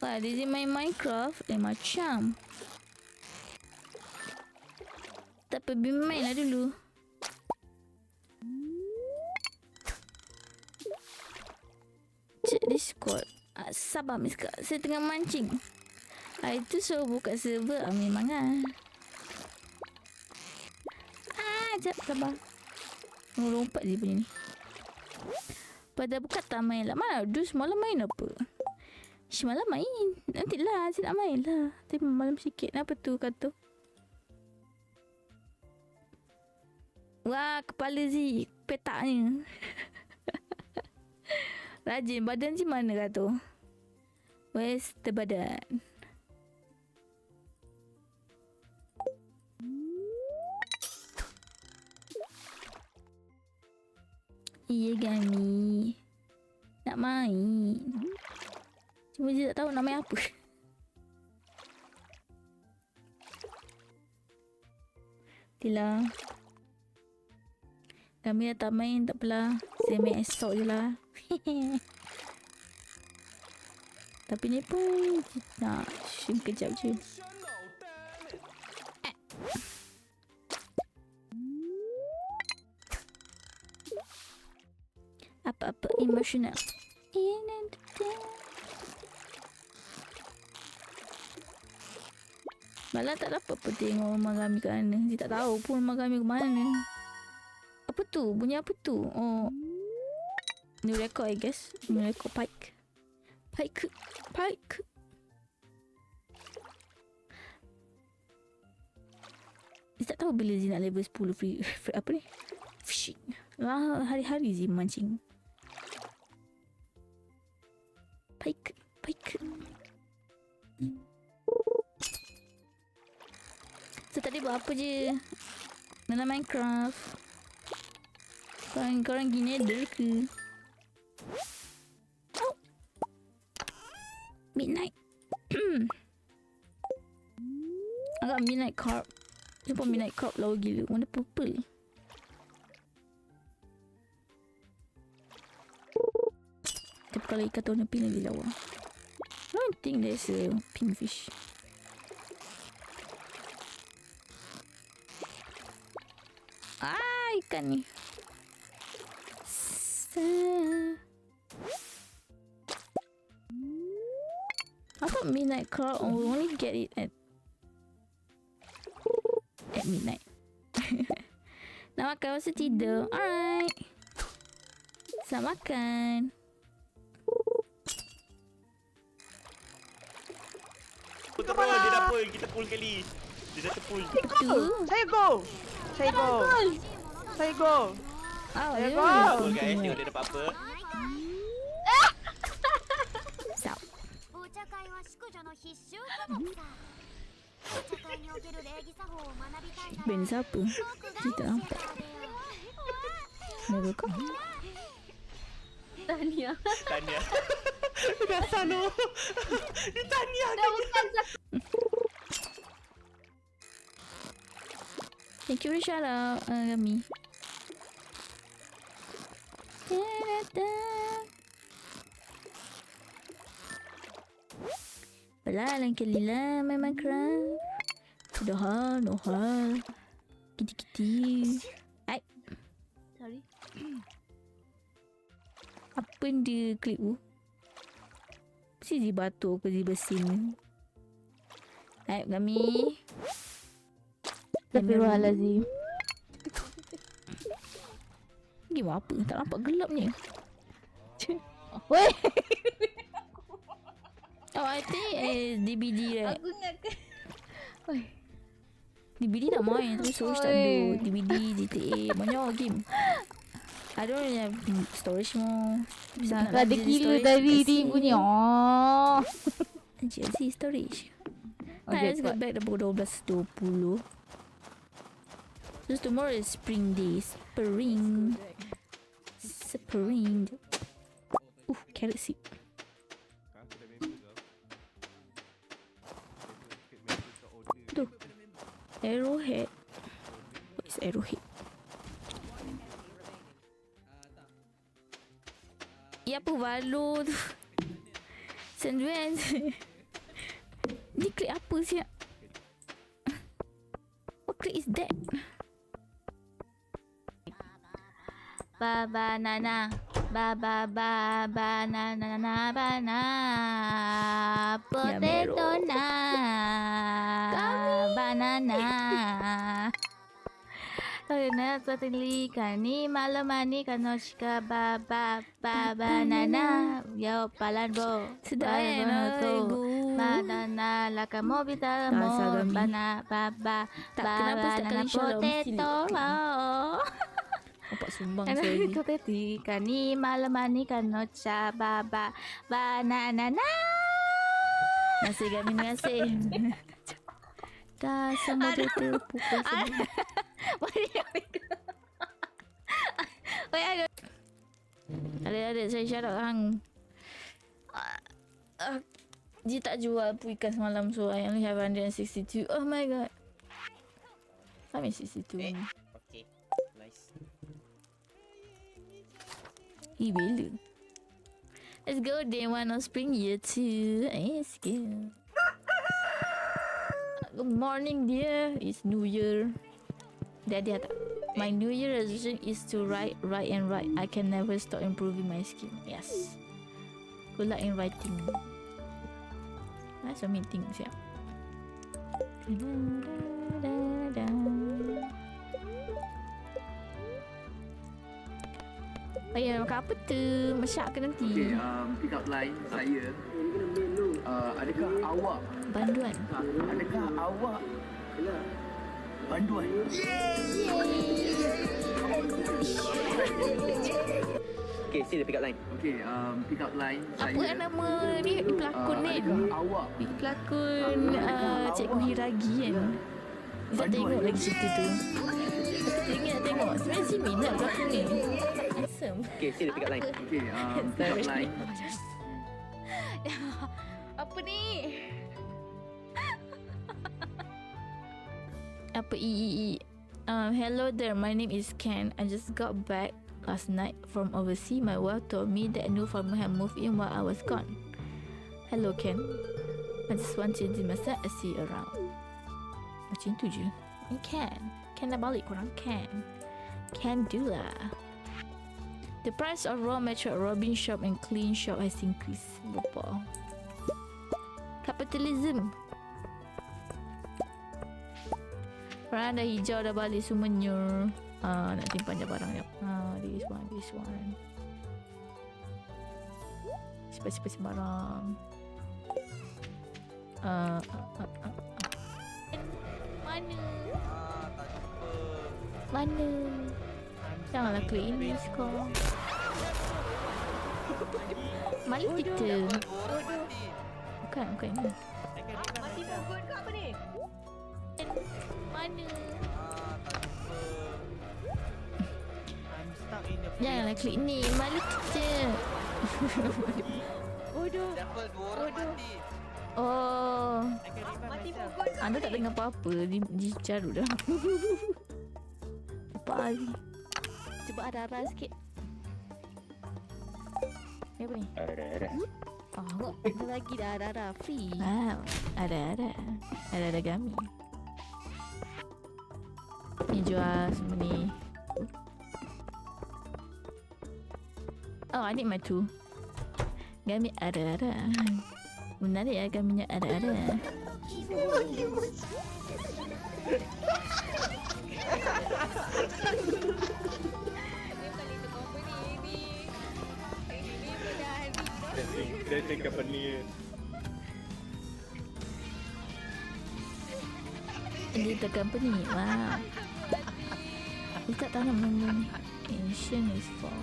Wah, dia main Minecraft macam tak pergi main lah dulu. Cek Discord. Sabar Miska, saya tengah mancing. Itu suruh buka server. Memang sekejap sabar. Lompat je punya ni. Pada buka tak main lah. Mana ada semalam main apa? Semalam main. Nantilah saya nak main lah. Tapi malam sikit. Apa tu kata? Wah, kepala Zi petaknya. Rajin. Badan Zi mana kata? Where's the badan? Iya Gani. Nak main. Cuma dia tak tahu nak main apa. Itulah. Kami dah tak main, tak apalah. Saya main esok je lah. Tapi ni pun nak stream kejap je. Apa-apa emotional. Malah tak dapat apa tengok rumah kami kat mana. Dia tak tahu pun rumah kami ke mana. Apa tu? Bunyi apa tu? Oh. New record I guess. New record Pike. Dia tak tahu bila Zee nak level 10 free apa ni? Fishing. Lah hari-hari Zee mancing. Pike. So tadi buat apa je? Dalam Minecraft. Korang gini ada ke? Oh. Midnight. Agak midnight carp. Sumpah midnight carp lawa gila. Warna purple. Tapi kalau ikan tu warna pink lagi lawa. I don't think there's a pink fish. Ikan ni. I thought midnight carp only get it at midnight. Nak makan masa tidur. Alright. Selamat makan. Dia dah pull, kita pull kali. Dia dah terpull. Saya go. Saya go. Saya go. Saya go. Pull guys, tengok dia dapat apa. Stop. Ben siapa? Kita nampak. Mereka kau? Tania. Tania. Dah sana. Dia Tania. Dah bukan Thank you for shout out, Rami. Belalang kelilah main Minecraft. Sudah hal, no hal. Kiti-kiti. Hai. Sorry. Apa dia klip tu? Si batu ke si bersin. Hai, kami. Astagfirullahalazim. Game apa? Tak nampak gelapnya. Weh. Oh, I think DVD right? Aku ingatkan. DVD tak main tapi storage tak ada. DVD, GTA, banyak game. I don't really have storage more. Dah ada gila dari ring punya. Oh. Anjir, si storage. Okay, Let's get back dah pukul 12.20. So tomorrow is spring day. Spring. Carrot seed. Tu. Arrowhead. What is arrowhead? Ya apa Valo tu? Sandwich. Ni klik apa siap? What klik is that? Banana. Banana. Potato na. Banana. Karena tertili kani malam mani kanoshika banana. Yo palan bo. Sedap Banana laka mobita mo banana banana potato. Nampak sumbang Ano saya. ito teti kani malamani kanocha banana. Nasi kami nasi. Dah sama dia terpukul semua. Ada saya shout out hang. Dia tak jual pun ikan semalam, so I only have 162. Oh my god. Kami 62. Okay. Nice. Bila? Let's go day 1 of spring year 2. Let's go. Good morning dear. It's New Year. Dia tak. My New Year resolution is to write. I can never stop improving my skill. Yes. Good luck in writing. That's a meeting siap. Ayah makan apa tu? Masak ke nanti? Okay, pick up line saya. Adakah awak Banduan. Adakah awak banduan? Okay, see the pick up line. Okay, pick up line saya. Apa nama ni pelakon ni? Adakah awak Pelakon Cikgu Hiragi kan? Kita tengok lagi cerita tu. Teringin nak tengok. Sebenarnya si minat belakang ni. Handsome. Okay, sini dekat line. Okey, pick up line. Apa ni? Apa i. Hello there, my name is Ken. I just got back last night from overseas. My wife told me that a new farmer had moved in while I was gone. Hello Ken. I just want to do myself and see you around. Macam tu je. Ken nak balik korang? Can do lah. The price of raw material at Robin shop and clean shop has increased. Berapa? Capitalism. Korang dah hijau dah balik semuanya. Nak simpan je barang jap. This one. Simpan barang. Mana? Janganlah klik ini kau. Malik kita. Bukan ini. Mati pukul ke apa ni? Mana? Janganlah klik ni. Malik kita. Bodoh. Oh. Mati pukul ke Anda tak dengar apa-apa. Dia carut dah. Apa lagi? Cuba arah-arah sikit. Ni apa ni? Ada lagi dah ada free. Wow. Ada gami. Ni jual semua ni. Oh, I need my two. Gami ada. Menarik ya gaminya ada. Creating company. Ini the company. Wow. Aku tak tahu nak benda ni. Ancient is for.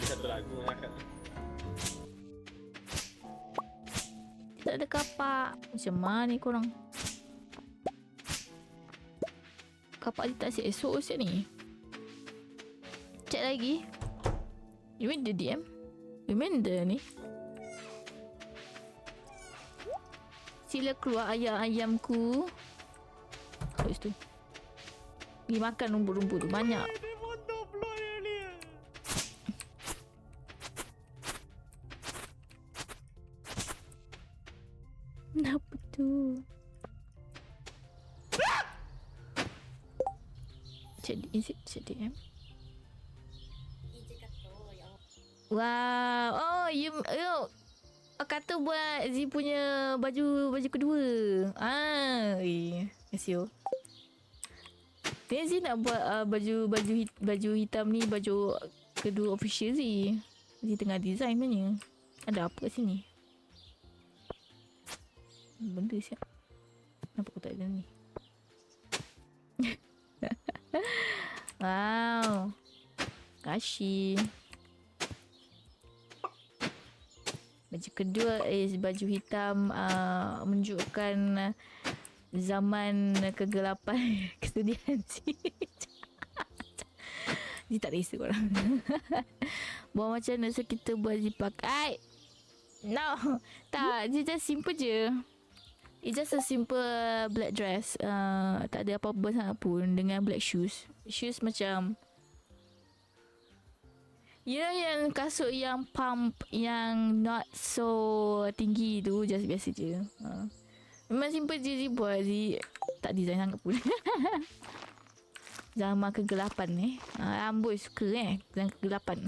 Satu lagu lah. Tak ada kapak. Macam mana ni korang? Kapak dia tak siap esok ni. Cek lagi. You mean the DM? You mean the ni? Sila keluar ayam-ayamku. Kat situ. Pergi makan rumput-rumput tu. Banyak. Kenapa tu? Cek DM. Wow. Oh, you kata buat Z punya baju kedua. Kasih. Ni Z nak buat baju hitam ni baju kedua official Z. Z tengah design sebenarnya. Ada apa kat sini? Benda siap. Kenapa aku tak ada ni? Wow. Kasih. Baju kedua is baju hitam menunjukkan zaman kegelapan kesedihan si. Dia tak risau korang. Buat macam mana so kita buat dia pakai. No. Tak, dia just simple je. It's just a simple black dress. Tak ada apa-apa sangat pun dengan black shoes. Shoes macam yang kasut yang pump yang not so tinggi tu just biasa je. Memang simple je buat je. Tak design sangat pun. Zaman kegelapan Amboi suka zaman kegelapan.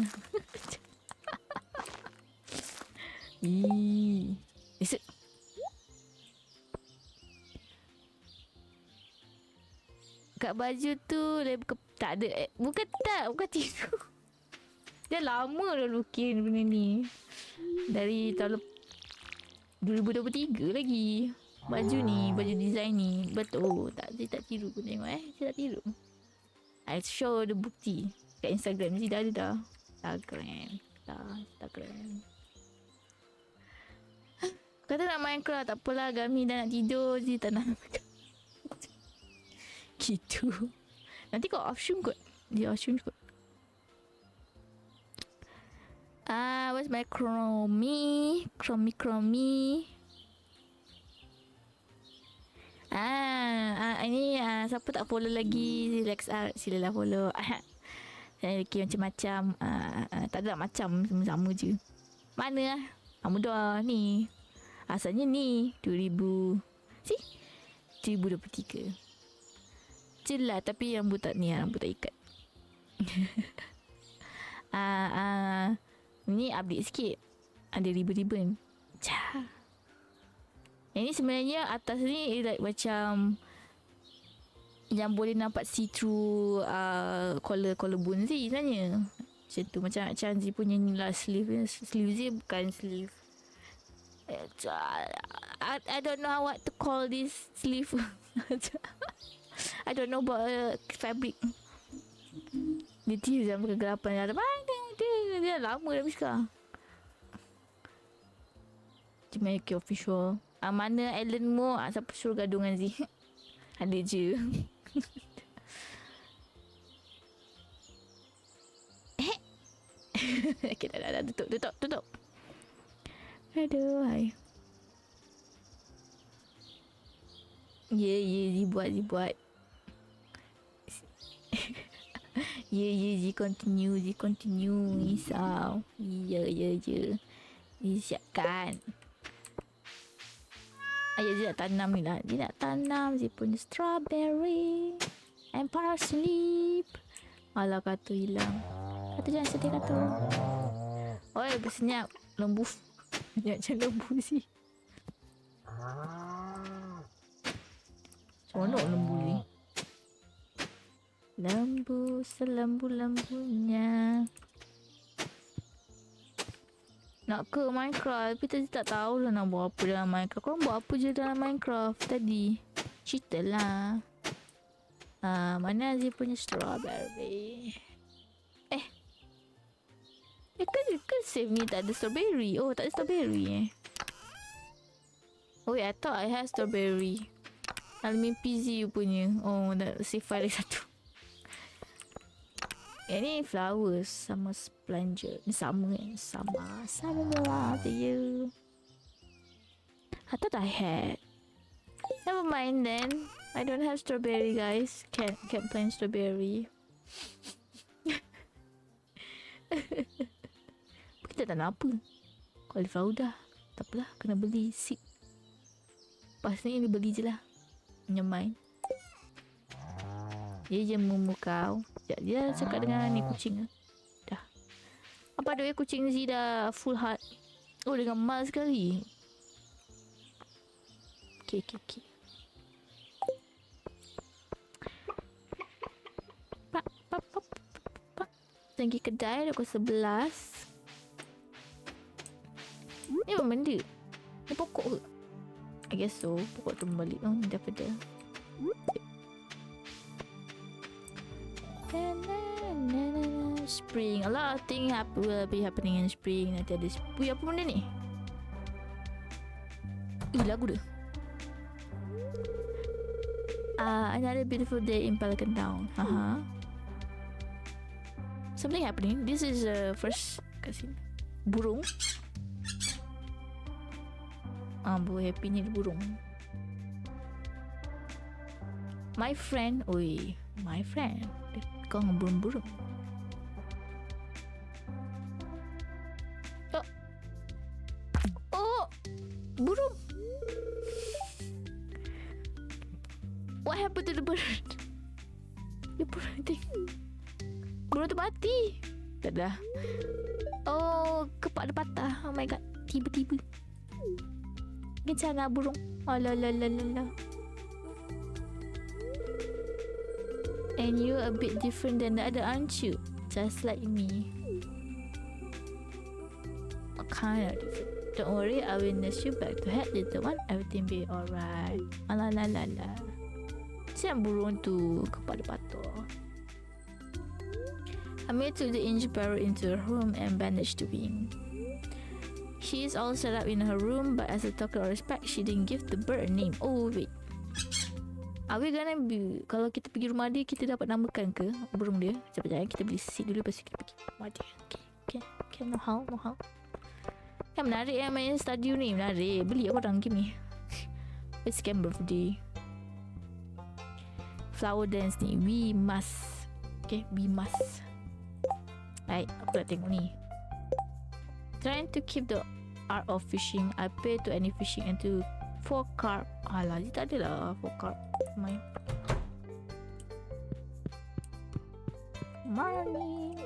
Esok kat baju tu tak ada bukan tiru. Dia lama dah lukis benda ni. Dari tahun 2023 lagi. Baju ni, baju design ni. Betul. Saya tak tiru pun tengok Saya tak tiru. I show the bukti kat Instagram. Mesti dah ada dah. Instagram. Instagram. Kata nak Minecraft, tak apalah. Gami dah nak tidur je, tak nak makan. Gitu. Nanti kau off stream kot. Dia off stream kot. Where's my Chromie? Chromie. Ini siapa tak follow lagi Relax Art, silalah follow. Lagi macam-macam. Tak ada macam, sama-sama je. Mana lah? Mudah ni. Asalnya ni 2023. Jelas tapi rambut tak ni, rambut tak ikat. Ni update sikit. Ada ribbon. Yang ni sebenarnya atas ni like macam yang boleh nampak see through collarbone Zee sebenarnya. Macam tu, macam Zee punya ni lah sleeve Zee bukan sleeve. I don't know what to call this sleeve. I don't know about fabric. Dia tiup zaman kegelapan dia lama dah sekarang. Jamaica official. Mana Alan Moore? Siapa suruh gaduh dengan Zee? Ada je. Okay, dah. Tutup. Aduh, hai. Ya, Zee buat. Zee continue. Risau. Ya. Zee siapkan. Zee nak tanam ni lah. Zee punya strawberry and parsley. Alah, kata hilang. Kata jangan sedih kata. Oi, bersenyap. Lembu. Macam lembu sih. Seronok lembu ni. Lembu selembu-lembunya. Nak ke Minecraft tapi tadi tak tahulah nak buat apa dalam Minecraft. Korang buat apa je dalam Minecraft tadi? Cerita lah. Mana Zee punya strawberry? Kan save ni tak ada strawberry. Oh, tak ada strawberry Oh, I thought I have strawberry. Dalam mimpi Zee punya. Oh, dah save file lagi satu. Ni flowers sama plunger. Ni sama lah to you. I thought I had. Never mind then. I don't have strawberry, guys. Can't plant strawberry. Kita tak nak apa. Cauliflower dah. Tak apalah, kena beli seed. Pas ni beli je lah. Nyemai. Dia je memukau. Dia cakap dengan ni kucing. Dah. Apa ada kucing Zee dah full heart. Oh, dengan mal sekali. Okay. Pak. Tinggi kedai dah pukul 11. Ni apa benda? Ni pokok ke? I guess so. Pokok tu balik. Oh, ni daripada spring. A lot of things will be happening in spring. Nanti ada apa benda ni? Lagu dia. Another beautiful day in Pelican Town. Something happening. This is the first kat sini. Burung. Buat happy ni burung. My friend. Oi, my friend. Kau dengan burung-burung. Oh, burung. What happened to the bird? The burung burung tu mati. Tak dah. Oh, kepak dia patah. Oh my god. Tiba-tiba. Kencana burung. Alalalala. And you a bit different than the other, aren't you? Just like me. Kind of different. Don't worry, I will nurse you back to head, little one. Everything be alright. Amir took the injured parrot into her room and bandaged the wing. She is all set up in her room, but as a token of respect, she didn't give the bird a name. Oh wait, are we gonna be, kalau kita pergi rumah dia, kita dapat namakan ke burung dia? Sekejap, kita beli seed dulu, lepas tu kita pergi rumah dia. Okay, no how. Kan menarik main Stardew ni, menarik. Beli aku orang game ni. It's Cam birthday. Flower dance ni, we must. Okay, we must. Right, aku nak tengok ni. Trying to keep the art of fishing. I pay to any fishing and to 4 carp. Alah, dia tak ada lah 4 carp. Main. Money.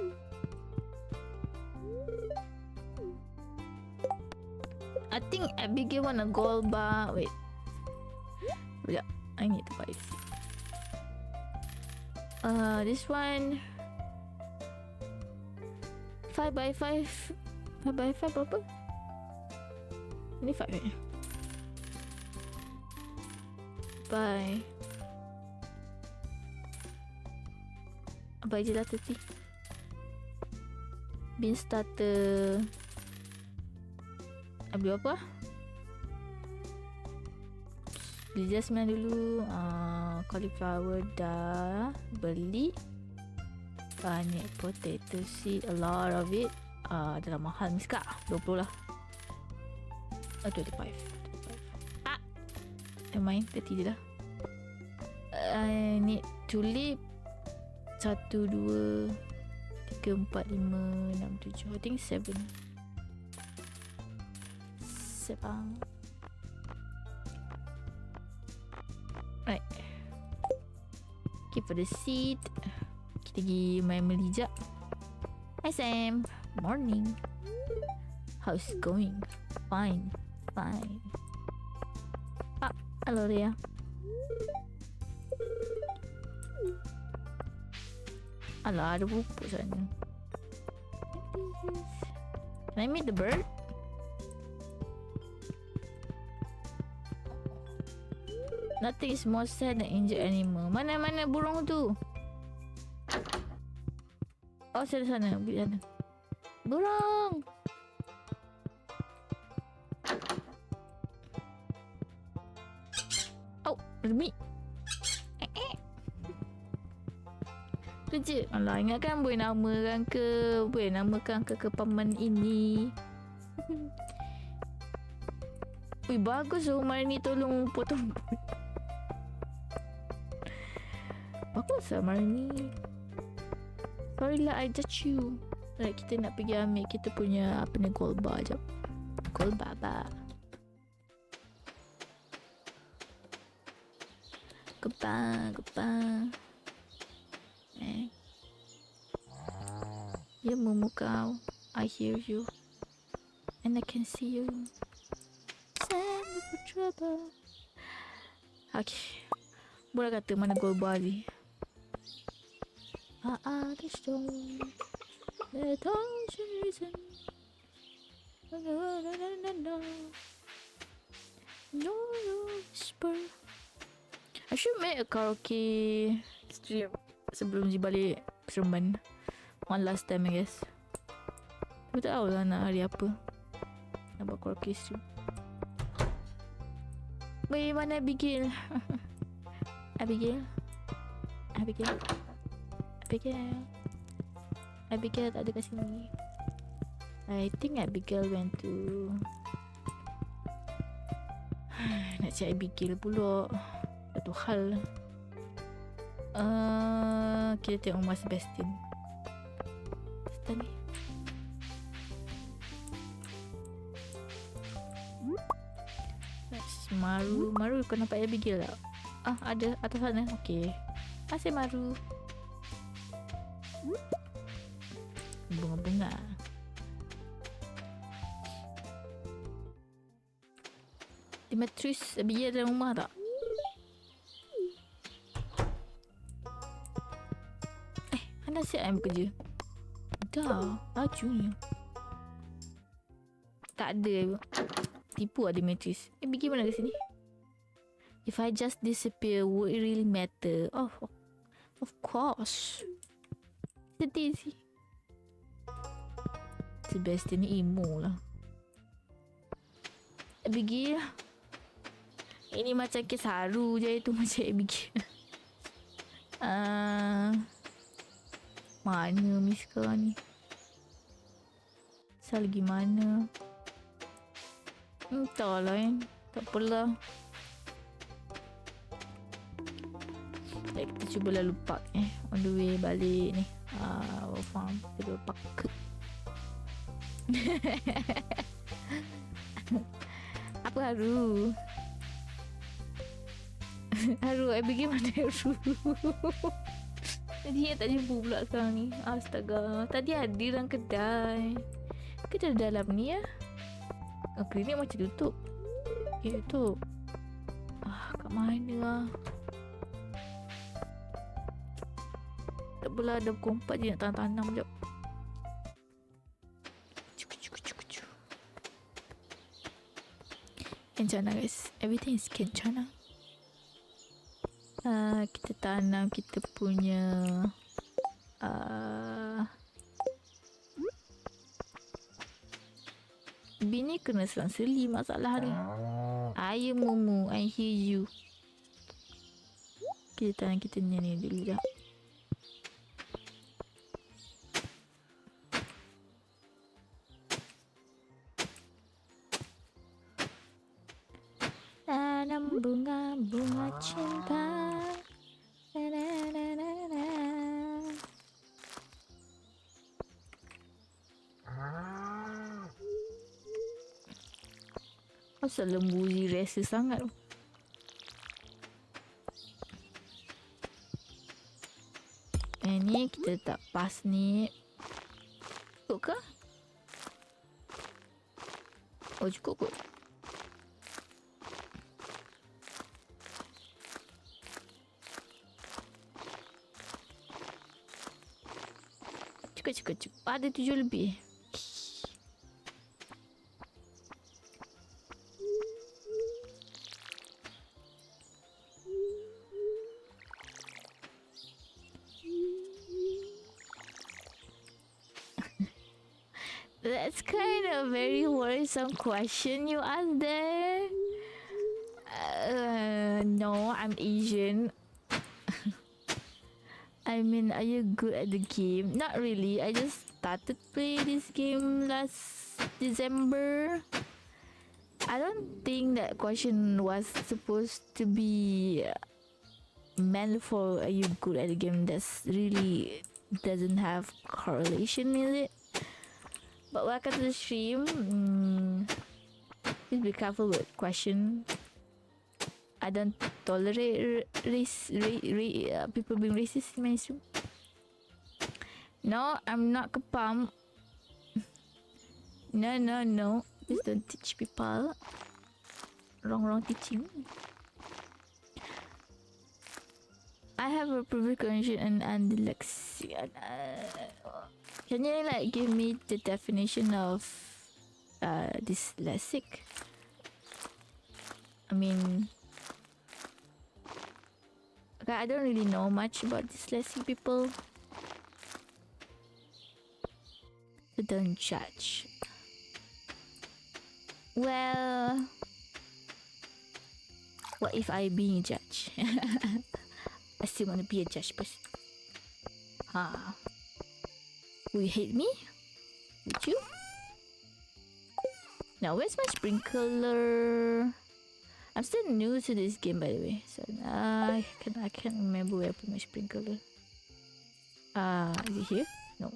I think Abigail want a gold bar. Wait. Yeah, I need to buy it. This one 5x5. 5x5 berapa? Ini 5 eh? Bye. Apa je lah tadi? Bean starter. Beli apa? Beli jasmine dulu. Cauliflower dah beli. Banyak potato seed, a lot of it. Dalam mahal ni sekak. 20 lah. 25. Never mind, 30 je lah. I need tulip. 1, 2, 3, 4, 5, 6, 7. I think 7. Sepang. Right. Okay, for the seed, kita pergi main melijak. Hi Sam. Morning. How's it going? Fine. Hello Ria. Alah, ada pupuk sana. Can I meet the bird? Nothing is more sad than injured animal. Mana burung tu? Oh, sana. Burung. Oh, demi. Tu je. Alah, ingatkan boleh namakan ke paman ini. Wih, bagus rumah ni tolong potong. Bagus lah Mara ni. Sorry lah I judge you. Right, kita nak pergi ambil kita punya apa ni, gold bar jap. Gold bar. Gebang. Ya memukau. I hear you. And I can see you. Send me for trouble. Okay. Boleh kata mana gold bar ni. The storm. The ocean reason. No whisper. I should make a karaoke stream sebelum Ji balik Seremban. One last time I guess. Aku tak tahu lah nak hari apa. Nak buat karaoke stream. Weh, mana Abigail? Abigail tak ada kat sini. I think Abigail went to nak cari Abigail pula. Satu hal. Kita tengok rumah Sebastian ni. Maru kau nampak Abigail tak? Ada atas sana. Okay. Asyik Maru. Bunga-bunga. Dimitris Abigail dalam rumah tak? Anda siap bekerja? Dah, laju ni. Tak ada. Tipu ada Dimitris. Pergi mana ke sini? If I just disappear, would it really matter? Of course. Sedih sih. Sebastian ni emo lah. Abigail. Ini macam kes haru je, itu macam Abigail. Mana Miska ni? Asal gimana? Entahlah kan. Tak apalah. Kita cuba lalu park on the way balik ni. Faham. Kita park. Apa haru? Haru, Abigail mana haru? Dia tak jumpa pula sekarang ni. Astaga. Tadi ada dalam kedai. Kedai dalam ni ya. Klinik macam tutup. Okay, tutup. Kat mana lah? Tak apalah, ada pukul 4 je nak tanam-tanam sekejap. Kencana guys. Everything is kencana. Kita tanam kita punya bini kena selang-seli masalah ni. Ayah Mumu, I hear you. Kita tanam kita ni dulu dah. Tanam bunga-bunga cinta. Asal lembu ni rasa sangat tu. Ni kita tak pas ni. Cukup ke? Oh cukup kot. Cukup. Ada 7 lebih. That's kind of very worrisome question you asked there. No, I'm Asian. I mean, are you good at the game? Not really. I just started playing this game last December. I don't think that question was supposed to be meant for are you good at the game. That's really doesn't have correlation with it. But welcome to the stream. Please be careful with question. I don't tolerate people being racist in my stream. No, I'm not kepam. No. Please don't teach people. Wrong teaching. I have a privilege condition and dyslexia. Can you like give me the definition of dyslexic? I mean, okay, I don't really know much about dyslexic people. So don't judge. Well, what if I being a judge? I still want to be a judge person. Will you hate me? Would you? Now, where's my sprinkler? I'm still new to this game, by the way. So I can't remember where I put my sprinkler. Is it here? No.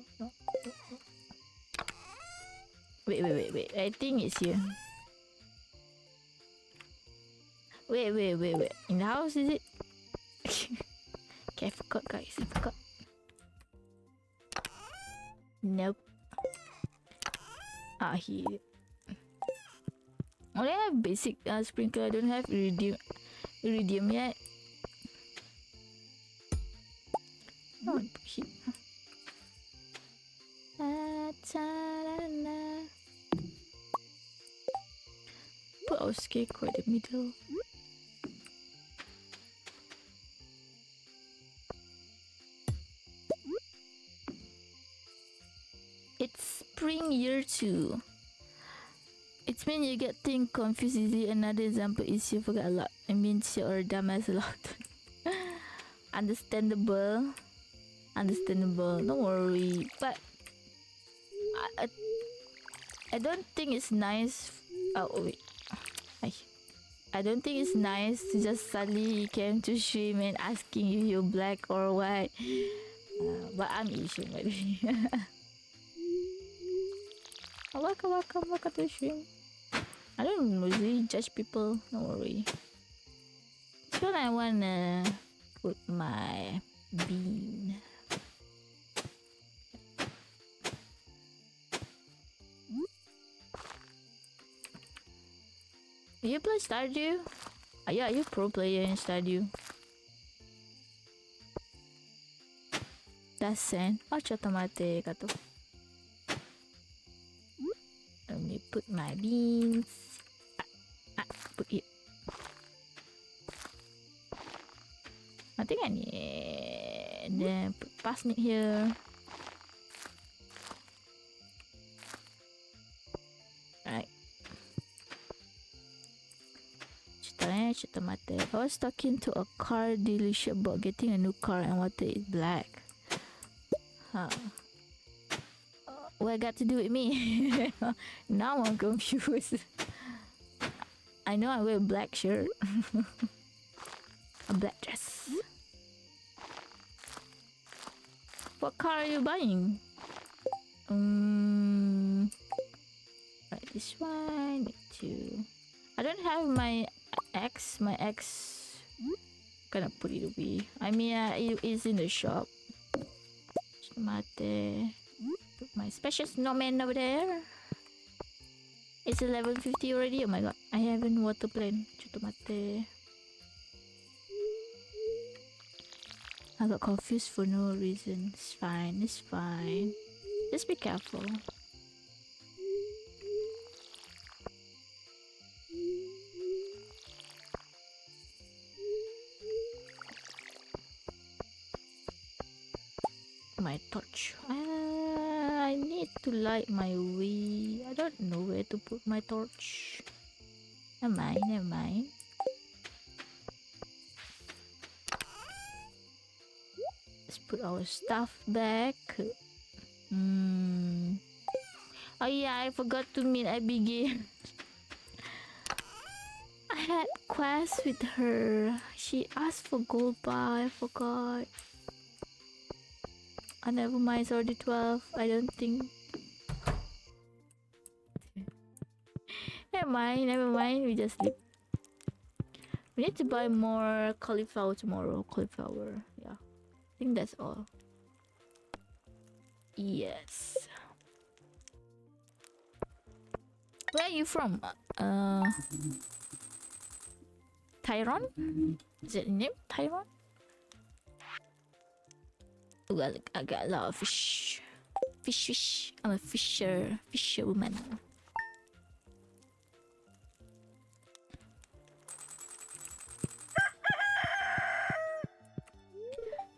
Wait. I think it's here. Wait. In the house, is it? Okay, I forgot, guys. Nope. Here. Only have basic sprinkler. I don't have iridium yet. Oh, shit. Put our scarecrow in the middle. It's spring year 2. It means you get things confused easily. Another example is you forget a lot. It means you're dumbass a lot. Understandable. Understandable. Don't worry. But I don't think it's nice. Oh wait. I don't think it's nice to just suddenly came to stream and asking if you're black or white. But I'm Asian, by the way. Welcome to the stream. I don't usually judge people. Don't worry. So I wanna put my bean. You play Stardew? Yeah, you're pro player in Stardew. That's sand. Oh, chotomate kato. Let me put my beans. Put it. I think I need. Then put parsnip here. Alright. Tomate. I was talking to a car dealership about getting a new car and water is black. Huh. What got to do with me? Now I'm confused. I know I wear a black shirt. A black dress. What car are you buying? Right, this one. Me too. I don't have my ex. My ex. Gonna put it away. I mean, it is in the shop. Tomate. Put my special snowman over there. It's 11:50 already. Oh my god, I haven't water plan. Tomate. I got confused for no reason. It's fine. It's fine. Just be careful. My torch. I need to light my way. I don't know where to put my torch. Never mind. Let's put our stuff back. Oh yeah, I forgot to meet Abigail. I had quest with her. She asked for gold bar. I forgot. Oh, never mind. It's already 12. I don't think. Never mind. We just sleep. We need to buy more cauliflower tomorrow. Cauliflower. Yeah. I think that's all. Yes. Where are you from? Tyrone? Is it name? Tyrone? Oh, I got a lot of fish. Fish. I'm a fisherwoman.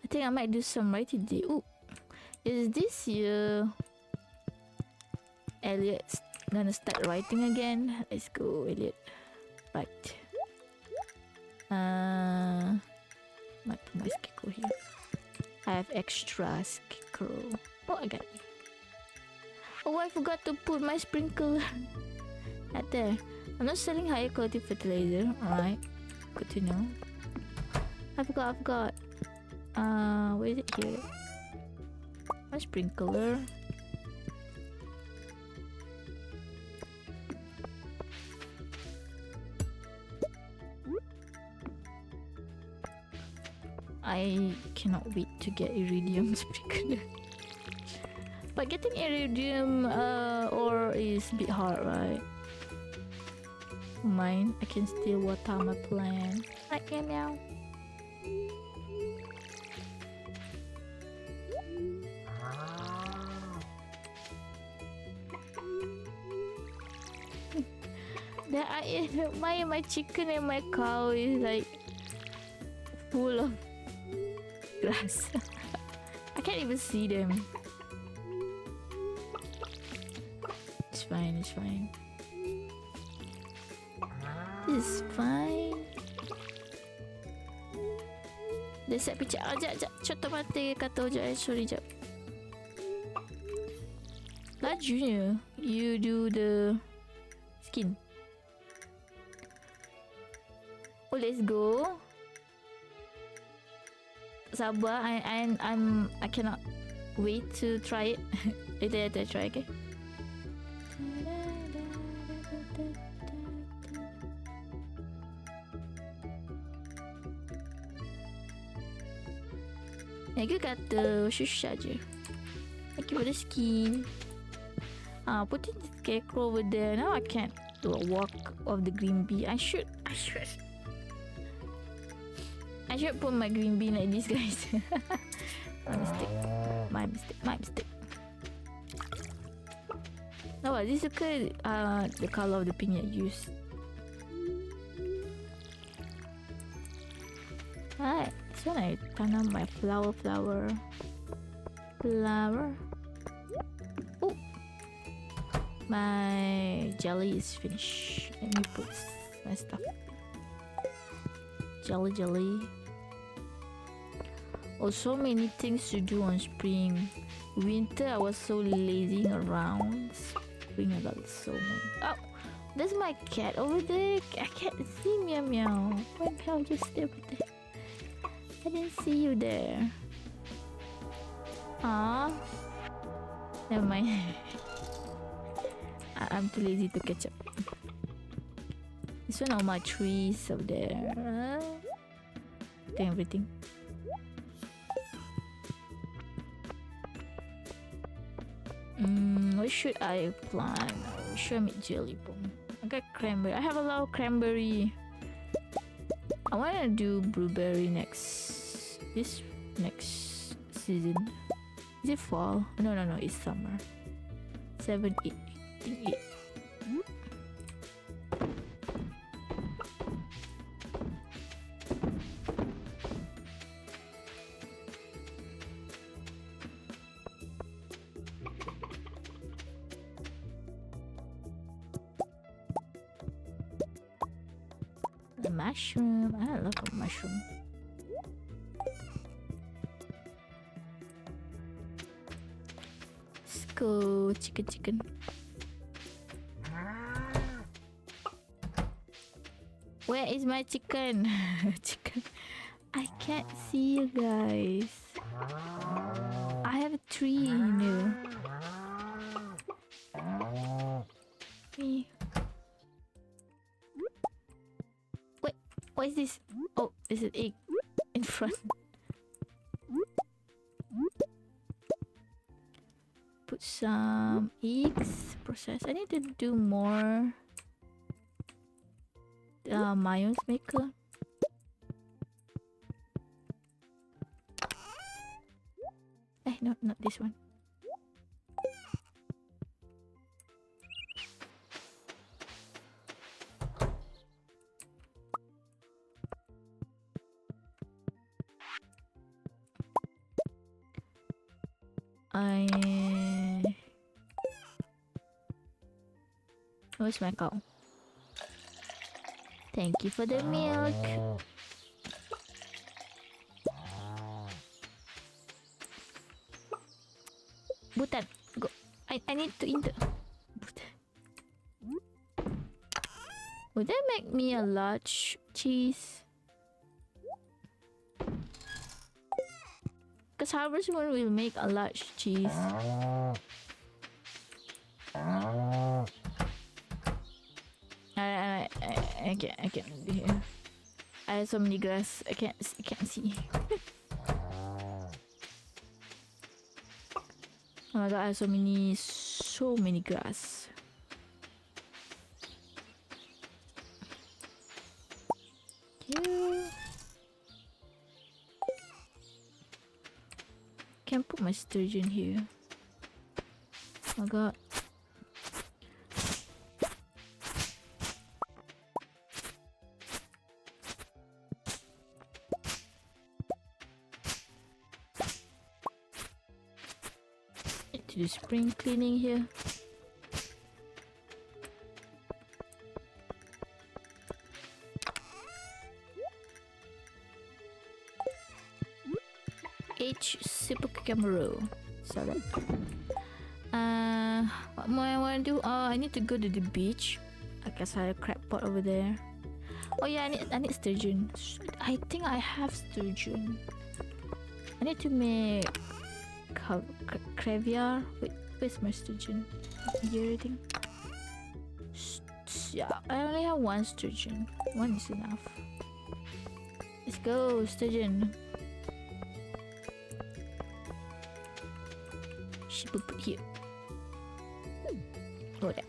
I think I might do some writing today. Ooh, is this year Elliot's gonna start writing again? Let's go, Elliot. Right. My scarecrow here. I have extra scarecrow. Oh, I got it. Oh, I forgot to put my sprinkler right there. I'm not selling higher quality fertilizer. Alright, good to know. I forgot. Where is it here? My sprinkler. I cannot wait to get iridium sprinkler. But getting iridium ore is a bit hard, right? Mine, I can still water my plant. Right, meow. My chicken and my cow is like full of grass. I can't even see them. It's fine. It's fine. It's fine. Dia set picture. Sekejap. Contoh mata kata sekejap. Sorry, sekejap. Lajunya, you do the skin. Oh, let's go. Sabar, I cannot wait to try it. later try, okay? Aku kata susah je. Thank you for the skin. Putting the scarecrow over there. Now I can't do a walk of the green bee. I should put my green bee like this, guys. My mistake. Oh, this is the color of the pink I used. Alright, so I tanam my flower. Oh, my jelly is finished. Let me put my stuff. Jelly. Oh, so many things to do on spring. Winter, I was so lazing around. Spring, I got so many. Oh, there's my cat over there. I can't see Meow. Why Meow just stay over there? I didn't see you there. Never mind. I'm too lazy to catch up. This one, all my trees up there. Everything. What should I plant? Should I make jelly bomb? I got cranberry. I have a lot of cranberry. I want to do blueberry next season. Is it fall? No, it's summer. 7, 8. I think 8. The mushroom. I love a mushroom. Let's go, chicken. Where is my chicken? Chicken. I can't see you guys. I have a tree here. Me. Wait, what is this? Oh, there's an egg in front. Put some eggs. Process. I need to do more. Mayonnaise maker. No, not this one. Where's my cow? Thank you for the milk. Butan, go. I need to eat the Butan. Would that make me a large cheese? Because Harvest Moon will make a large cheese. I can't do here. I have so many grass. I can't see. Oh my god, I have so many grass. Yeah. Can't put my sturgeon here. Oh my god. Do spring cleaning here. camera. So that. What more I want to do? I need to go to the beach. I guess I have a crab pot over there. Oh yeah, I need sturgeon. I think I have sturgeon. I need to make caviar. Wait, where's my sturgeon? Here, I think. Yeah, I only have one sturgeon. One is enough. Let's go, sturgeon. Should we put here? Oh, there.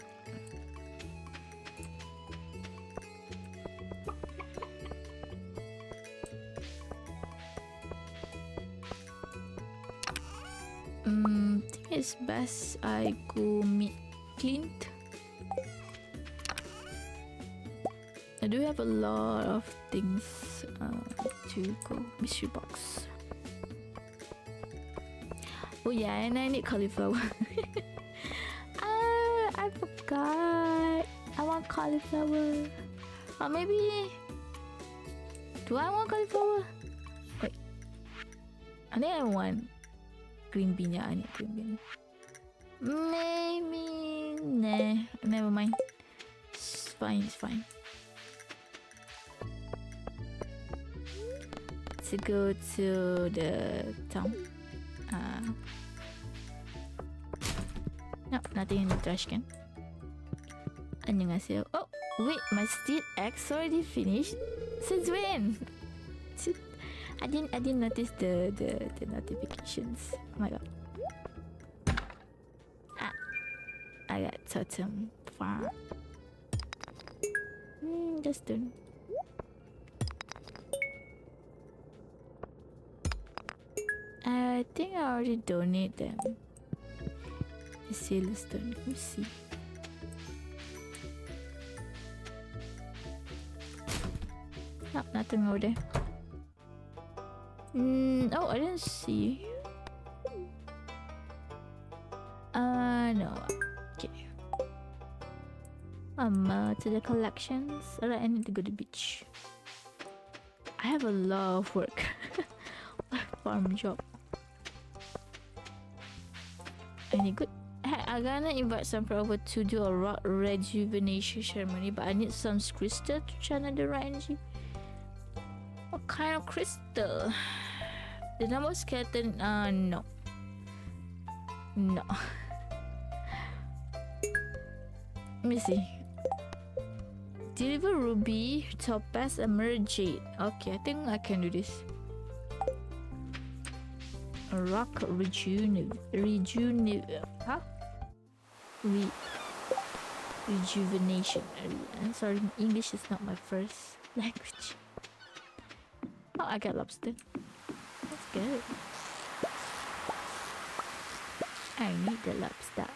I think it's best I go meat cleaned. I do have a lot of things to go. Mystery box. Oh yeah, and I need cauliflower. I forgot. I want cauliflower. Or maybe... Do I want cauliflower? Wait. I think I want green bean. Yeah, I need green bean. Maybe... Nah, never mind. It's fine, it's fine. To go to the town. No, nothing in the trash can. 안녕하세요. Oh, wait, my steel axe already finished. Since when? I didn't notice the notifications. Oh my god. I got totem farm. Just done. I think I already donate them. The sailor stone. Let me see. No, nothing over there. Oh, I didn't see. No. Okay. To the collections. Alright, I need to go to the beach. I have a lot of work. Farm job. Any good? I'm gonna invite some people over to do a rock rejuvenation ceremony, but I need some crystal to channel the right energy. What kind of crystal? The number skeleton? No. No. Let me see. Deliver ruby, topaz, emerald jade. Okay, I think I can do this. Rock rejuvenation. I'm sorry, English is not my first language. Oh, I got lobster. That's good. I need the lobster.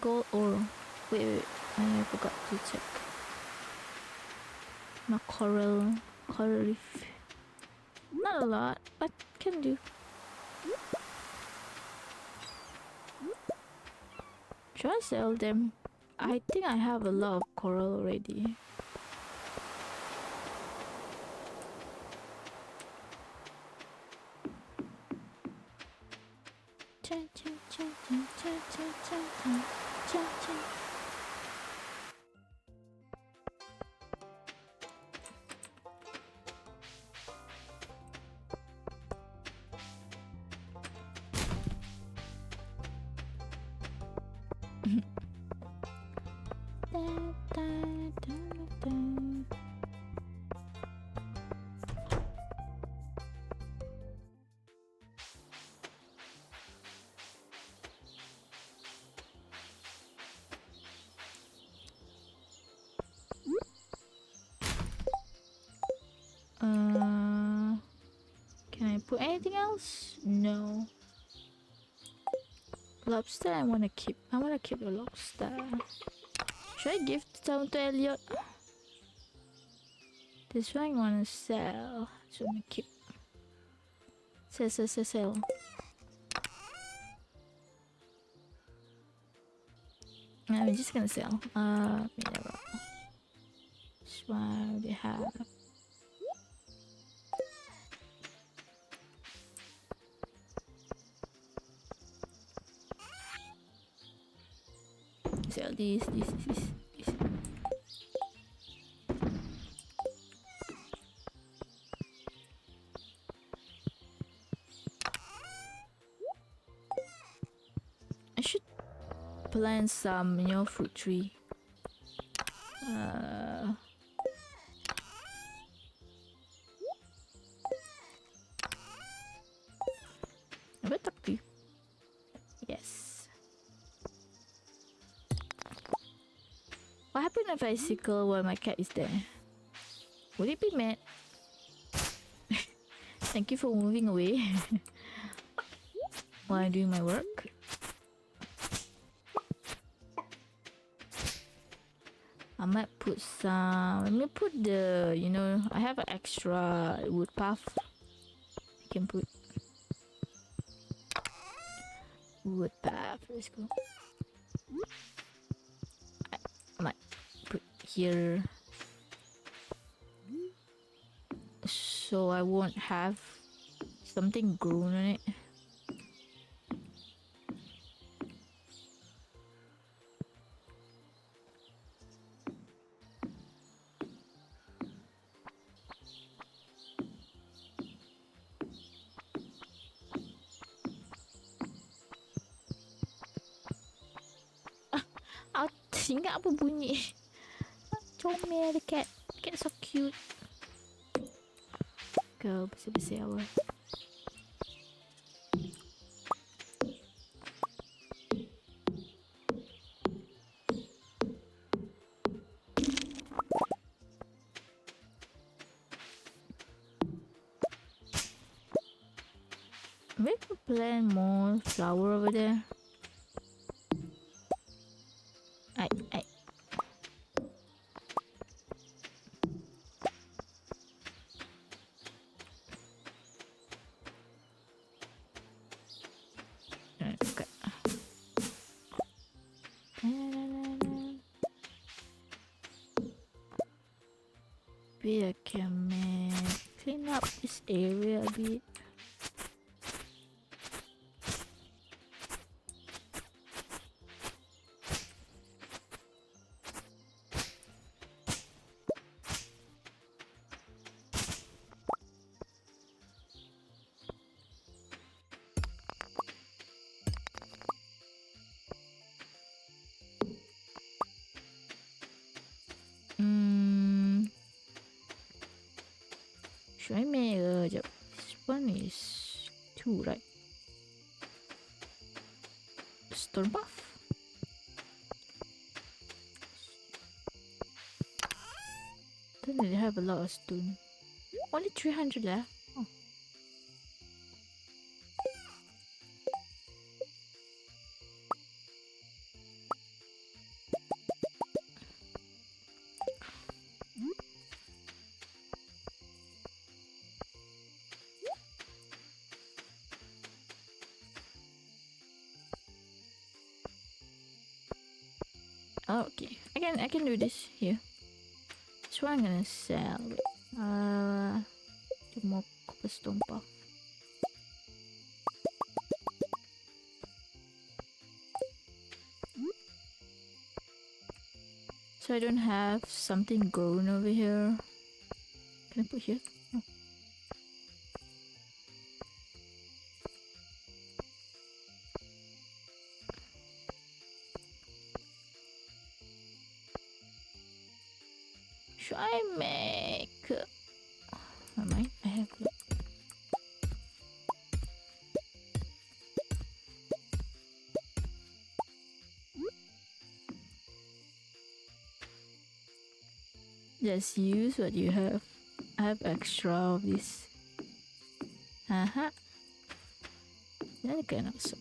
Gold ore. Wait, I forgot to check. My coral reef. Not a lot, but can do. Should I sell them? I think I have a lot of coral already. Can I put anything else? No. Lobster I wanna keep. I wanna keep the lobster. Should I give some to Elliot? This one I wanna sell. So I'm gonna keep. Sell. I'm just gonna sell. Mineral. This one they have. Sell this. I should plant some, fruit tree. Have I talked to you? Yes. What happened if I sickle while my cat is there? Would it be mad? Thank you for moving away while I'm doing my work. I might put some. Let me put the. I have an extra wood path. I can put wood path. Let's go. I might put here, so I won't have something grown on it. Singa apa bunyi? Comel the cat. Cat so cute. Kau bersih-bersih awal. Maybe plant more flower over there. I okay. Maybe I can clean up this area a bit. Should I make this one is 2, right? Stone buff. Don't really have a lot of stone. Only 300 left. Oh. Oh, okay. I can do this here. This one I'm gonna sell. Two more cobblestone buff. So I don't have something grown over here. Can I put here? No. Should I make... Never mind, I have... Just use what you have. I have extra of this. Then I can also...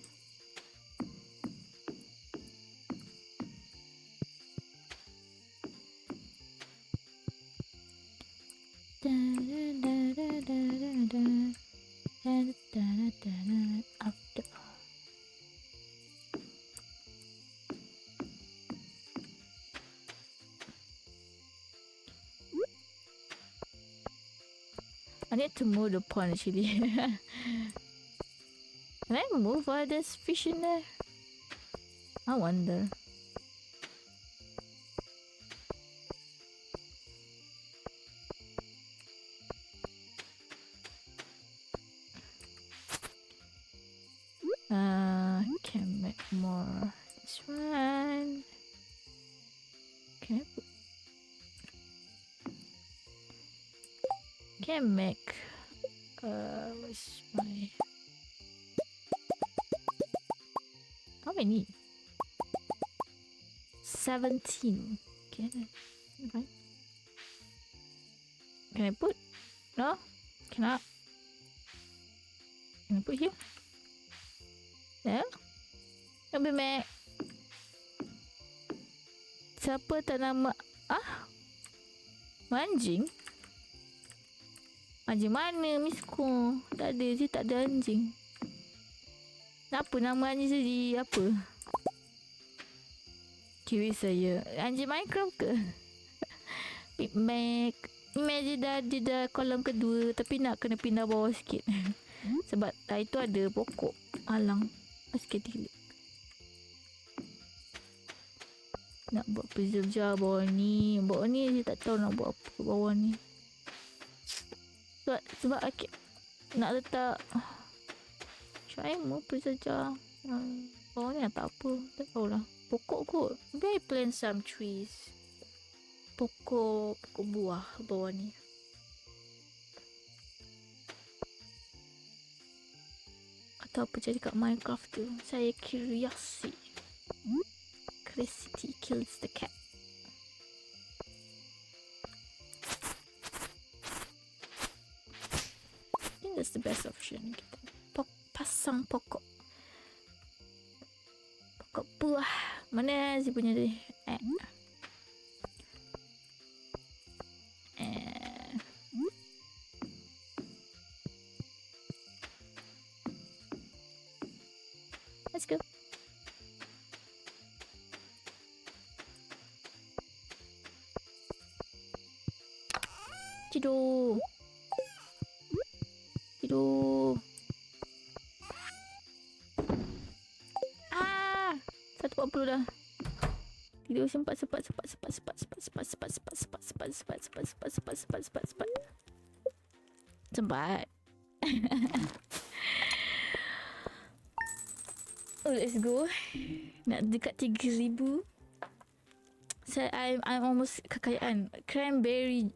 After. I need to move the pond actually. Can I move all this fish in there? I wonder. Can make more. This one. Can I put? Can make. Where's my? How many? 17. Okay. Right. Can I put? No? Cannot. Can I put here? Yeah? Habis Mac. Siapa tak nama? Anjing? Anjing mana Miss Ko? Tak ada je, tak ada anjing. Apa nama anjing tadi? Apa? Kiri saya. Anjing Minecraft ke? Big Mac. Mac je dah kolam kedua. Tapi nak kena pindah bawah sikit. Sebab itu ada pokok alang. Sikit tilik. Nak buat preserve jar bawah ni. Bawah ni je tak tahu nak buat apa kat bawah ni. Sebab aku nak letak try more preserve jar. Bawah ni tak apa. Tak tahulah. Pokok kot. Maybe I plant some trees. Pokok buah bawah ni. Atau apa jadi kat Minecraft tu. Saya curiosity. Curiosity kills the cat. I think that's the best option. Kita pasang pokok. Pokok buah. Mana si punya tadi? Let's go. Tidur. Tidur. 140 dah. Tidur sempat. Oh, let's go. Nak dekat 3,000. I'm almost kekayaan. Cranberry.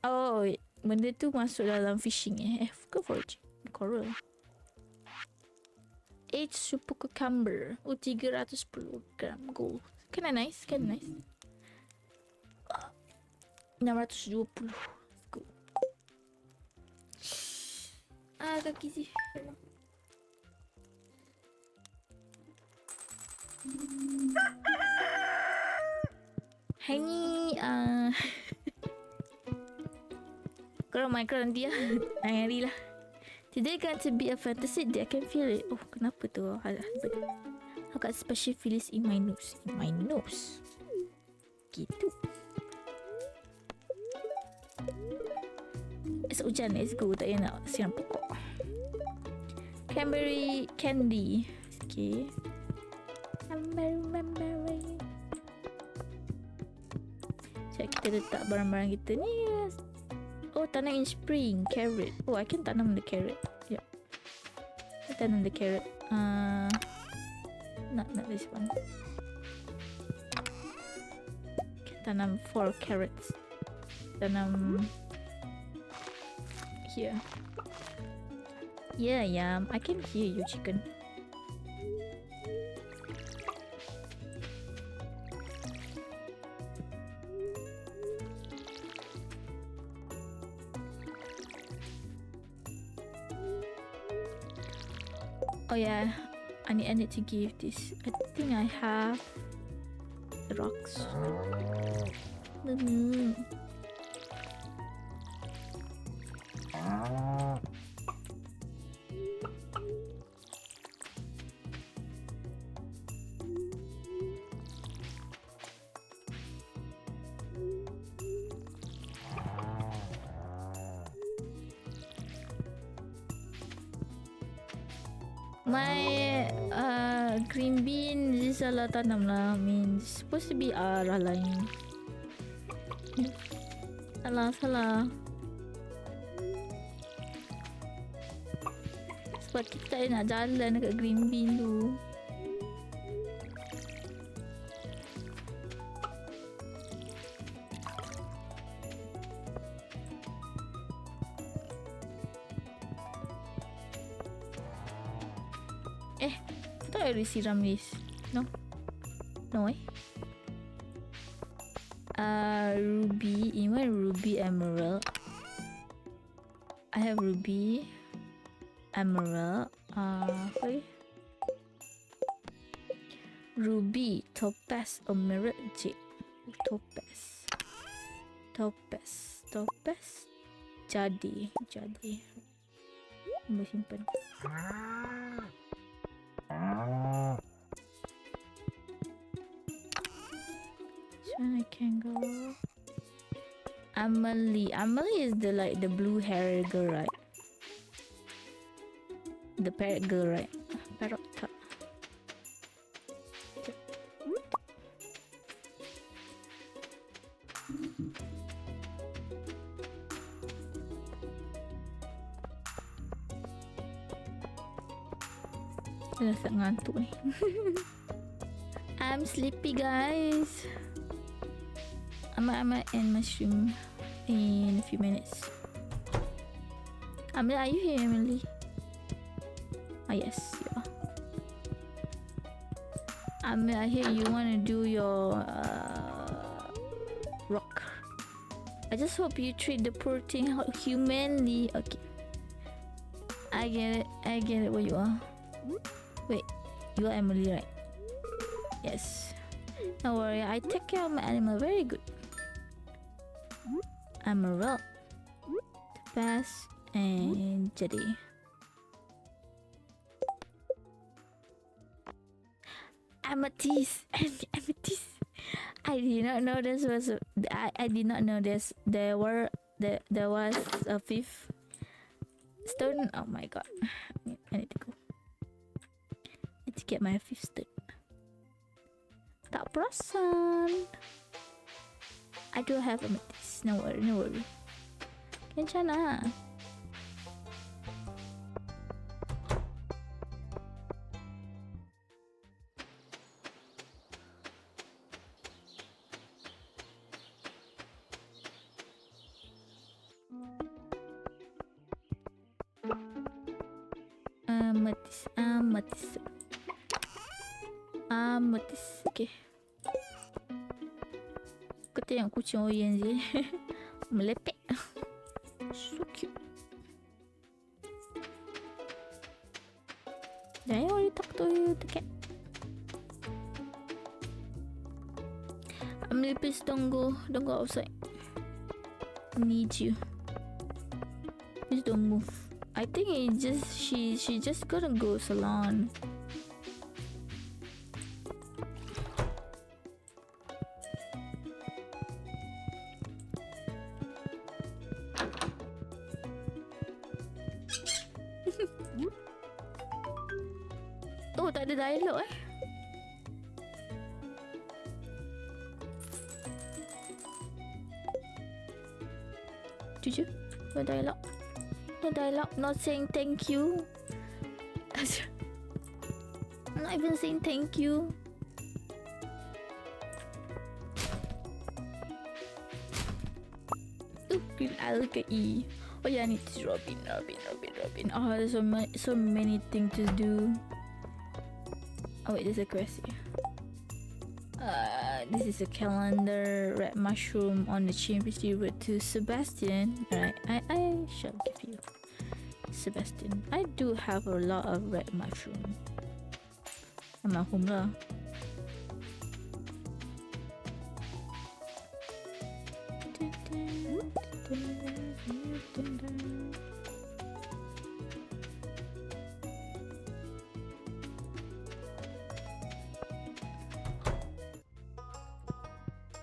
Oh, benda tu masuk dalam fishing ke foraging? Coral. Age super cucumber. Oh, 310 gram gold. Kinda nice. 620. Let's go. Kaki sih. Hai ni korang main korang nanti lah. Lain hari lah. Today going to be a fantasy day. I can feel it. Oh, kenapa tu? I got special feelings in my nose. Gitu. Esok hujan. Let's go. Tak payah nak siram pokok. Cranberry candy. Okay. Cranberry. Sekejap kita letak barang-barang kita ni. Oh, tanam in spring. Carrot. Oh, I can tanam the carrot. Yep. I tanam the carrot. Not this one. Can tanam 4 carrots. Tanam here. Yeah. I can hear you, chicken. Oh yeah, I need to give this. I think I have the rocks. My green bean dia salah tanam lah. I mean supposed to be arah lain. Salah. Sebab kita tak nak jalan dekat green bean tu. I already siram this. No, ruby, even ruby emerald. I have ruby emerald. Ruby, topaz, emerald, jade. Topaz. Jadi. Boleh simpan. I can go. Amelie is the blue hair girl, right? The parrot girl, right? Parrot. Dah tak ngantuk ni. I'm sleepy, guys. I might end my stream in a few minutes. Amelie, are you here, Amelie? Oh yes, you are. Amelie, I hear you want to do your rock. I just hope you treat the poor thing humanly. Okay, I get it where you are. Wait, you are Emily, right? Yes. Don't worry, I take care of my animal very good. Emerald, topaz, and jade. Amethyst. I did not know this was. I did not know this. There was a fifth stone. Oh my god! I need to go. To get my fifth stone. Tak perasan. I do have amethyst. No worry. Kencana. Amethyst. Okay. Kau tengok kucing Oyen je. Melepek. So cute. Then I already talked to you, the cat. Amelie, please don't go outside. I need you. Please don't move. I think she just gonna go salon. Oh, tak ada dialog eh. Jujur, no dialog. Not saying thank you. I'm not even saying thank you. Green algae. Oh yeah, I need to Robin. Oh, there's so many things to do. Oh wait, there's a quest here. This is a calendar, red mushroom on the championship road to Sebastian. Alright, I shall give you Sebastian. I do have a lot of red mushroom. I'm at home lah.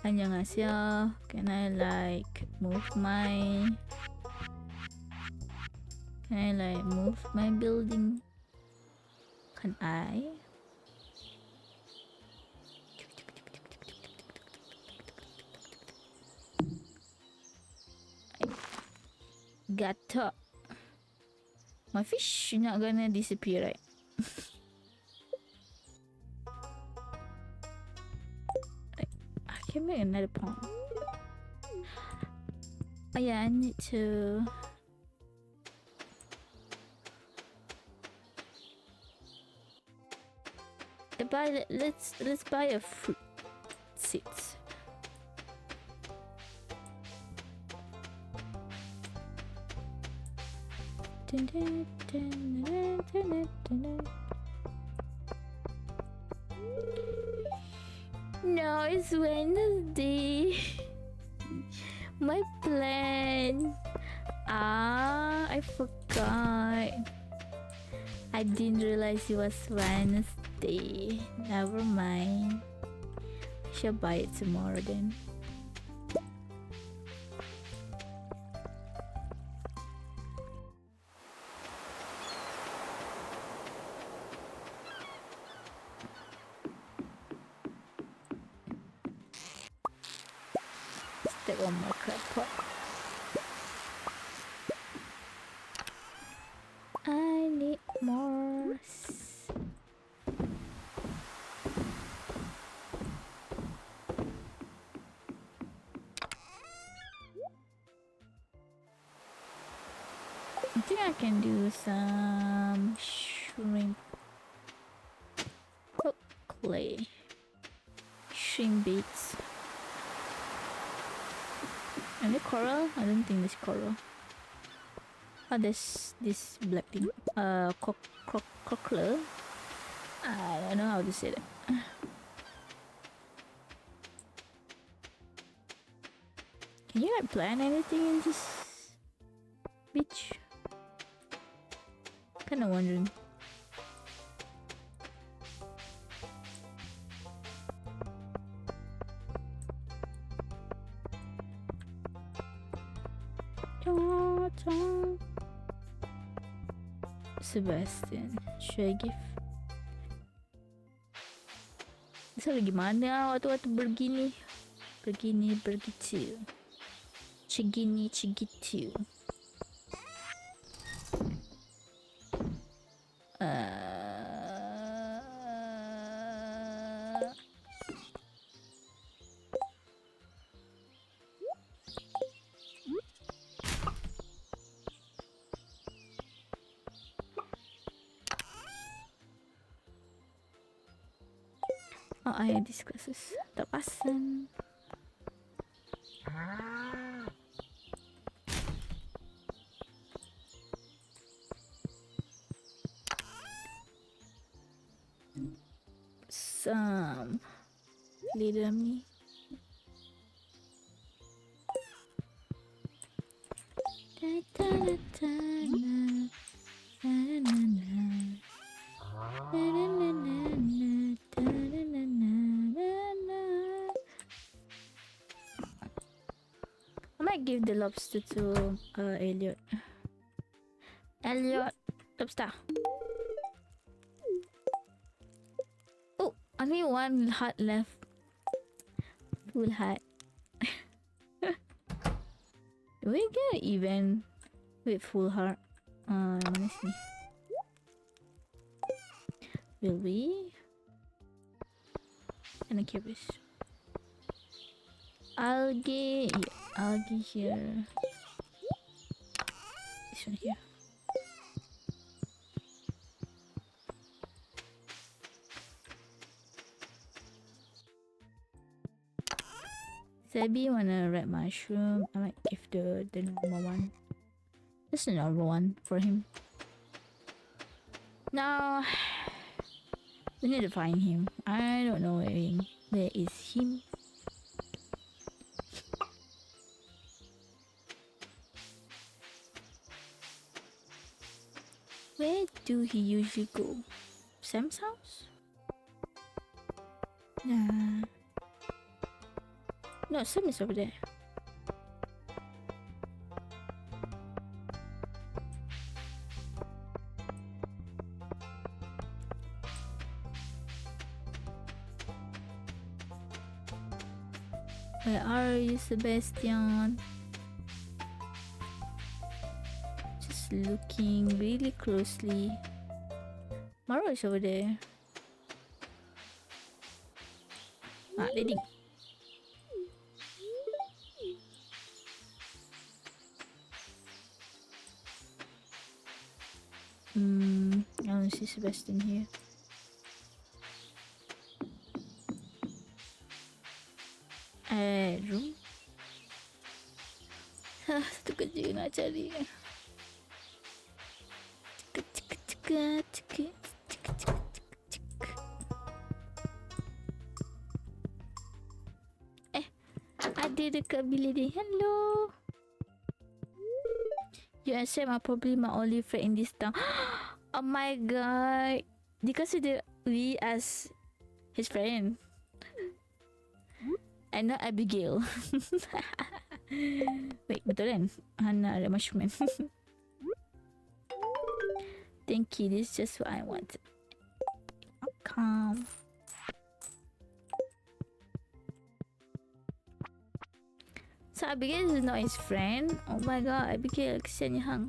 안녕하세요. Can I like move my building? Can I? Gato. My fish not gonna disappear, right? I can make another pond. Oh yeah, I need to. Let's buy a fruit seeds. No, it's Wednesday. My plan. I forgot. I didn't realize it was Wednesday. Never mind. Shall buy it tomorrow then. Let's take one more crab pot. I need more. I think I can do some shrimp. Oh, clay. Shrimp bits. Any coral? I don't think there's coral. Oh, there's this black thing. Cockler. I don't know how to say that. Can you like plant anything in this beach? Kinda wondering. Sebastian, should I give? Bisa lagi mana waktu-waktu begini? Begitu. Cegitu. Oh, I had these glasses. Tak pasang. Some little me. I might give the lobster to Elliot. Lobster. Oh, only one heart left. Full heart. Do we get an event with full heart? Mana sini? Will we? Kinda curious. Algae here. This one here. Sebi want a red mushroom. I might give the normal one. Just a normal one for him. Now we need to find him. I don't know where is him. Where do he usually go? Sam's house? Nah. No, some is over there. Where are you, Sebastian? Just looking really closely. Maro is over there. Ah, lady. I don't see Sebastian here. Room? Satu kerja nak cari. Cika. Ada dekat bilik dia. Hello. You and Sam are probably my only friend in this town. Oh my god. Dia consider we as his friend. And not Abigail. Wait, betul kan? Hana ada mushroom. Thank you. This is just what I want. Calm. So Abigail is not his friend. Oh my god, Abigail kesiannya hang.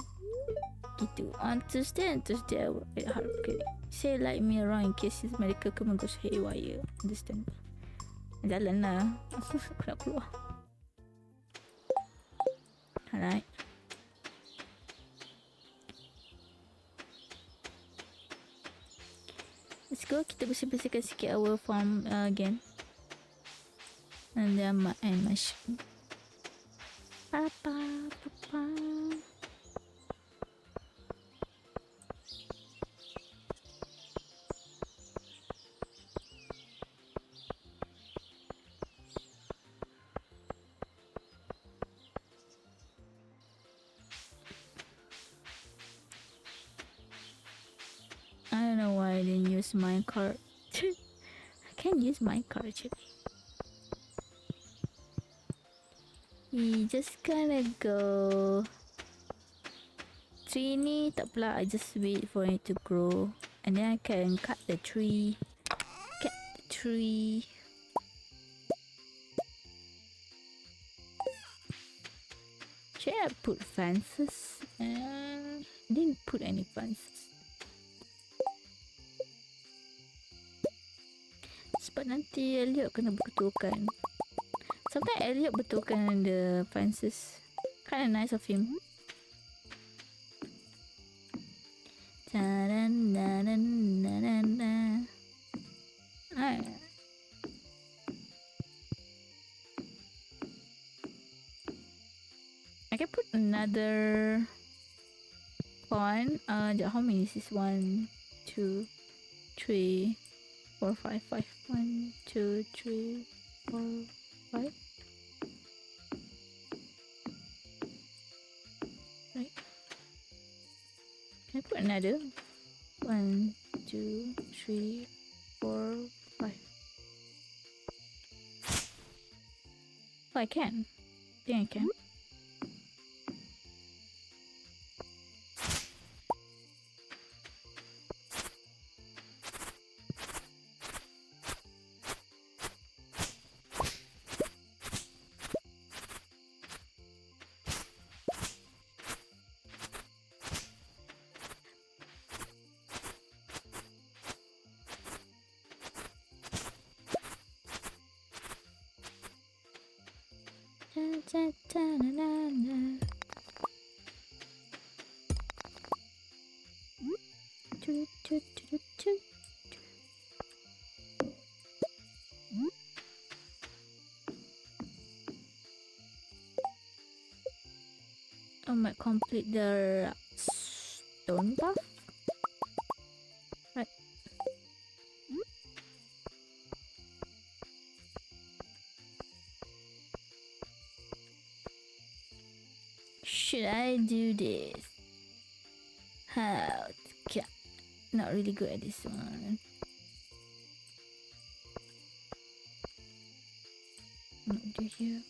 Gitu. On Tuesday and Thursday I work very hard. Okay. Say like me around in case his medical come goes haywire. Understand? Jalan lah. Aku nak keluar. Alright. Let's go. Kita bersih-bersihkan sikit our farm again. And then mushroom. Papa. I don't know why I didn't use my card. I can't use my card actually. We just gonna go. Tree ni tak pula. I just wait for it to grow, and then I can cut the tree. Should I put fences? Didn't put any fences. Sebab nanti Elliot kena betulkan. Sometimes Elliot betulkan the fences. Kinda nice of him. I can put another pond. How many is this? 1, 2, 3, 4, 5, 5. 1, 2, 3, 4, 5. Right. Can I put another? 1, 2, 3, 4, 5. Oh, I can. I think I can. I might complete the stone path. Right. Should I do this? How? Not really good at this one. Not do here.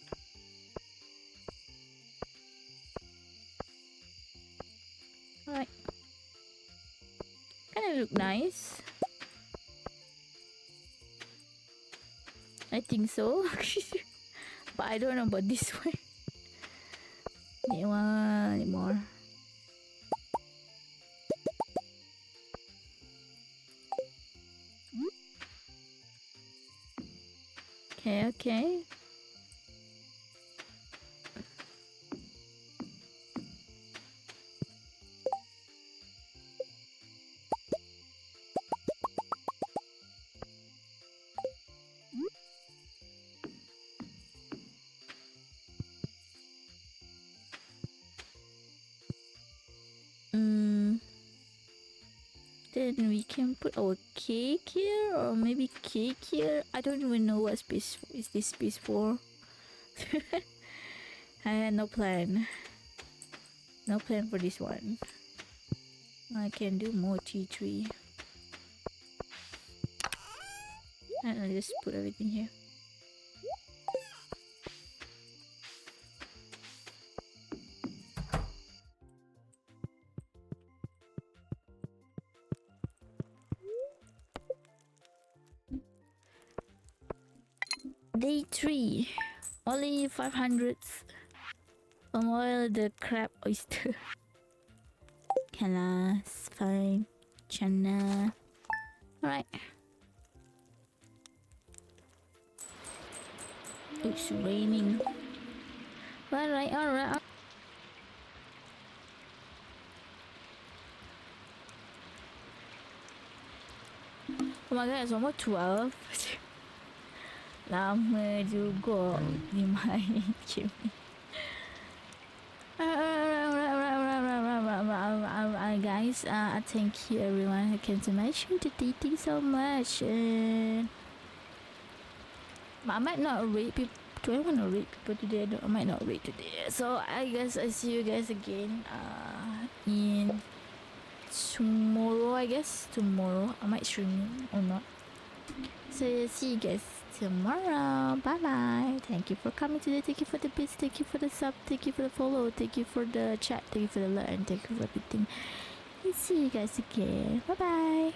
Alright. Kinda look nice. I think so. But I don't know about this one. Need one, need more. Okay, okay. Then we can put our cake here, or maybe cake here. I don't even know what space is this space for. I had no plan. No plan for this one. I can do more tea tree. And I'll just put everything here. Day 3. Only 500 from all the crab oyster. Kala, it's fine. Chana. Alright. It's raining. Alright, alright. Oh my god, it's almost 12. Lama juga ni main game ni. Guys, thank you everyone who came to my stream today. Thank you so much. I might not rate people. Do I want to rate people today? I might not rate today. So I guess I see you guys again in tomorrow. I guess tomorrow I might stream or not. So see you guys tomorrow. Bye bye. Thank you for coming today. Thank you for the bits. Thank you for the sub. Thank you for the follow. Thank you for the chat. Thank you for the learn. Thank you for everything. And see you guys again. Bye bye.